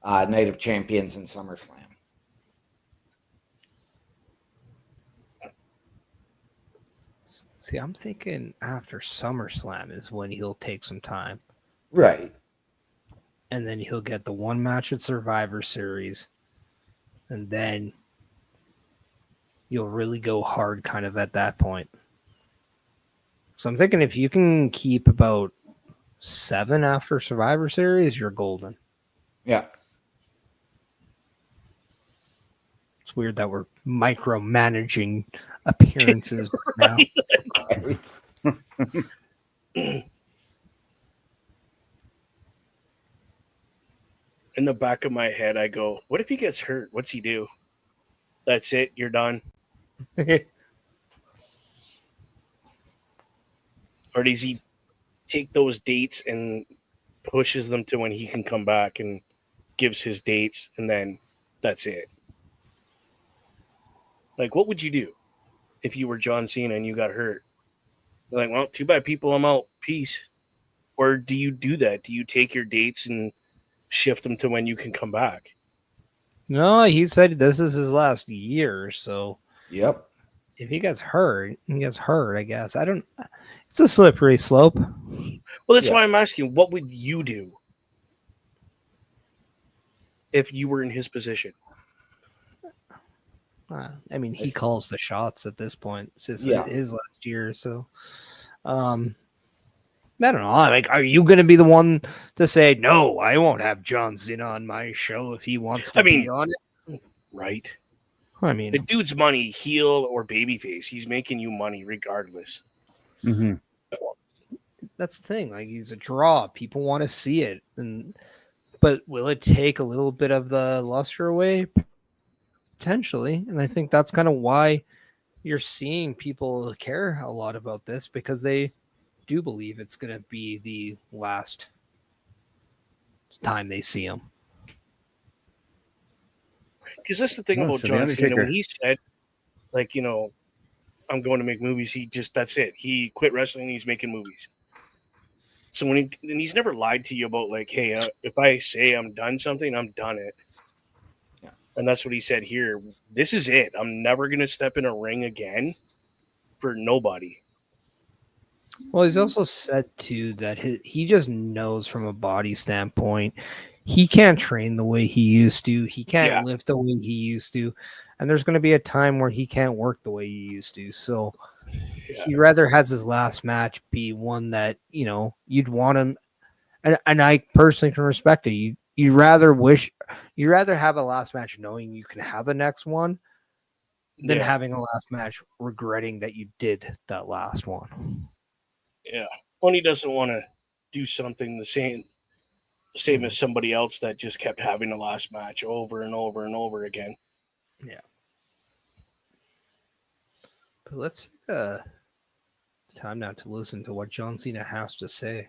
Night of Champions and SummerSlam. See, I'm thinking after SummerSlam is when he'll take some time. Right. And then he'll get the one match at Survivor Series. And then you'll really go hard kind of at that point. So I'm thinking if you can keep about 7 after Survivor Series, you're golden. Yeah. It's weird that we're micromanaging appearances now. Right. In the back of my head, I go, what if he gets hurt? What's he do? That's it. You're done. Or does he take those dates and pushes them to when he can come back and gives his dates, and then that's it? Like, what would you do if you were John Cena and you got hurt? You're like, well, too bad, people. I'm out. Peace. Or do you do that? Do you take your dates and shift them to when you can come back? No, he said this is his last year, so Yep. if he gets hurt, he gets hurt, I guess. I don't. It's a slippery slope. Well, that's why I'm asking, what would you do if you were in his position? I mean, he calls the shots at this point. It's his last year, so I don't know. Like, are you going to be the one to say, no, I won't have John Cena on my show if he wants to be on it? Right. I mean, the dude's money, heel or babyface. He's making you money regardless. Mm-hmm. That's the thing. Like, he's a draw. People want to see it. But will it take a little bit of the luster away? Potentially. And I think that's kind of why you're seeing people care a lot about this, because they do believe it's going to be the last time they see him. Because that's the thing about John Cena. When he said, like, I'm going to make movies, that's it. He quit wrestling, he's making movies. So he's never lied to you about, like, hey, if I say I'm done something, I'm done it. Yeah. And that's what he said here. This is it. I'm never going to step in a ring again for nobody. Well, he's also said, too, that he just knows from a body standpoint, he can't train the way he used to. He can't lift the way he used to. And there's going to be a time where he can't work the way he used to. So he rather has his last match be one that, you'd want him. And I personally can respect it. You'd rather have a last match knowing you can have a next one than having a last match regretting that you did that last one. Yeah. When he doesn't want to do something the same as somebody else that just kept having the last match over and over and over again. Yeah. But let's take time now to listen to what John Cena has to say.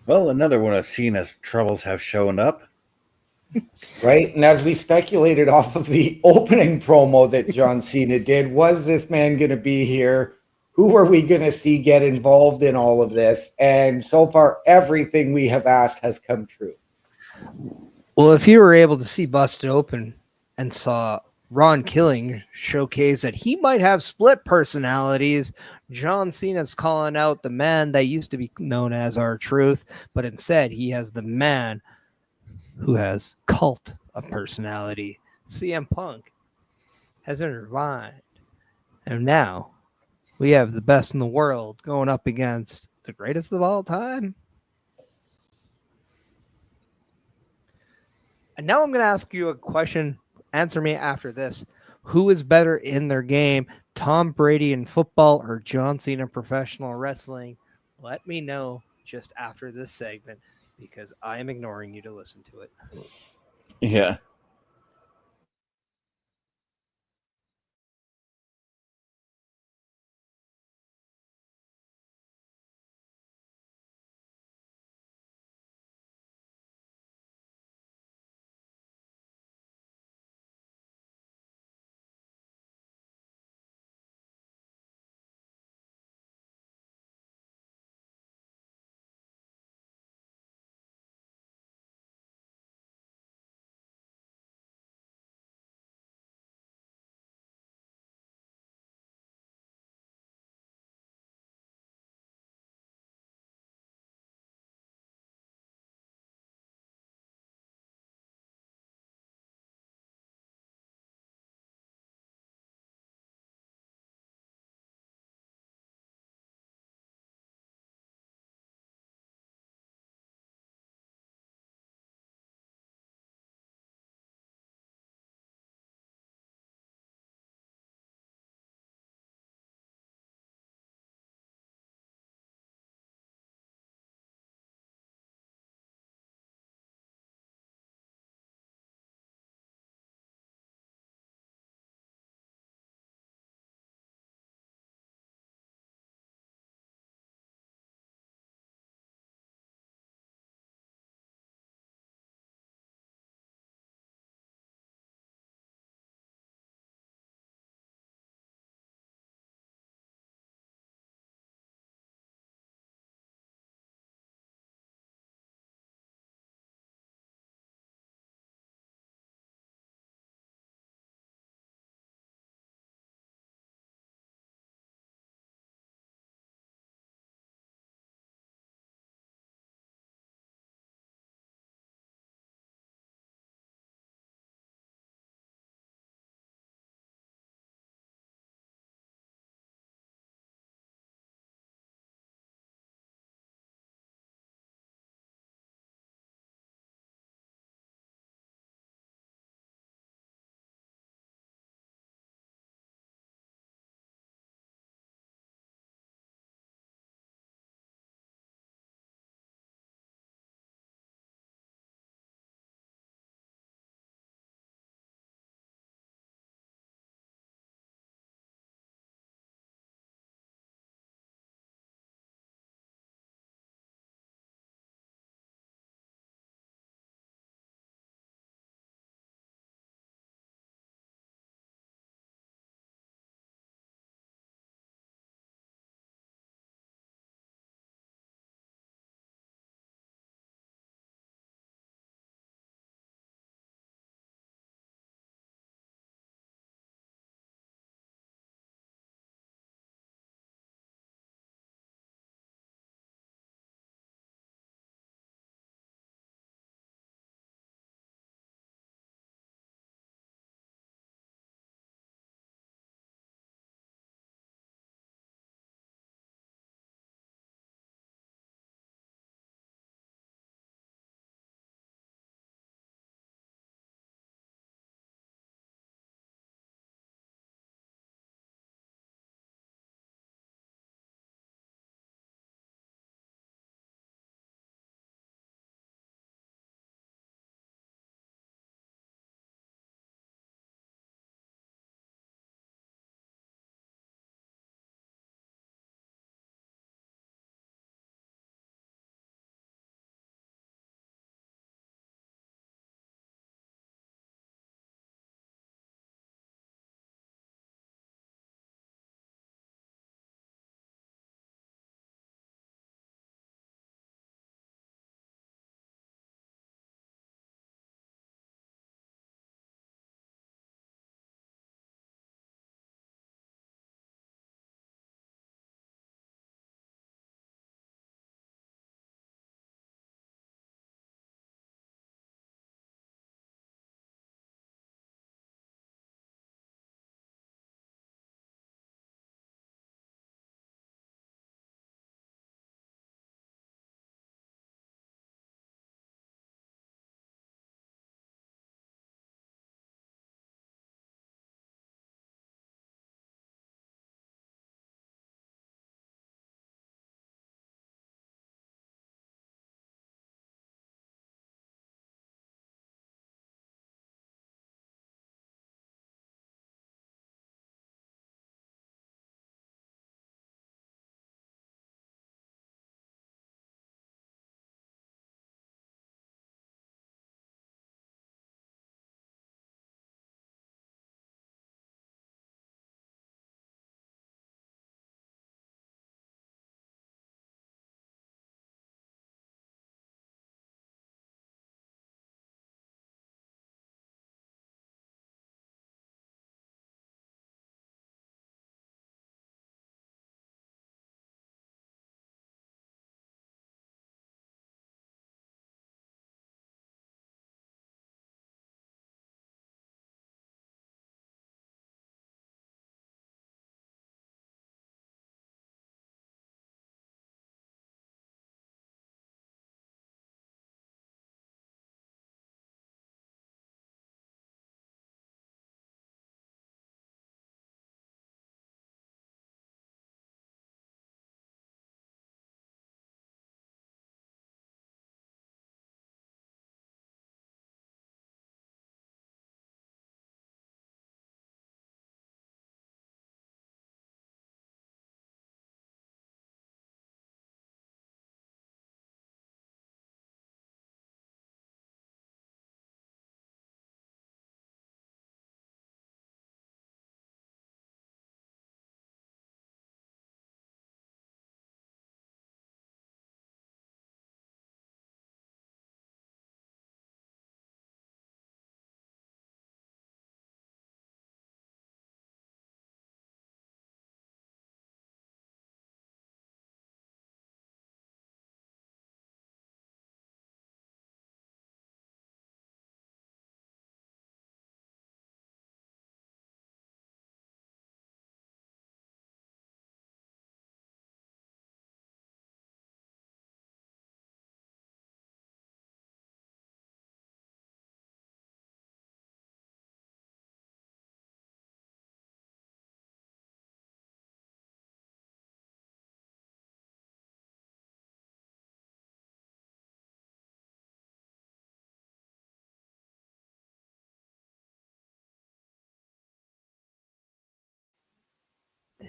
Well, another one of Cena's troubles have shown up. Right. And as we speculated off of the opening promo that John Cena did, was this man going to be here? Who are we going to see get involved in all of this? And so far, everything we have asked has come true. Well, if you were able to see Busted Open and saw Ron Killing showcase that he might have split personalities, John Cena's calling out the man that used to be known as R-Truth, but instead he has the man who has cult of personality. CM Punk has intervened, and now we have the best in the world going up against the greatest of all time. And now I'm going to ask you a question. Answer me after this. Who is better in their game, Tom Brady in football or John Cena in professional wrestling? Let me know just after this segment because I am ignoring you to listen to it. Yeah.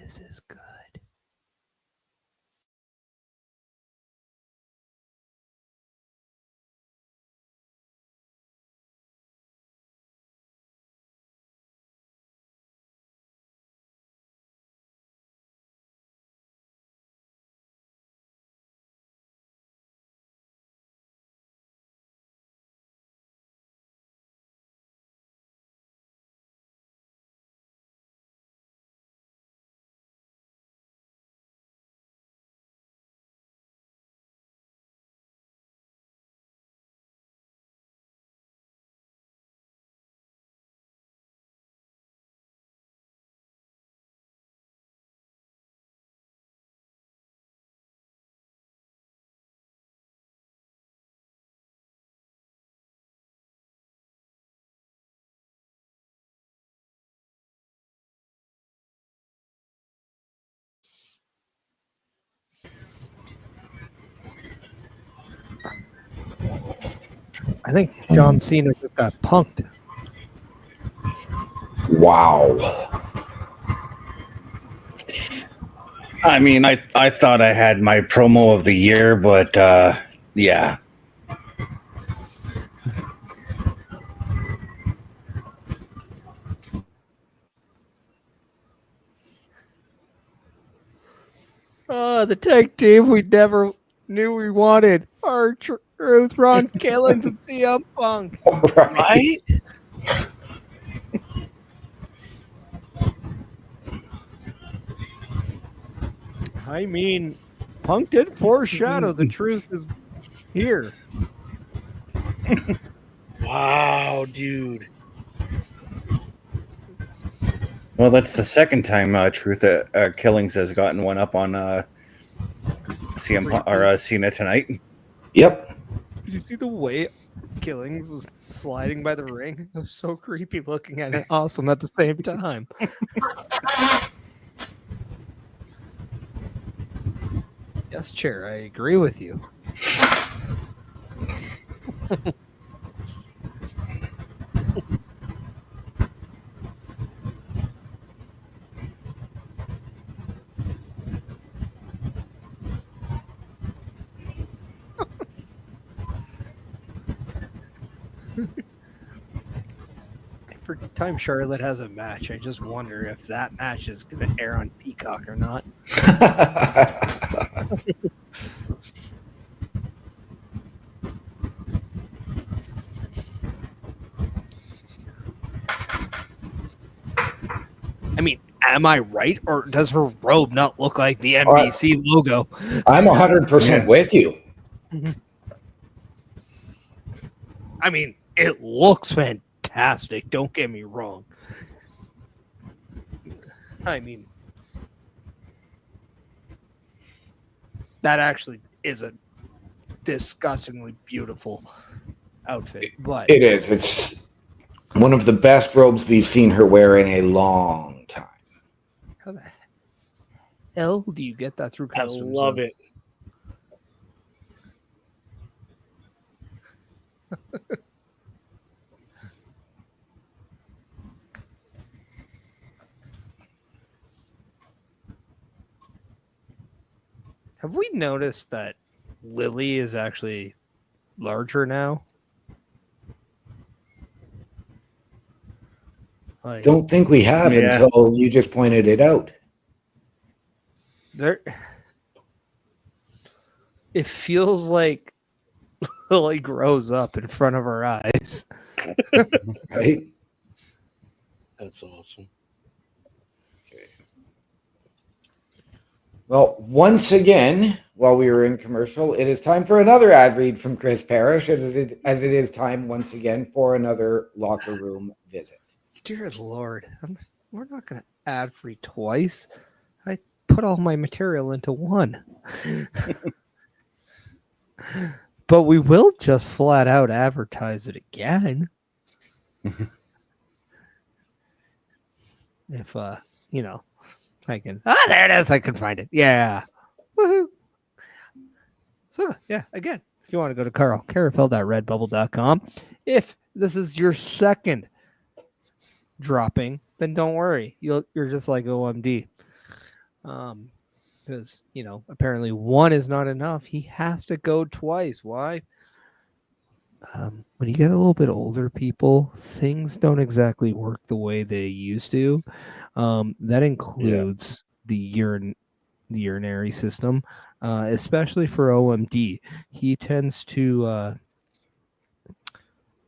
This is good. I think John Cena just got punked. Wow. I mean, I thought I had my promo of the year, but yeah. Oh, the tag team we never knew we wanted. R-Truth, Ron Killings, and CM Punk. Right? I mean, Punk did foreshadow the truth is here. Wow, dude. Well, that's the second time Truth Killings has gotten one up on CM Punk, or Cena tonight. Yep. Did you see the way Killings was sliding by the ring? It was so creepy looking and awesome at the same time. Yes, Chair, I agree with you. Every time Charlotte has a match, I just wonder if that match is going to air on Peacock or not. I mean, am I right, or does her robe not look like the NBC logo? I'm 100% with you. I mean, it looks fantastic. Don't get me wrong. I mean, that actually is a disgustingly beautiful outfit. But It is. It's one of the best robes we've seen her wear in a long time. how the hell do you get that through I customs? love it. Have we noticed that Lily is actually larger now? Like, Don't think we have Yeah. until you just pointed it out. there, it feels like Lily grows up in front of our eyes. Right? That's awesome. Well, once again, while we were in commercial, it is time for another ad read from Chris Parrish, as it is time once again for another locker room visit. Dear Lord, we're not going to ad free twice. I put all my material into one. But we will just flat out advertise it again. If, you know, I can. There it is. I can find it. Yeah. Woohoo. So, yeah, again, if you want to go to carlcarafel.redbubble.com, if this is your second dropping, then don't worry. You're just like OMD. Because, apparently one is not enough. He has to go twice. Why? When you get a little bit older, people, things don't exactly work the way they used to. That includes the urinary system, especially for OMD. He tends to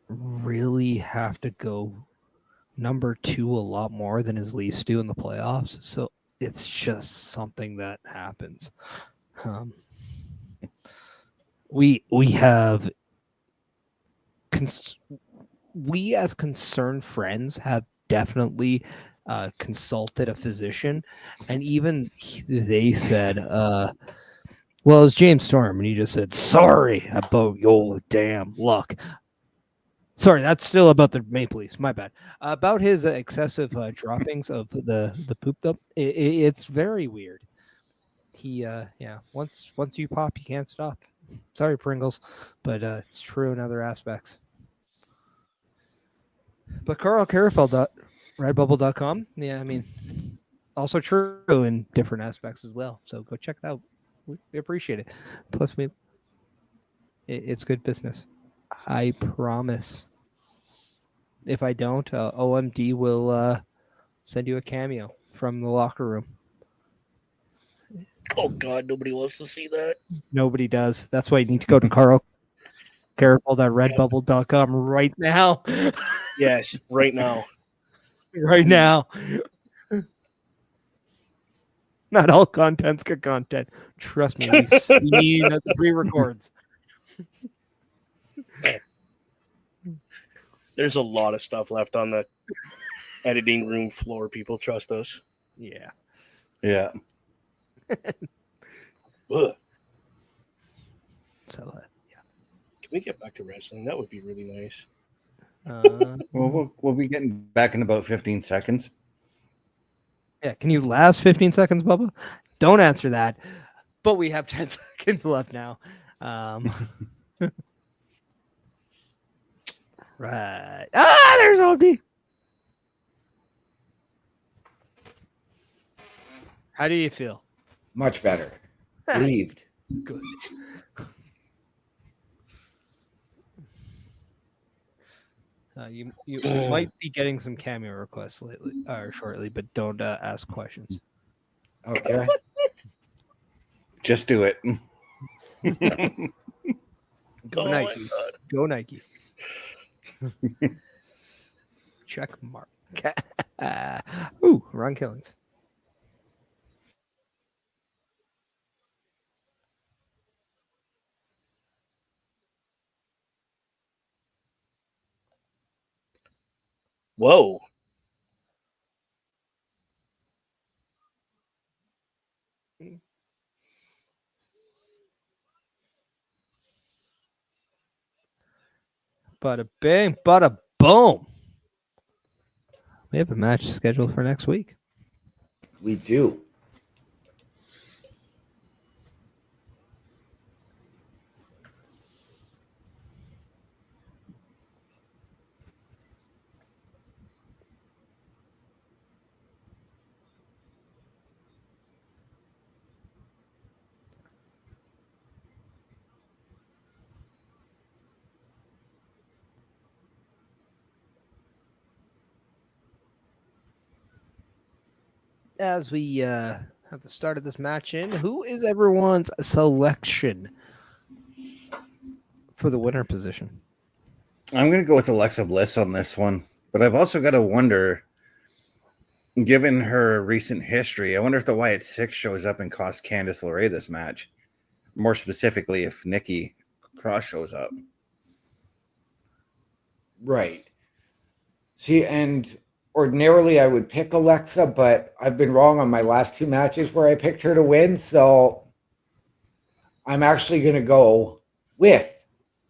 really have to go number 2 a lot more than his least do in the playoffs. So it's just something that happens. We have we as concerned friends have definitely consulted a physician, and even they said, well, it was James Storm, and he just said, sorry about your damn luck. Sorry, that's still about the Maple Leafs. My bad. About his excessive droppings of the poop dump. It's very weird. He, once you pop, you can't stop. Sorry, Pringles, but it's true in other aspects. But Carl Carafel, redbubble.com. Yeah, I mean, also true in different aspects as well. So go check it out. We appreciate it. Plus, it's good business. I promise. If I don't, OMD will send you a cameo from the locker room. Oh, God, nobody wants to see that. Nobody does. That's why you need to go to carlcareful.redbubble.com right now. Yes, right now. Right now. Not all content's good content. Trust me, we've seen the pre-records. There's a lot of stuff left on the editing room floor. People trust us. Yeah. Yeah. Ugh. So, yeah. Can we get back to wrestling? That would be really nice. Well, we'll be getting back in about 15 seconds. Yeah, can you last 15 seconds, Bubba? Don't answer that. But we have 10 seconds left now. Right. There's OB. How do you feel? Much better. Relieved. Good. You might be getting some cameo requests lately or shortly, but don't ask questions. Okay. Just do it. Go Oh, Nike. my God. Go Nike. Check mark. Ooh, Ron Killings. Whoa. Bada bing, bada boom. We have a match scheduled for next week. We do. As we have the start of this match in, who is everyone's selection for the winner position? I'm going to go with Alexa Bliss on this one, but I've also got to wonder, given her recent history, I wonder if the Wyatt 6 shows up and costs Candice LeRae this match. More specifically, if Nikki Cross shows up. Right. See, and ordinarily I would pick Alexa, but I've been wrong on my last 2 matches where I picked her to win, so I'm actually going to go with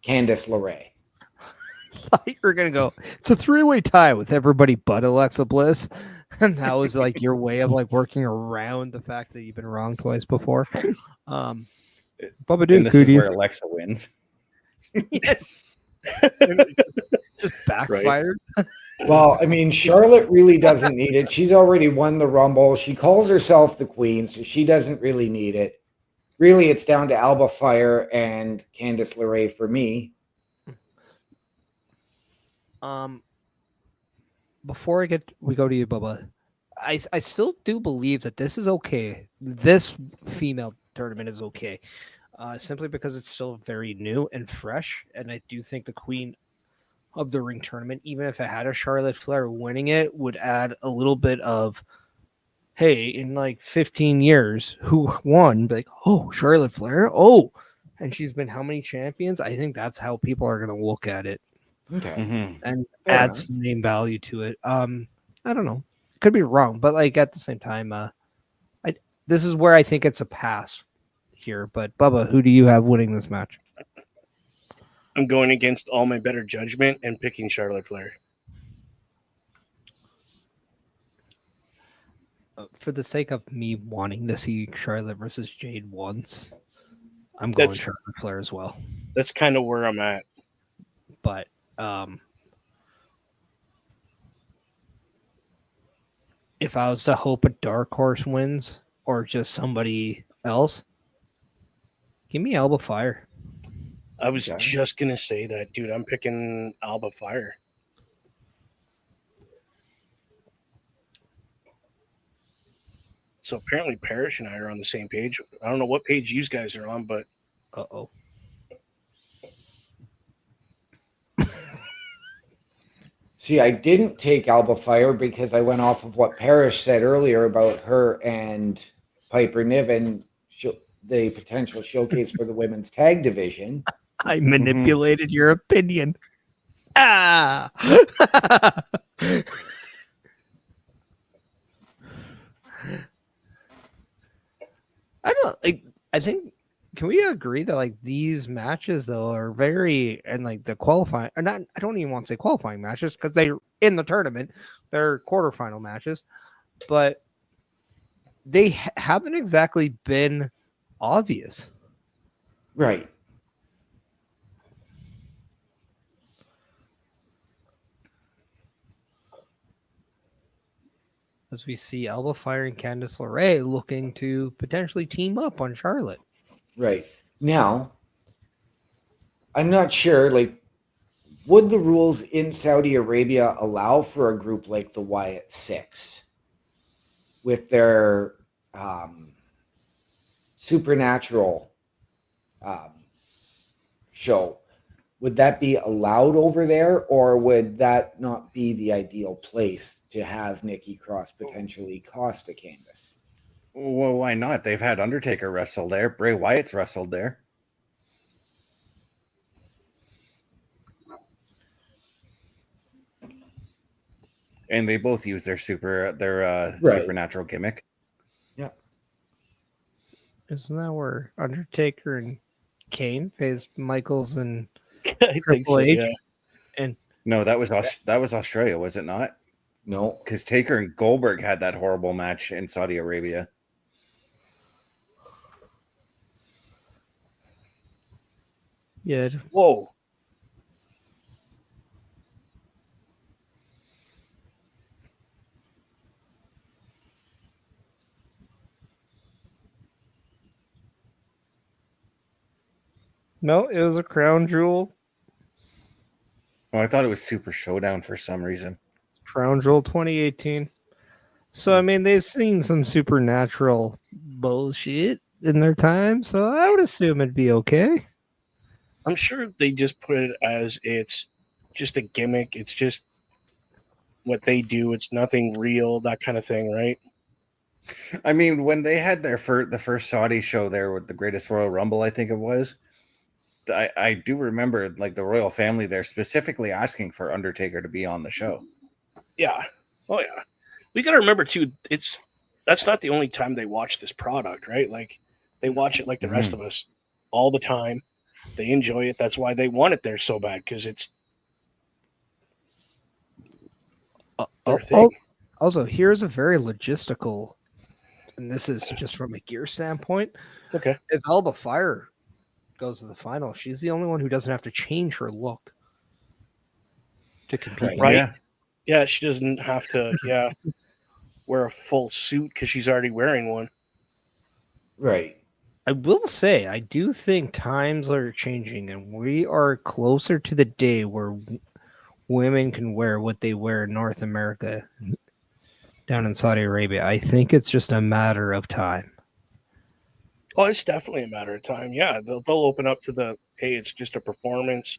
Candice LeRae. I thought you were going to go, it's a 3-way tie with everybody but Alexa Bliss. And that was like your way of like working around the fact that you've been wrong twice before. Bubba And Duke, this who is do you where Alexa wins. just backfired? Well, I mean, Charlotte really doesn't need it. She's already won the Rumble. She calls herself the Queen, so she doesn't really need it. Really, it's down to Alba Fire and Candice LeRae for me. Before we go to you, Bubba, I still do believe that this is okay. This female tournament is okay, simply because it's still very new and fresh, and I do think the Queen of the Ring tournament, even if it had a Charlotte Flair winning it, would add a little bit of, hey, in like 15 years, who won? Be like, oh, Charlotte Flair? Oh, and she's been how many champions? I think that's how people are going to look at it. Okay. Mhm. And Fair adds name value to it. I don't know. Could be wrong, but like at the same time, this is where I think it's a pass here. But Bubba, who do you have winning this match? I'm going against all my better judgment and picking Charlotte Flair. For the sake of me wanting to see Charlotte versus Jade once, I'm going Charlotte Flair as well. That's kind of where I'm at. But if I was to hope a dark horse wins or just somebody else, give me Alba Fire. I was just going to say that, dude. I'm picking Alba Fire. So apparently Parrish and I are on the same page. I don't know what page you guys are on, but... Uh-oh. See, I didn't take Alba Fire because I went off of what Parrish said earlier about her and Piper Niven, the potential showcase for the women's tag division. I manipulated your opinion. Ah! I don't like. I think. Can we agree that like these matches though are very and like the qualifying or not? I don't even want to say qualifying matches because they're in the tournament. They're quarterfinal matches, but they haven't exactly been obvious. Right. As we see Alba Fire and Candice LeRae looking to potentially team up on Charlotte. Right. Now, I'm not sure, like, would the rules in Saudi Arabia allow for a group like the Wyatt Six with their supernatural show? Would that be allowed over there, or would that not be the ideal place to have Nikki Cross potentially cost a Candice? Well, why not? They've had Undertaker wrestle there. Bray Wyatt's wrestled there. And they both use their supernatural gimmick. Yeah. Isn't that where Undertaker and Kane faced Michaels and I think so, H? yeah. And No, that was Australia, was it not? No. Because Taker and Goldberg had that horrible match in Saudi Arabia. yeah, Whoa. no, it was a crown jewel. Oh, I thought it was Super Showdown for some reason. Crown Jewel 2018. So I mean, they've seen some supernatural bullshit in their time, so I would assume it'd be okay. I'm sure they just put it as it's just a gimmick. It's just what they do. It's nothing real, that kind of thing, right? I mean, when they had the first Saudi show there with the Greatest Royal Rumble, I think it was, I do remember like the royal family there specifically asking for Undertaker to be on the show. Yeah. Oh, yeah. We got to remember, too, that's not the only time they watch this product, right? Like, they watch it like the rest of us all the time. They enjoy it. That's why they want it there so bad, because it's their thing. Also, here's a very logistical, and this is just from a gear standpoint. Okay. If Alba Fire goes to the final, she's the only one who doesn't have to change her look to compete. Right. Yeah. Yeah, she doesn't have to. Yeah, wear a full suit because she's already wearing one. Right. I will say, I do think times are changing, and we are closer to the day where women can wear what they wear in North America down in Saudi Arabia. I think it's just a matter of time. Oh, it's definitely a matter of time. Yeah, they'll open up to the, hey, it's just a performance.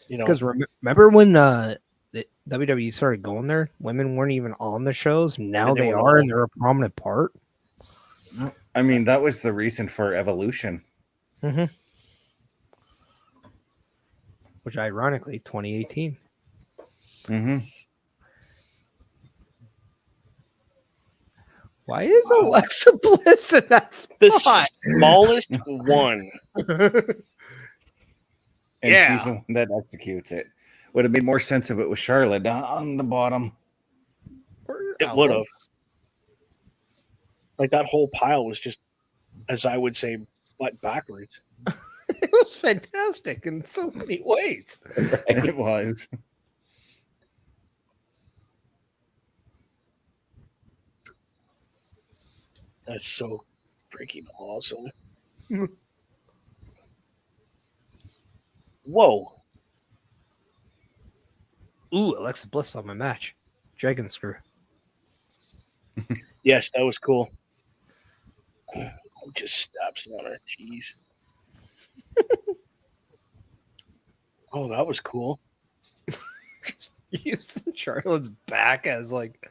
You know, Because remember when the WWE started going there, women weren't even on the shows. Now they they were are, all- and they're a prominent part. I mean, that was the reason for Evolution. Mm-hmm. Which, ironically, 2018. Mm-hmm. Why is Alexa Bliss in that the spot? smallest one. And Yeah. she's the one that executes it. Would have made more sense if it was Charlotte on the bottom. It would have. Like that whole pile was just, as I would say, butt backwards. It was fantastic in so many ways. It was. That's so freaking awesome. Whoa. Ooh, Alexa Bliss on my match. Dragon Screw. Yes, that was cool. Just snaps on her. Jeez. Oh, that was cool. Using Charlotte's back as like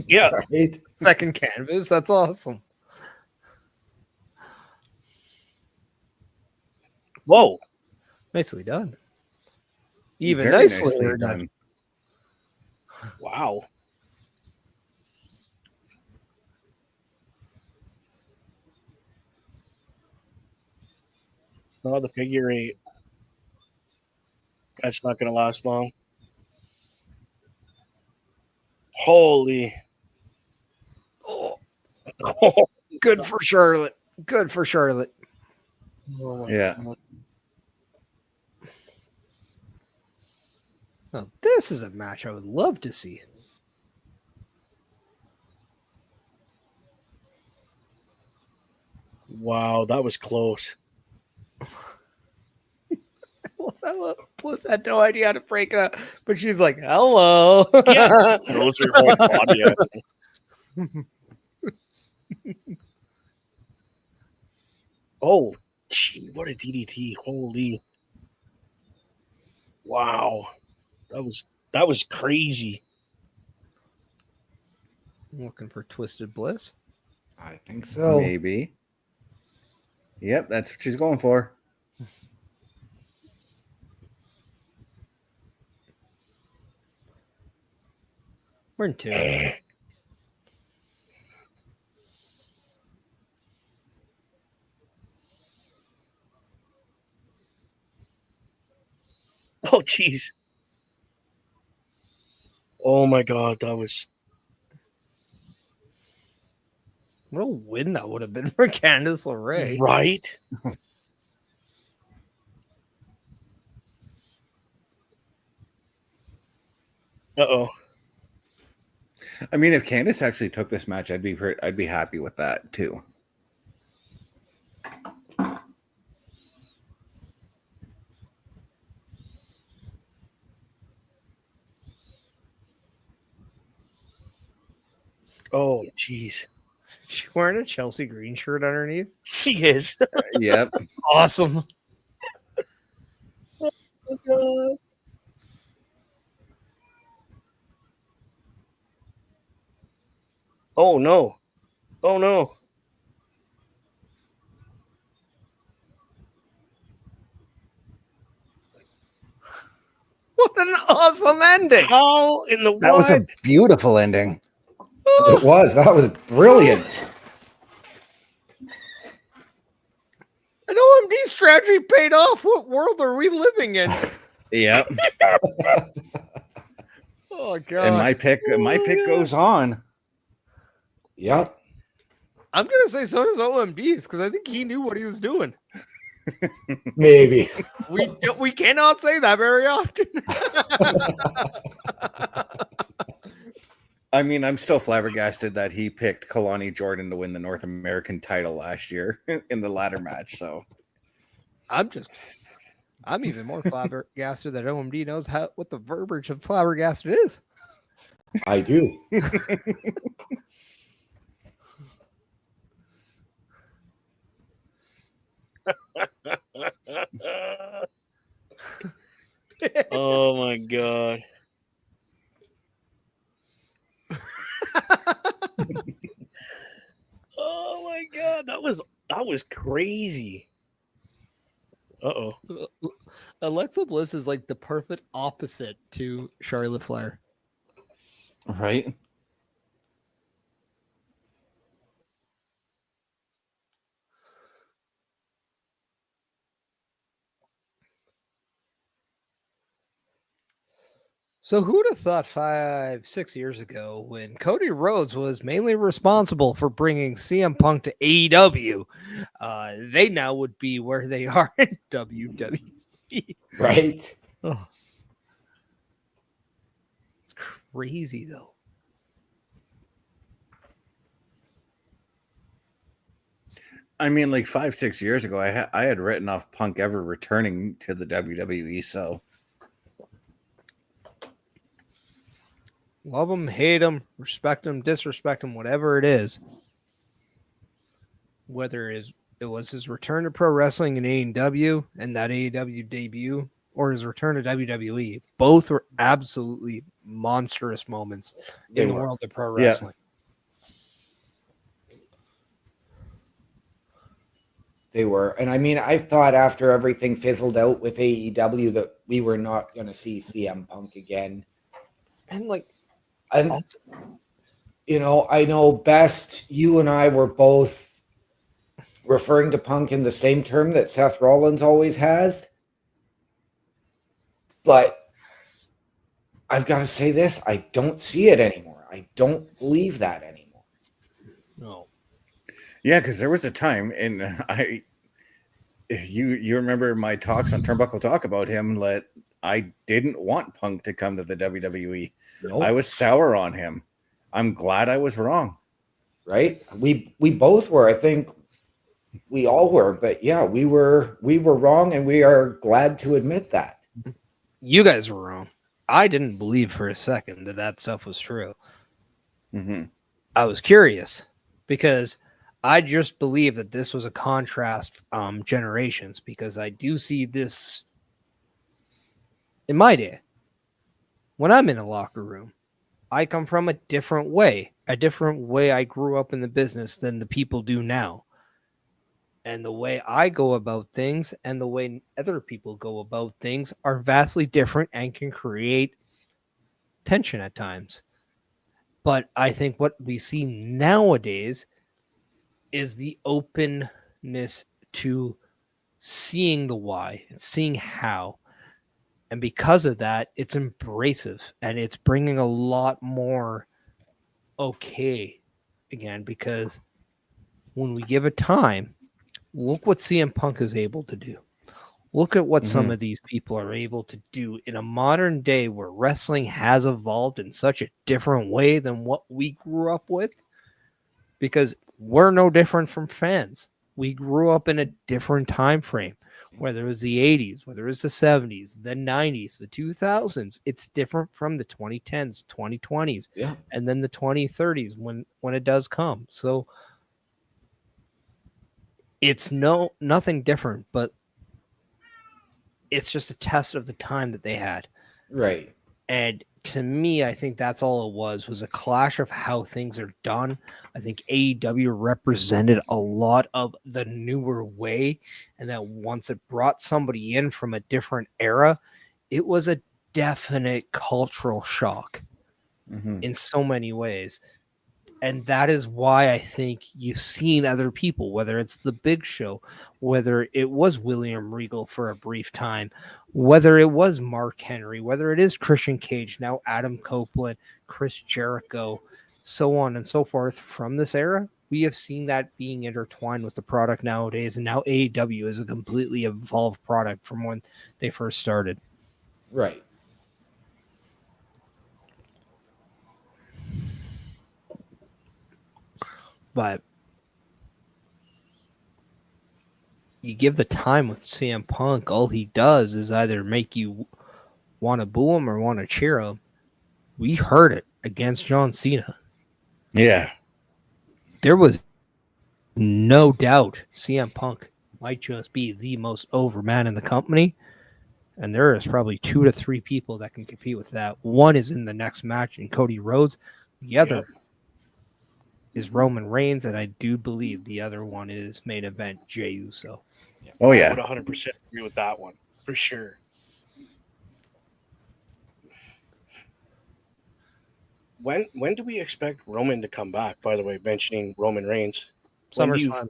Yeah. Right. second canvas. That's awesome. Whoa. Nicely done. Even Very nicely done. Wow. Oh, the figure eight. That's not going to last long. Holy. Oh, good for Charlotte. Good for Charlotte. Oh my Yeah. God. Now, this is a match I would love to see. Wow, that was close. Bliss had no idea how to break it up, but she's like, hello. Yeah. Those are whole body. I think. Oh, gee, what a DDT. Holy. Wow. That was crazy. I'm looking for Twisted Bliss. I think so. Maybe. Yep, that's what she's going for. We're in two. Oh, jeez. Oh my God, that was What a win that would have been for Candice LeRae. right. Uh-oh. I mean, if Candice actually took this match, I'd be happy with that too. Oh, jeez. She wearing a Chelsea Green shirt underneath. She is. Yep. Awesome. Oh no. Oh no. What an awesome ending. How in the That was a what? beautiful ending. It was. That was brilliant. An OMD strategy paid off. What world are we living in? Yep. Oh god. And my pick goes on. Yep. I'm gonna say so does OMD's because I think he knew what he was doing. Maybe. We cannot say that very often. I mean, I'm still flabbergasted that he picked Kalani Jordan to win the North American title last year in the ladder match. So I'm even more flabbergasted that OMD knows what the verbiage of flabbergasted is. I do. Oh my god. Oh my god, that was crazy. Uh-oh. Alexa Bliss is like the perfect opposite to Charlotte Flair. right. So who'd have thought 5-6 years ago, when Cody Rhodes was mainly responsible for bringing CM Punk to AEW, they now would be where they are in WWE. Right? Oh. It's crazy, though. I mean, like 5-6 years ago, I had written off Punk ever returning to the WWE. So Love him, hate him, respect him, disrespect him, whatever it is. Whether it was his return to pro wrestling in AEW and that AEW debut, or his return to WWE, both were absolutely monstrous moments in the world of pro wrestling. They were. And I mean, I thought after everything fizzled out with AEW that we were not going to see CM Punk again. And like, And, you know, I know best you and I were both referring to Punk in the same term that Seth Rollins always has. But I've got to say this, I don't see it anymore. I don't believe that anymore. no. yeah, because there was a time, and you remember my talks on Turnbuckle Talk about him, that I didn't want Punk to come to the WWE. Nope. I was sour on him. I'm glad I was wrong. Right? We both were. I think we all were. But yeah, we were wrong, and we are glad to admit that. You guys were wrong. I didn't believe for a second that stuff was true. Mm-hmm. I was curious because I just believe that this was a contrast generations, because I do see this in my day. When I'm in a locker room, I come from a different way I grew up in the business than the people do now. And the way I go about things and the way other people go about things are vastly different and can create tension at times. But I think what we see nowadays is the openness to seeing the why and seeing how. And because of that, it's embracive and it's bringing a lot more okay again, because when we give it time, look what CM Punk is able to do. Look at what some of these people are able to do in a modern day where wrestling has evolved in such a different way than what we grew up with, because we're no different from fans. We grew up in a different time frame, whether it was the 80s, whether it was the 70s, the 90s, the 2000s. It's different from the 2010s, 2020s, and then the 2030s when it does come. So it's nothing different, but it's just a test of the time that they had. Right. And to me, I think that's all it was a clash of how things are done. I think AEW represented a lot of the newer way, and that once it brought somebody in from a different era, it was a definite cultural shock in so many ways. And that is why I think you've seen other people, whether it's the Big Show, whether it was William Regal for a brief time, whether it was Mark Henry, whether it is Christian Cage, now Adam Copeland, Chris Jericho, so on and so forth from this era. We have seen that being intertwined with the product nowadays. And now AEW is a completely evolved product from when they first started. Right. but you give the time with CM Punk, all he does is either make you want to boo him or want to cheer him. We heard it against John Cena. Yeah. There was no doubt CM Punk might just be the most over man in the company. And there is probably 2 to 3 people that can compete with that. One is in the next match in Cody Rhodes. The other is Roman Reigns. And I do believe the other one is main event Jey Uso. Oh, I yeah. would 100% agree with that one for sure. When do we expect Roman to come back? By the way, mentioning Roman Reigns, when do you- SummerSlam.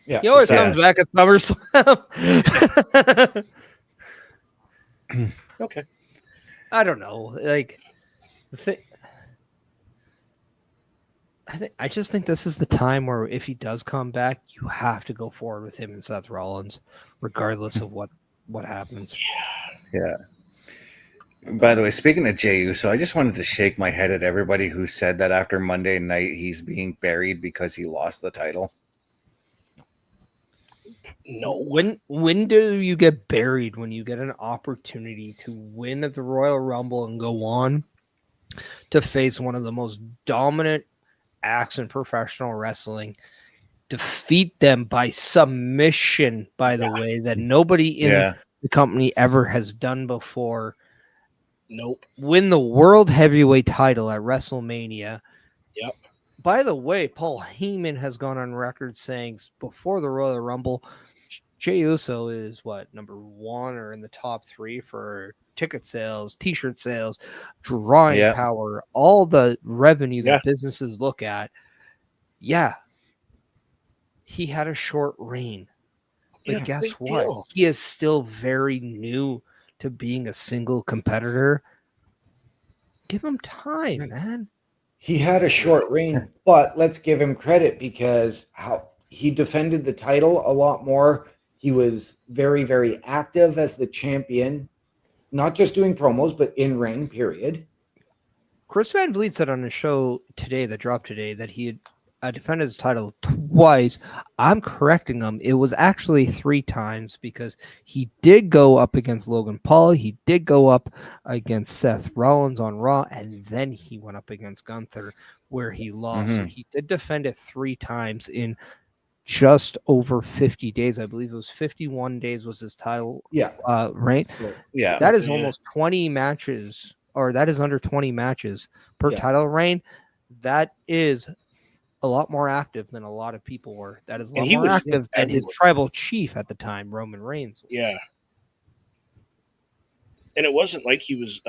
Yeah. He always Yeah. comes back at SummerSlam. Okay, I don't know. Like, I just think this is the time where if he does come back, you have to go forward with him and Seth Rollins, regardless of what happens. Yeah. By the way, speaking of Jey Uso, I just wanted to shake my head at everybody who said that after Monday night he's being buried because he lost the title. no. When do you get buried? When you get an opportunity to win at the Royal Rumble and go on to face one of the most dominant acts in professional wrestling, defeat them by submission, by the way, that nobody in the company ever has done before. Nope. Win the World Heavyweight title at WrestleMania. Yep. By the way, Paul Heyman has gone on record saying before the Royal Rumble, Jey Uso is number 1 or in the top 3 for ticket sales, t-shirt sales, drawing power, all the revenue that businesses look at. Yeah. He had a short reign. But guess what? Deal. He is still very new to being a single competitor. Give him time, man. He had a short reign, but let's give him credit because how he defended the title a lot more. He was very, very active as the champion, not just doing promos, but in ring, period. Chris Van Vliet said on his show today, that dropped today, that he had defended his title twice. I'm correcting him. It was actually 3 times because he did go up against Logan Paul. He did go up against Seth Rollins on Raw, and then he went up against Gunther where he lost. So he did defend it 3 times in just over 50 days. I believe it was 51 days was his title reign. Yeah. That is almost 20 matches, or that is under 20 matches per title reign. That is a lot more active than a lot of people were. That is a lot more active than his tribal chief at the time, Roman Reigns. Yeah. And it wasn't like he was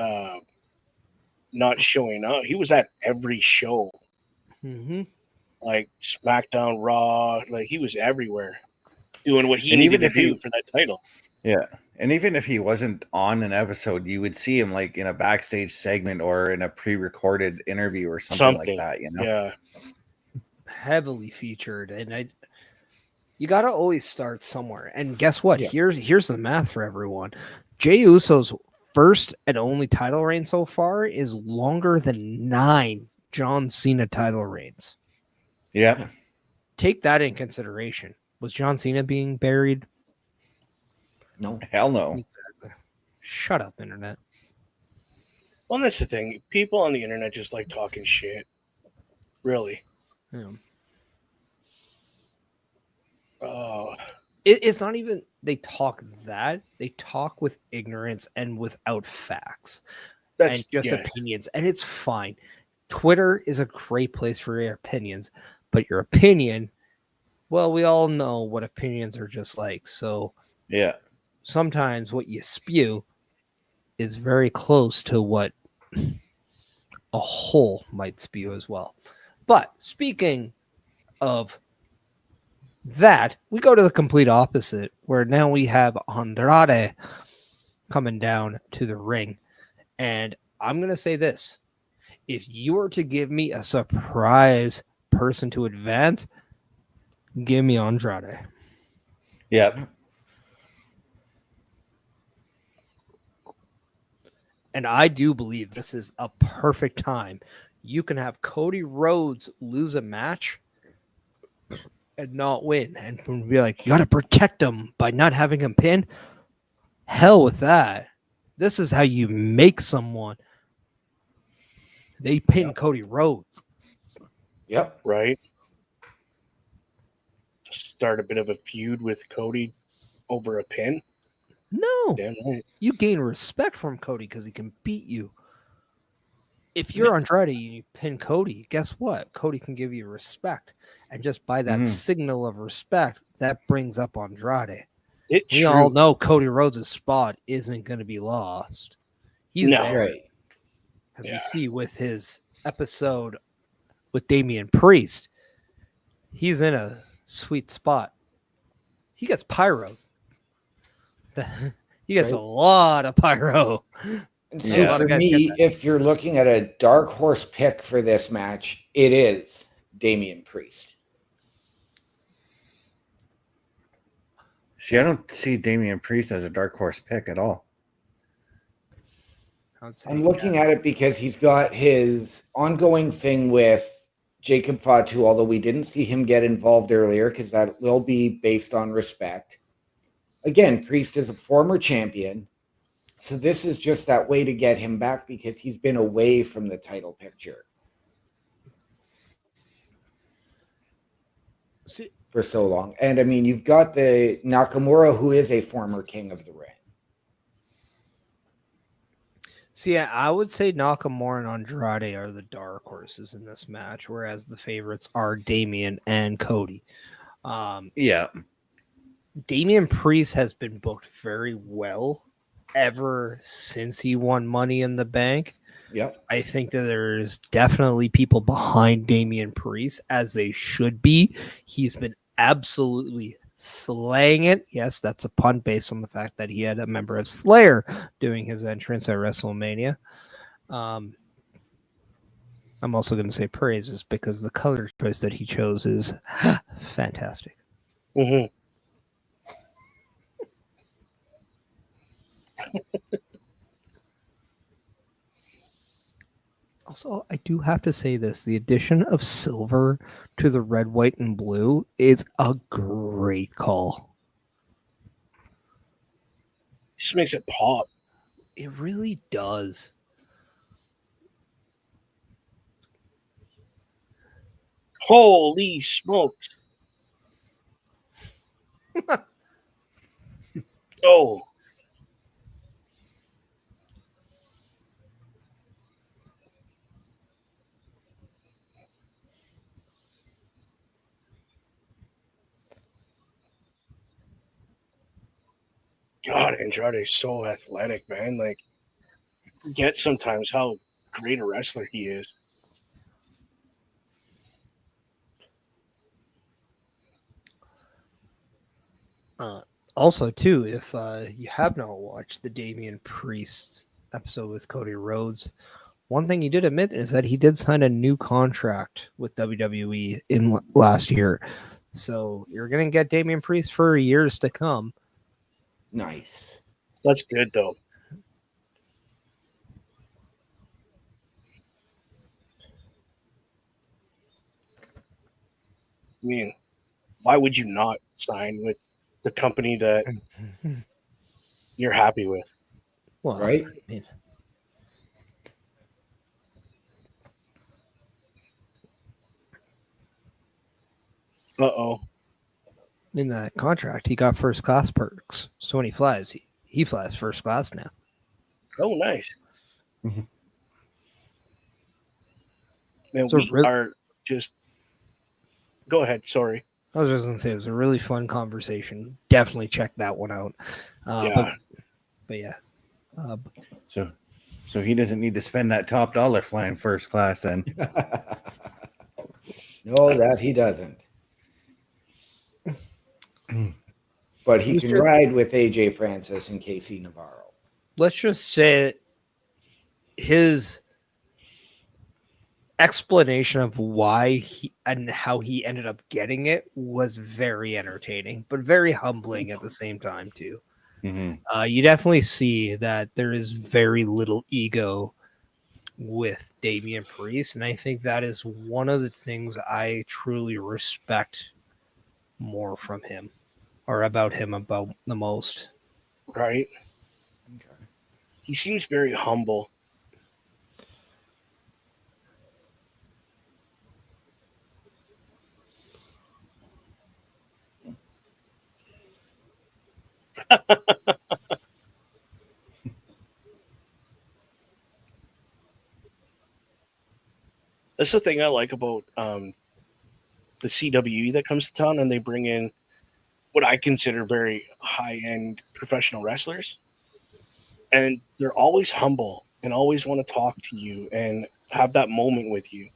not showing up. He was at every show. Mm-hmm. Like SmackDown, Raw, like he was everywhere doing what he needed to do for that title. Yeah. And even if he wasn't on an episode, you would see him like in a backstage segment or in a pre-recorded interview or something. Like that, you know? Yeah. Heavily featured, and you got to always start somewhere. And guess what? Here's the math for everyone. Jey Uso's first and only title reign so far is longer than 9 John Cena title reigns. Yeah. Take that in consideration. Was John Cena being buried? No. Hell no. Exactly. Shut up, internet. Well, that's the thing. People on the internet just like talking shit. Really. Yeah. It's not even they talk that. They talk with ignorance and without facts. That's and just opinions. And it's fine. Twitter is a great place for your opinions. But your opinion, well, we all know what opinions are just like. So sometimes what you spew is very close to what a whole might spew as well. But speaking of that, we go to the complete opposite, where now we have Andrade coming down to the ring. And I'm going to say this. If you were to give me a surprise person to advance, give me Andrade. Yep. And I do believe this is a perfect time. You can have Cody Rhodes lose a match and not win and be like, you got to protect him by not having him pin. Hell with that. This is how you make someone. They pinned Cody Rhodes. Yep. Right. Start a bit of a feud with Cody over a pin. No. Damn right. You gain respect from Cody because he can beat you. If you're Andrade and you pin Cody, guess what? Cody can give you respect. And just by that signal of respect, that brings up Andrade. We all know Cody Rhodes' spot isn't going to be lost. He's there. Right. As we see with his episode with Damian Priest, he's in a sweet spot. He gets pyro. He gets a lot of pyro. So for me, if you're looking at a dark horse pick for this match, it is Damian Priest. See, I don't see Damian Priest as a dark horse pick at all. I'm looking at it because he's got his ongoing thing with Jacob Fatu, although we didn't see him get involved earlier because that will be based on respect. Again, Priest is a former champion. So this is just that way to get him back because he's been away from the title picture for so long. And I mean, you've got the Nakamura, who is a former king of the ring. See, I would say Nakamura and Andrade are the dark horses in this match, whereas the favorites are Damian and Cody. Damian Priest has been booked very well ever since he won Money in the Bank. Yep. I think that there's definitely people behind Damian Priest, as they should be. He's been absolutely slaying it. Yes, that's a pun based on the fact that he had a member of Flair doing his entrance at WrestleMania. I'm also going to say praises because the color choice that he chose is fantastic. Mm-hmm. Also, I do have to say this. The addition of silver to the red, white, and blue is a great call. Just makes it pop. It really does. Holy smokes. Oh. God, Andrade is so athletic, man. Like, forget sometimes how great a wrestler he is. Also, too, if you have not watched the Damian Priest episode with Cody Rhodes, one thing he did admit is that he did sign a new contract with WWE in last year. So you're going to get Damian Priest for years to come. Nice. That's good, though. I mean, why would you not sign with the company that you're happy with? Well, right? I mean, Uh-oh. in that contract, he got first class perks. So when he flies, he flies first class now. Oh, nice. Mm-hmm. Man, So we are just... Go ahead, sorry. I was just going to say, it was a really fun conversation. Definitely check that one out. Yeah. But yeah. So he doesn't need to spend that top dollar flying first class then. No, that he doesn't. But he can ride with AJ Francis and KC Navarro. Let's just say his explanation of why he and how he ended up getting it was very entertaining, but very humbling at the same time too. Mm-hmm. You definitely see that there is very little ego with Damian Priest, and I think that is one of the things I truly respect more from him or about him about the most. Right? He seems very humble. That's the thing I like about the CWE that comes to town, and they bring in what I consider very high-end professional wrestlers, and they're always humble and always want to talk to you and have that moment with you.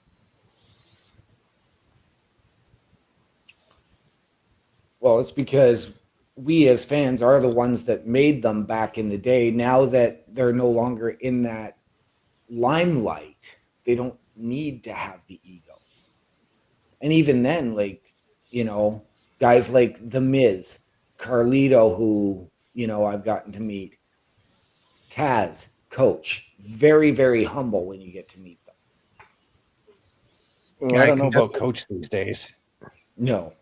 Well, it's because we as fans are the ones that made them back in the day. Now that they're no longer in that limelight, they don't need to have the ego. And even then, like, you know, guys like The Miz, Carlito, who, you know, I've gotten to meet, Taz, Coach, very, very humble when you get to meet them. Well, I don't know about Coach these days. No.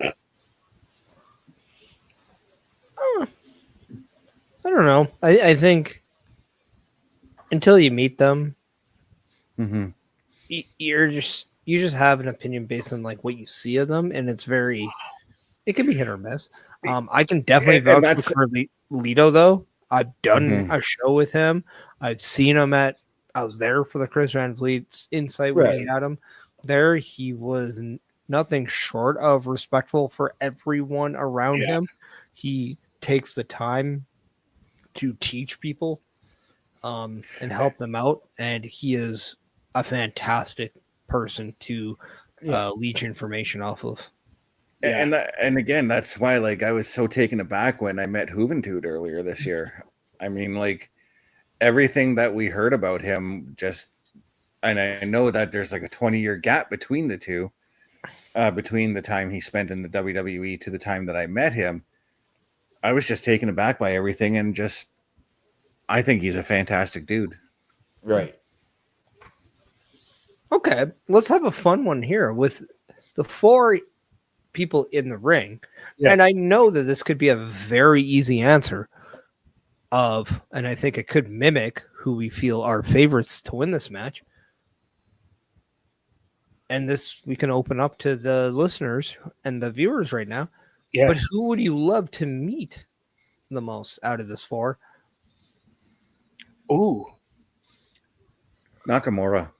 I don't know. I think until you meet them, Mm-hmm. you just have an opinion based on like what you see of them, and it can be hit or miss. I can definitely vouch for Carlito though. I've done a show with him. I've seen him I was there for the Chris Van Vliet's Insight when he had him there. He was nothing short of respectful for everyone around him. He takes the time to teach people and help them out, and he is a fantastic person to leech information off of. And again, that's why like I was so taken aback when I met Juventud earlier this year. I mean, like everything that we heard about him, and I know that there's like a 20-year gap between the two, between the time he spent in the WWE to the time that I met him. I was just taken aback by everything, and I think he's a fantastic dude. Right. Okay, let's have a fun one here with the 4 people in the ring. Yeah. And I know that this could be a very easy answer and I think it could mimic who we feel are favorites to win this match. And this we can open up to the listeners and the viewers right now. Yes. But who would you love to meet the most out of this 4? Ooh. Nakamura.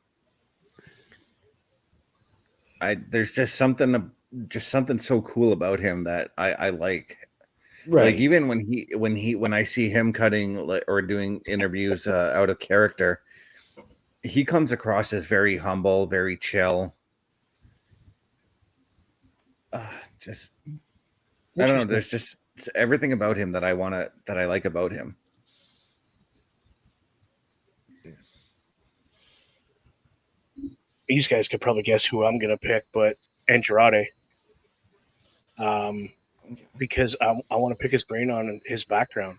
There's just something so cool about him that I like. Right. Like even when I see him cutting or doing interviews out of character, he comes across as very humble, very chill. I don't know. There's just everything about him that I like about him. These guys could probably guess who I'm going to pick, but Andrade. Because I want to pick his brain on his background,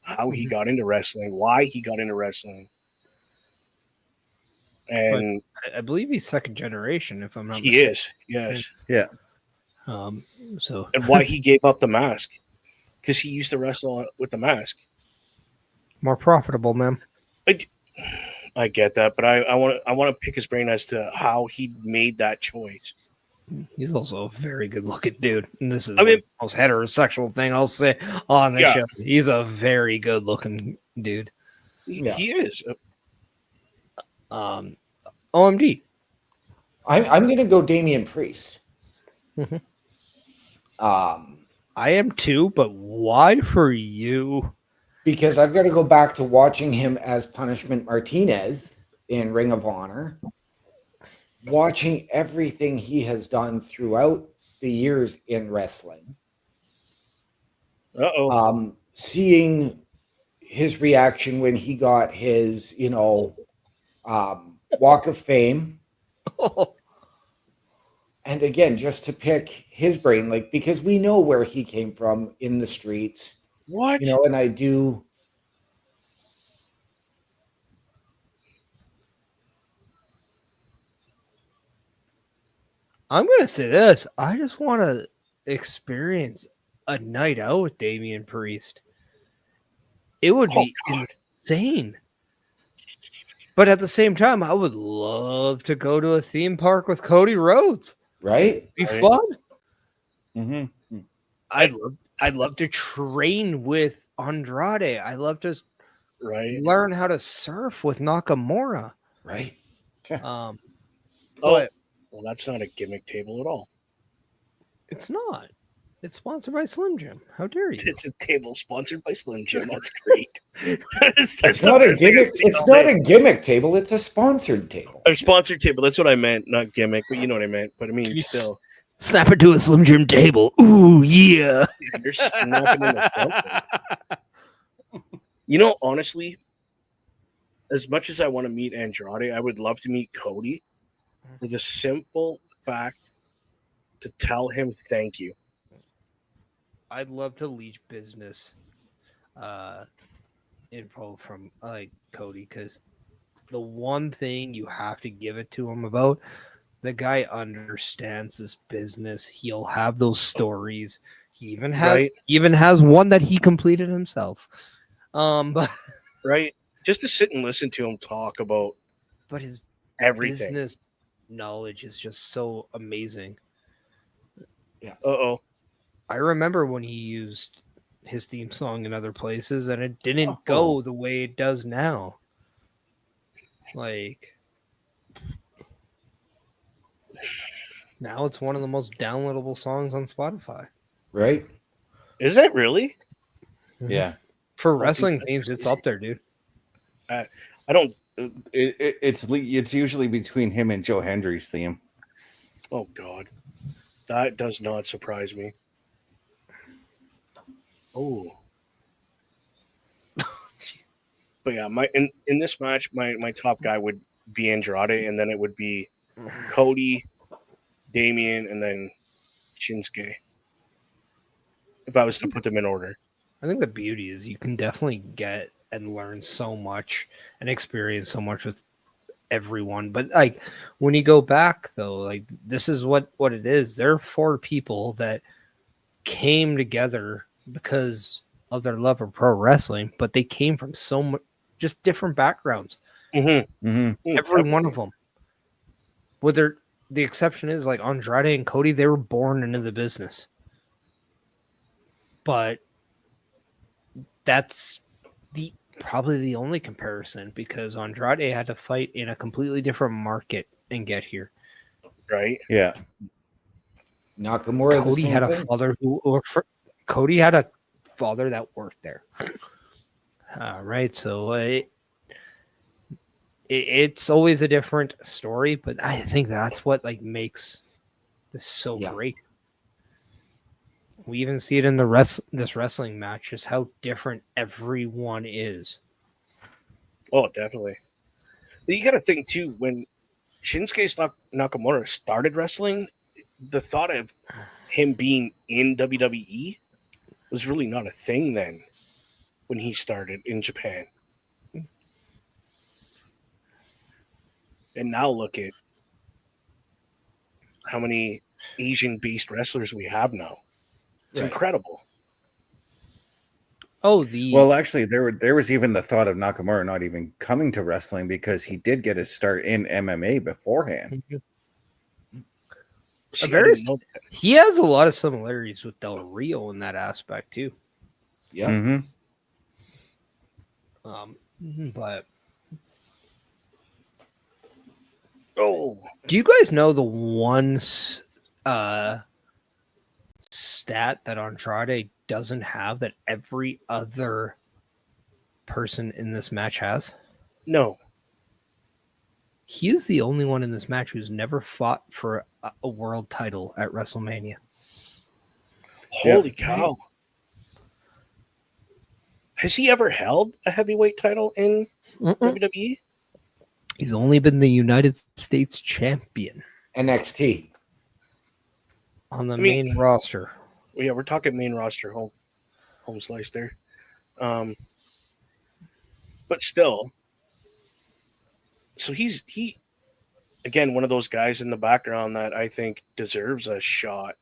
how he got into wrestling, why he got into wrestling. And but I believe he's second generation, if I'm not mistaken. He is, yes. Yeah. And why he gave up the mask. Because he used to wrestle with the mask. More profitable, man. I get that, but I want to pick his brain as to how he made that choice. He's also a very good-looking dude, and this is the most heterosexual thing I'll say on this show. He's a very good-looking dude. He is. OMD. I'm going to go Damian Priest. Mm-hmm. I am too, but why for you? Because I've got to go back to watching him as Punishment Martinez in Ring of Honor, watching everything he has done throughout the years in wrestling. Seeing his reaction when he got his, Walk of Fame. And again, just to pick his brain, like, because we know where he came from in the streets. What? And I do. I'm going to say this. I just want to experience a night out with Damian Priest, it would be insane. But at the same time, I would love to go to a theme park with Cody Rhodes. Right? Be fun. Mm-hmm. I'd love to train with Andrade. I'd love to Right. learn how to surf with Nakamura. Right. But Well, that's not a gimmick table at all. it's not. It's sponsored by Slim Jim. How dare you? It's a table sponsored by Slim Jim. That's great. that's It's not a gimmick. It's not a gimmick table. It's a sponsored table. A sponsored table. That's what I meant. Not gimmick, but you know what I meant. But I mean, still. Snap it to a Slim Jim table. Ooh, yeah. You're snapping into something. You know, honestly, as much as I want to meet Andrade, I would love to meet Cody with a simple fact to tell him thank you. I'd love to leech business info from Cody, because the one thing you have to give it to him about, the guy understands this business. He'll have those stories. He even has one that he completed himself. But Right? Just to sit and listen to him talk about his everything. business knowledge is just so amazing. Uh-oh. I remember when he used his theme song in other places, and it didn't go the way it does now. Like, now it's one of the most downloadable songs on Spotify. Right? Is it really? Yeah. For wrestling themes, it's up there, dude. I don't. It's usually between him and Joe Hendry's theme. Oh, God. That does not surprise me. Oh. But yeah, in this match, my top guy would be Andrade, and then it would be Cody, Damian, and then Shinsuke. If I was to put them in order. I think the beauty is you can definitely get and learn so much and experience so much with everyone. But like when you go back though, like this is what it is. There are 4 people that came together because of their love of pro wrestling, but they came from so much just different backgrounds. Mm-hmm. Mm-hmm. Every one of them. Whether the exception is like Andrade and Cody, they were born into the business. But that's probably the only comparison, because Andrade had to fight in a completely different market and get here. Right? Yeah. Nakamura. Cody had a father who worked for. Cody had a father that worked there. Right, so it's always a different story, but I think that's what like makes this so great. We even see it in this wrestling match, just how different everyone is. Oh, definitely. You got to think too, when Shinsuke Nakamura started wrestling, the thought of him being in WWE was really not a thing then when he started in Japan. And now look at how many Asian-based wrestlers we have now. It's incredible. Oh, well, actually, there was even the thought of Nakamura not even coming to wrestling, because he did get his start in MMA beforehand. See, he has a lot of similarities with Del Rio in that aspect too. Yeah. Mm-hmm. But do you guys know the one stat that Andrade doesn't have that every other person in this match has? No. He is the only one in this match who's never fought for a world title at WrestleMania. Holy cow. Has he ever held a heavyweight title in WWE? He's only been the United States champion. NXT. On the main roster. Yeah, we're talking main roster, home slice there. But still. So he again, one of those guys in the background that I think deserves a shot.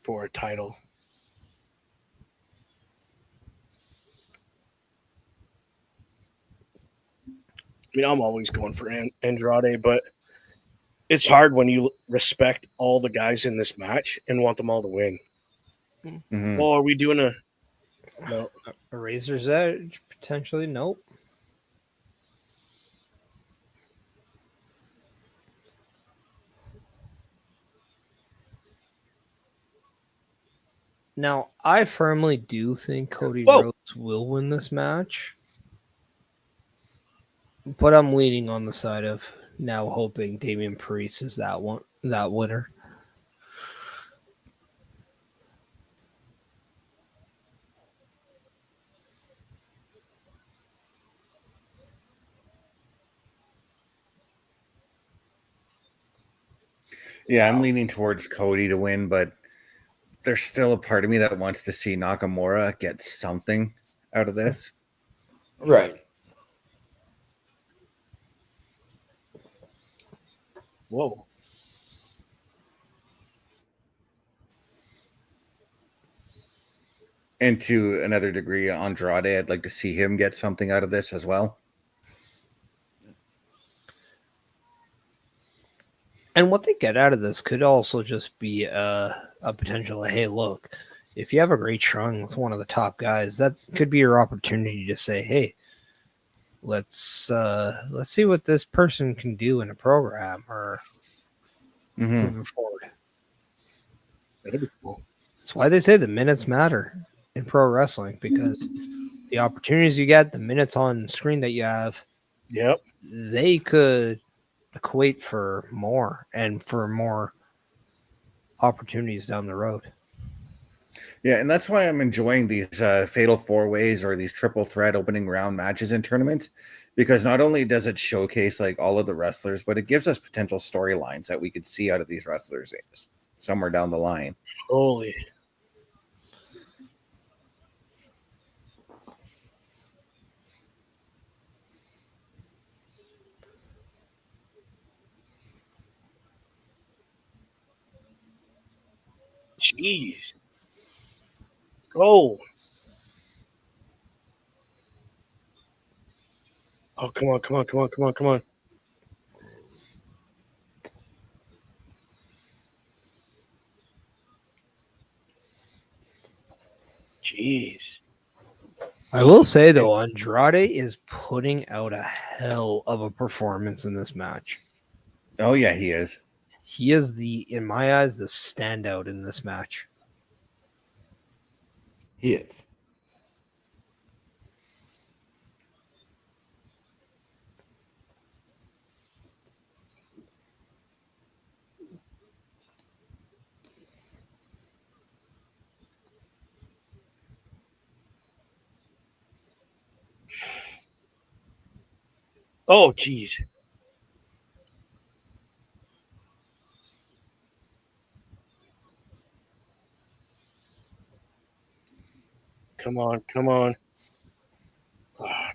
for a title. I mean, I'm always going for Andrade, but it's hard when you respect all the guys in this match and want them all to win. Mhm. Oh, are we doing a no? A Razor's Edge, potentially? Nope. Now, I firmly do think Cody Whoa. Rhodes will win this match. But I'm leaning on the side of now hoping Damian Priest is that winner. Yeah, I'm leaning towards Cody to win, but there's still a part of me that wants to see Nakamura get something out of this. Right. Whoa. And to another degree, Andrade, I'd like to see him get something out of this as well. And what they get out of this could also just be a potential, hey, look, if you have a great showing with one of the top guys, that could be your opportunity to say, hey, let's see what this person can do in a program or moving forward. That'd be cool. That's why they say the minutes matter in pro wrestling, because the opportunities you get, the minutes on screen that you have, Yep. they could equate for more and for more opportunities down the road. Yeah, and that's why I'm enjoying these fatal four ways or these triple threat opening round matches in tournaments, because not only does it showcase like all of the wrestlers, but it gives us potential storylines that we could see out of these wrestlers somewhere down the line. Holy. Jeez. Go. Oh, come on, come on, come on, come on, come on. Jeez. I will say, though, Andrade is putting out a hell of a performance in this match. Oh, yeah, he is. He is in my eyes, the standout in this match. He is. Oh, jeez. Come on, come on. Oh, damn.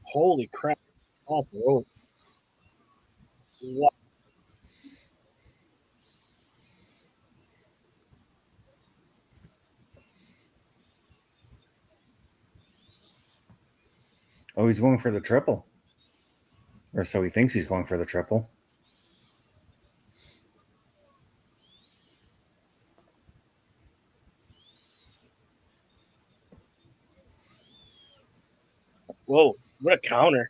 Holy crap. Oh, bro. What? Oh, he's going for the triple. Or so he thinks he's going for the triple. Whoa, what a counter.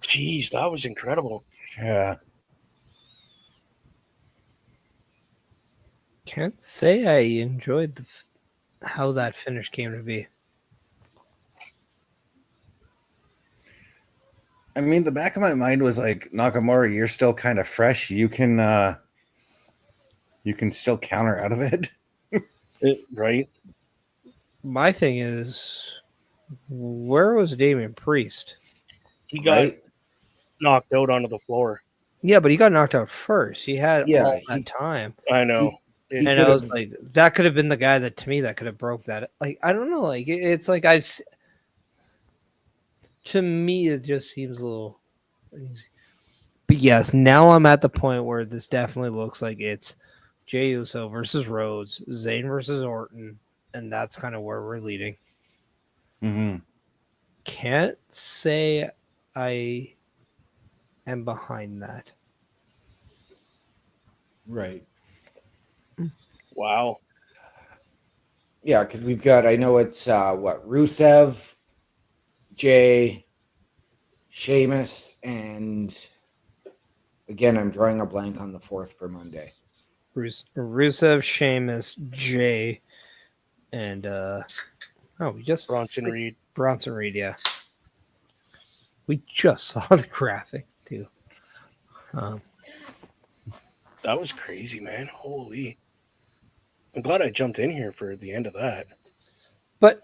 Jeez, that was incredible. Yeah. Can't say I enjoyed how that finish came to be. I mean, the back of my mind was like, Nakamura, you're still kind of fresh. You can still counter out of it. Right? My thing is, where was Damian Priest? He got Right? knocked out onto the floor. Yeah, but he got knocked out first. He had all he- that time. I know. He And I could've- was like, that could have been the guy that, to me, that could have broke that. Like, I don't know. Like, it's like To me, it just seems a little easy. But yes, now I'm at the point where this definitely looks like it's Jey Uso versus Rhodes, Zayn versus Orton, and that's kind of where we're leading. Mm-hmm. Can't say I am behind that. Right. Wow. Yeah, because we've got, I know it's Rusev, Jay, Sheamus, and again, I'm drawing a blank on the fourth for Monday. Rusev, Sheamus, Jay, and we just Bronson Reed. Bronson Reed, yeah. We just saw the graphic too. That was crazy, man. Holy. I'm glad I jumped in here for the end of that. But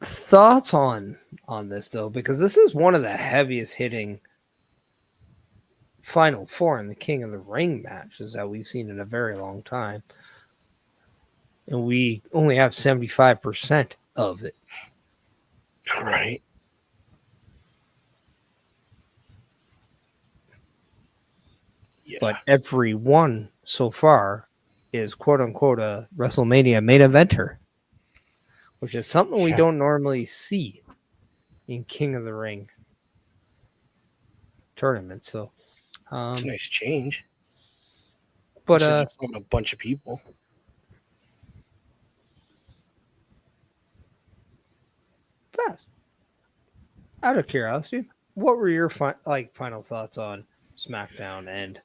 thoughts on this though, because this is one of the heaviest hitting Final Four in the King of the Ring matches that we've seen in a very long time. And we only have 75% of it. Right. Yeah. But every one so far is quote unquote a WrestleMania main eventer, which is something we don't normally see in King of the Ring tournaments. So it's a nice change. But a bunch of people. Fast. Out of curiosity, what were your final thoughts on SmackDown? And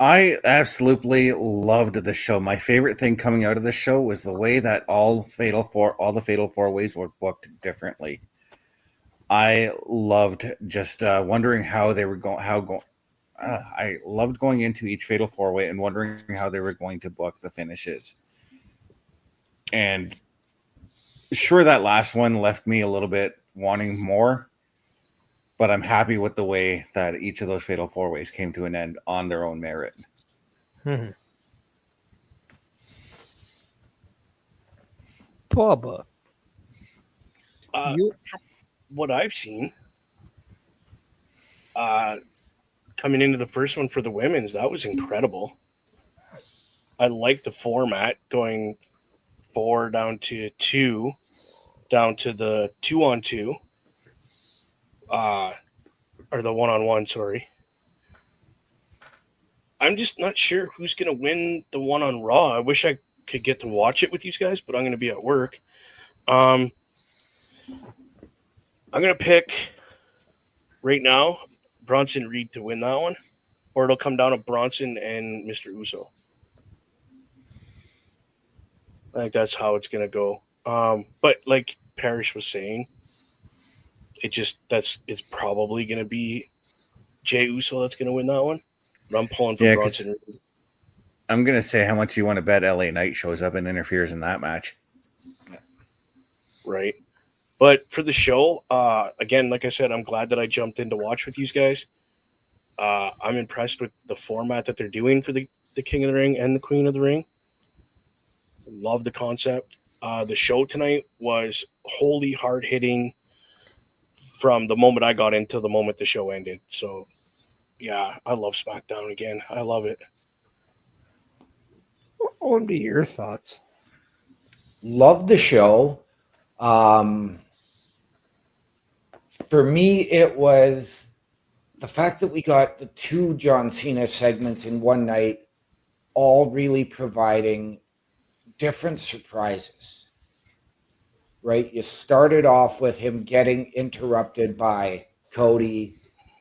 I absolutely loved the show. My favorite thing coming out of the show was the way that all the Fatal Four Ways were booked differently. I loved just wondering how they were going. I loved going into each Fatal Four Way and wondering how they were going to book the finishes. And sure, that last one left me a little bit wanting more. But I'm happy with the way that each of those Fatal Four Ways came to an end on their own merit. Bubba. From what I've seen, coming into the first one for the women's, that was incredible. I like the format going 4 down to 2, down to the 2-on-2. Or the 1-on-1, sorry. I'm just not sure who's going to win the one on Raw. I wish I could get to watch it with you guys, but I'm going to be at work. I'm going to pick right now Bronson Reed to win that one, or it'll come down to Bronson and Mr. Uso. I think that's how it's going to go. But like Parrish was saying, it's probably going to be Jey Uso that's going to win that one. But I'm pulling for Bronson. I'm going to say how much you want to bet LA Knight shows up and interferes in that match. Right. But for the show, again, like I said, I'm glad that I jumped in to watch with you guys. I'm impressed with the format that they're doing for the King of the Ring and the Queen of the Ring. Love the concept. The show tonight was wholly hard-hitting from the moment I got into the moment the show ended. So, yeah, I love SmackDown again. I love it. What would be your thoughts? Love the show. For me, it was the fact that we got the 2 John Cena segments in one night, all really providing different surprises. Right? You started off with him getting interrupted by Cody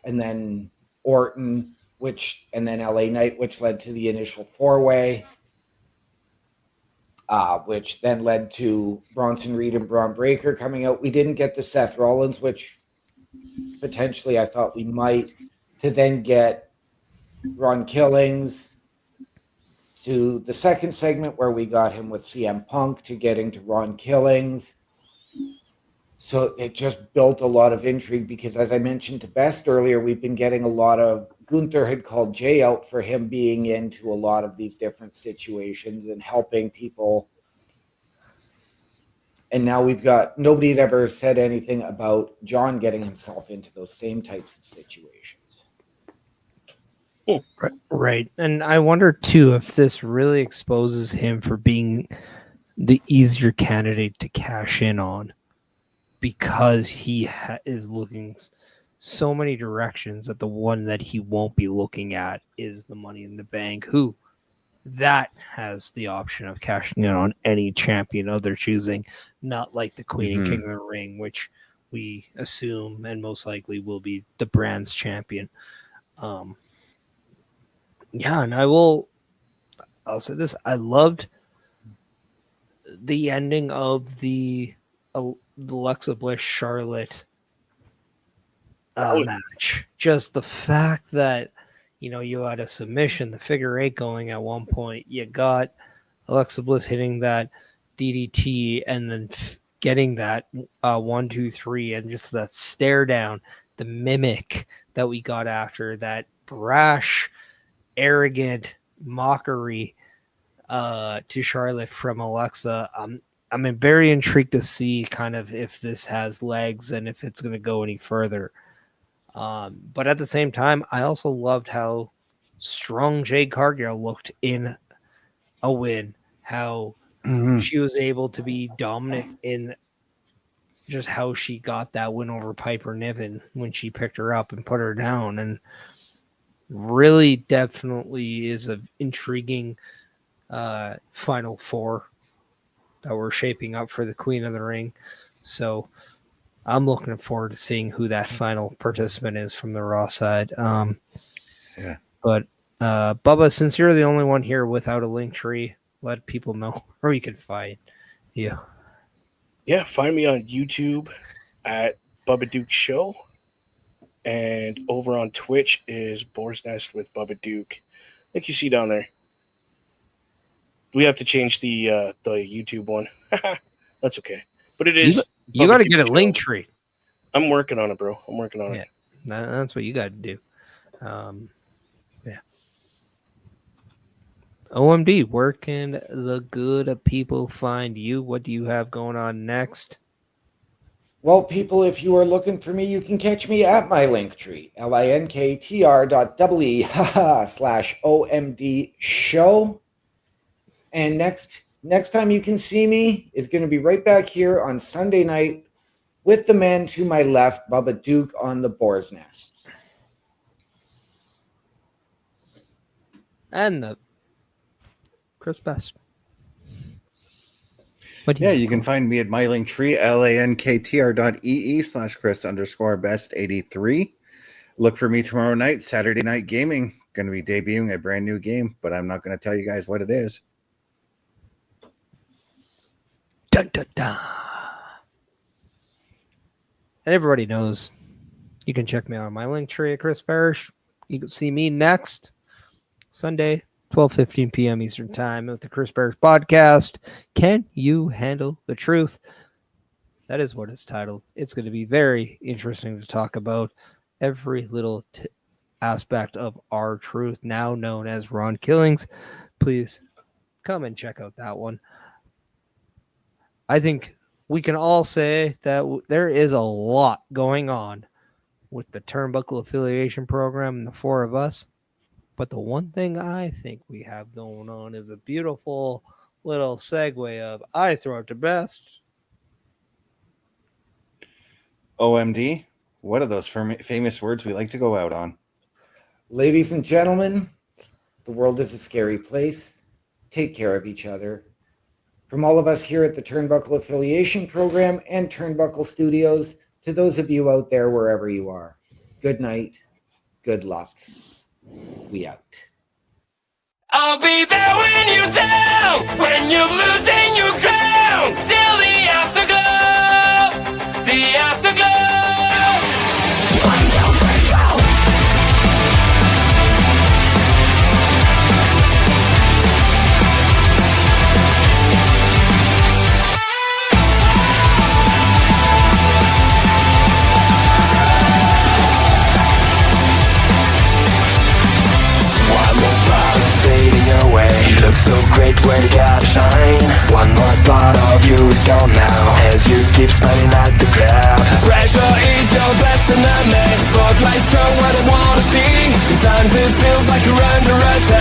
and then Orton, and then LA Knight, which led to the initial 4-way, which then led to Bronson Reed and Braun Breaker coming out. We didn't get the Seth Rollins, which potentially I thought we might, to then get Ron Killings, to the second segment where we got him with CM Punk, to getting to Ron Killings. So it just built a lot of intrigue because, as I mentioned to Best earlier, we've been getting a lot of, Gunther had called Jay out for him being into a lot of these different situations and helping people And now nobody had ever said anything about John getting himself into those same types of situations. Right. And I wonder, too, if this really exposes him for being the easier candidate to cash in on, because he is looking so many directions that the one that he won't be looking at is the Money in the Bank, who that has the option of cashing in on any champion of their choosing, not like the Queen and King of the Ring, which we assume and most likely will be the brand's champion. And I'll say this. I loved the ending of the Alexa Bliss Charlotte match. Just the fact that, you had a submission, the figure 8 going at one point. You got Alexa Bliss hitting that DDT and then getting that 1, 2, 3, and just that stare down, the mimic that we got after that, brash, arrogant mockery to Charlotte from Alexa. I'm very intrigued to see kind of if this has legs and if it's going to go any further. But at the same time, I also loved how strong Jade Cargill looked in a win, how she was able to be dominant in just how she got that win over Piper Niven when she picked her up and put her down, and really definitely is an intriguing Final Four that we're shaping up for the Queen of the Ring. So I'm looking forward to seeing who that final participant is from the Raw side. But Bubba, since you're the only one here without a link tree, let people know where we can find you. Yeah, find me on YouTube at Bubba Duke Show. And over on Twitch is Boar's Nest with Bubba Duke. Like you see down there. We have to change the YouTube one. That's okay. But it is. You got to get a link tree. I'm working on it, bro. I'm working on it. That's what you got to do. OMD, where can the good people find you? What do you have going on next? Well, people, if you are looking for me, you can catch me at my link tree, linktr.ee/OMD show. And next time you can see me is going to be right back here on Sunday night with the man to my left, Bubba Duke, on the Boar's Nest. And the Chris Best. You can find me at my link tree, linktr.ee/Chris_best83. Look for me tomorrow night, Saturday Night Gaming. Going to be debuting a brand new game, but I'm not going to tell you guys what it is. Dun, dun, dun. And everybody knows you can check me out on my link tree at Chris Parrish. You can see me next Sunday, 12:15 p.m. Eastern Time with the Chris Parrish podcast. Can you handle the truth? That is what it's titled. It's going to be very interesting to talk about every little aspect of our truth, now known as Ron Killings. Please come and check out that one. I think we can all say that there is a lot going on with the Turnbuckle Affiliation Program and the four of us. But the one thing I think we have going on is a beautiful little segue of I throw it to best. OMD, what are those famous words we like to go out on? Ladies and gentlemen, the world is a scary place. Take care of each other. From all of us here at the Turnbuckle Affiliation Program and Turnbuckle Studios, to those of you out there wherever you are, good night, good luck. We out. I'll be there when you're down, when you're losing your crown, till the afterglow, the afterglow. Fading away, you look so so great when you gotta shine. One more part of you is gone now, as you keep smiling at the crowd. Pressure is your best enemy, spotlight show what I wanna see. Sometimes it feels like you're under attack.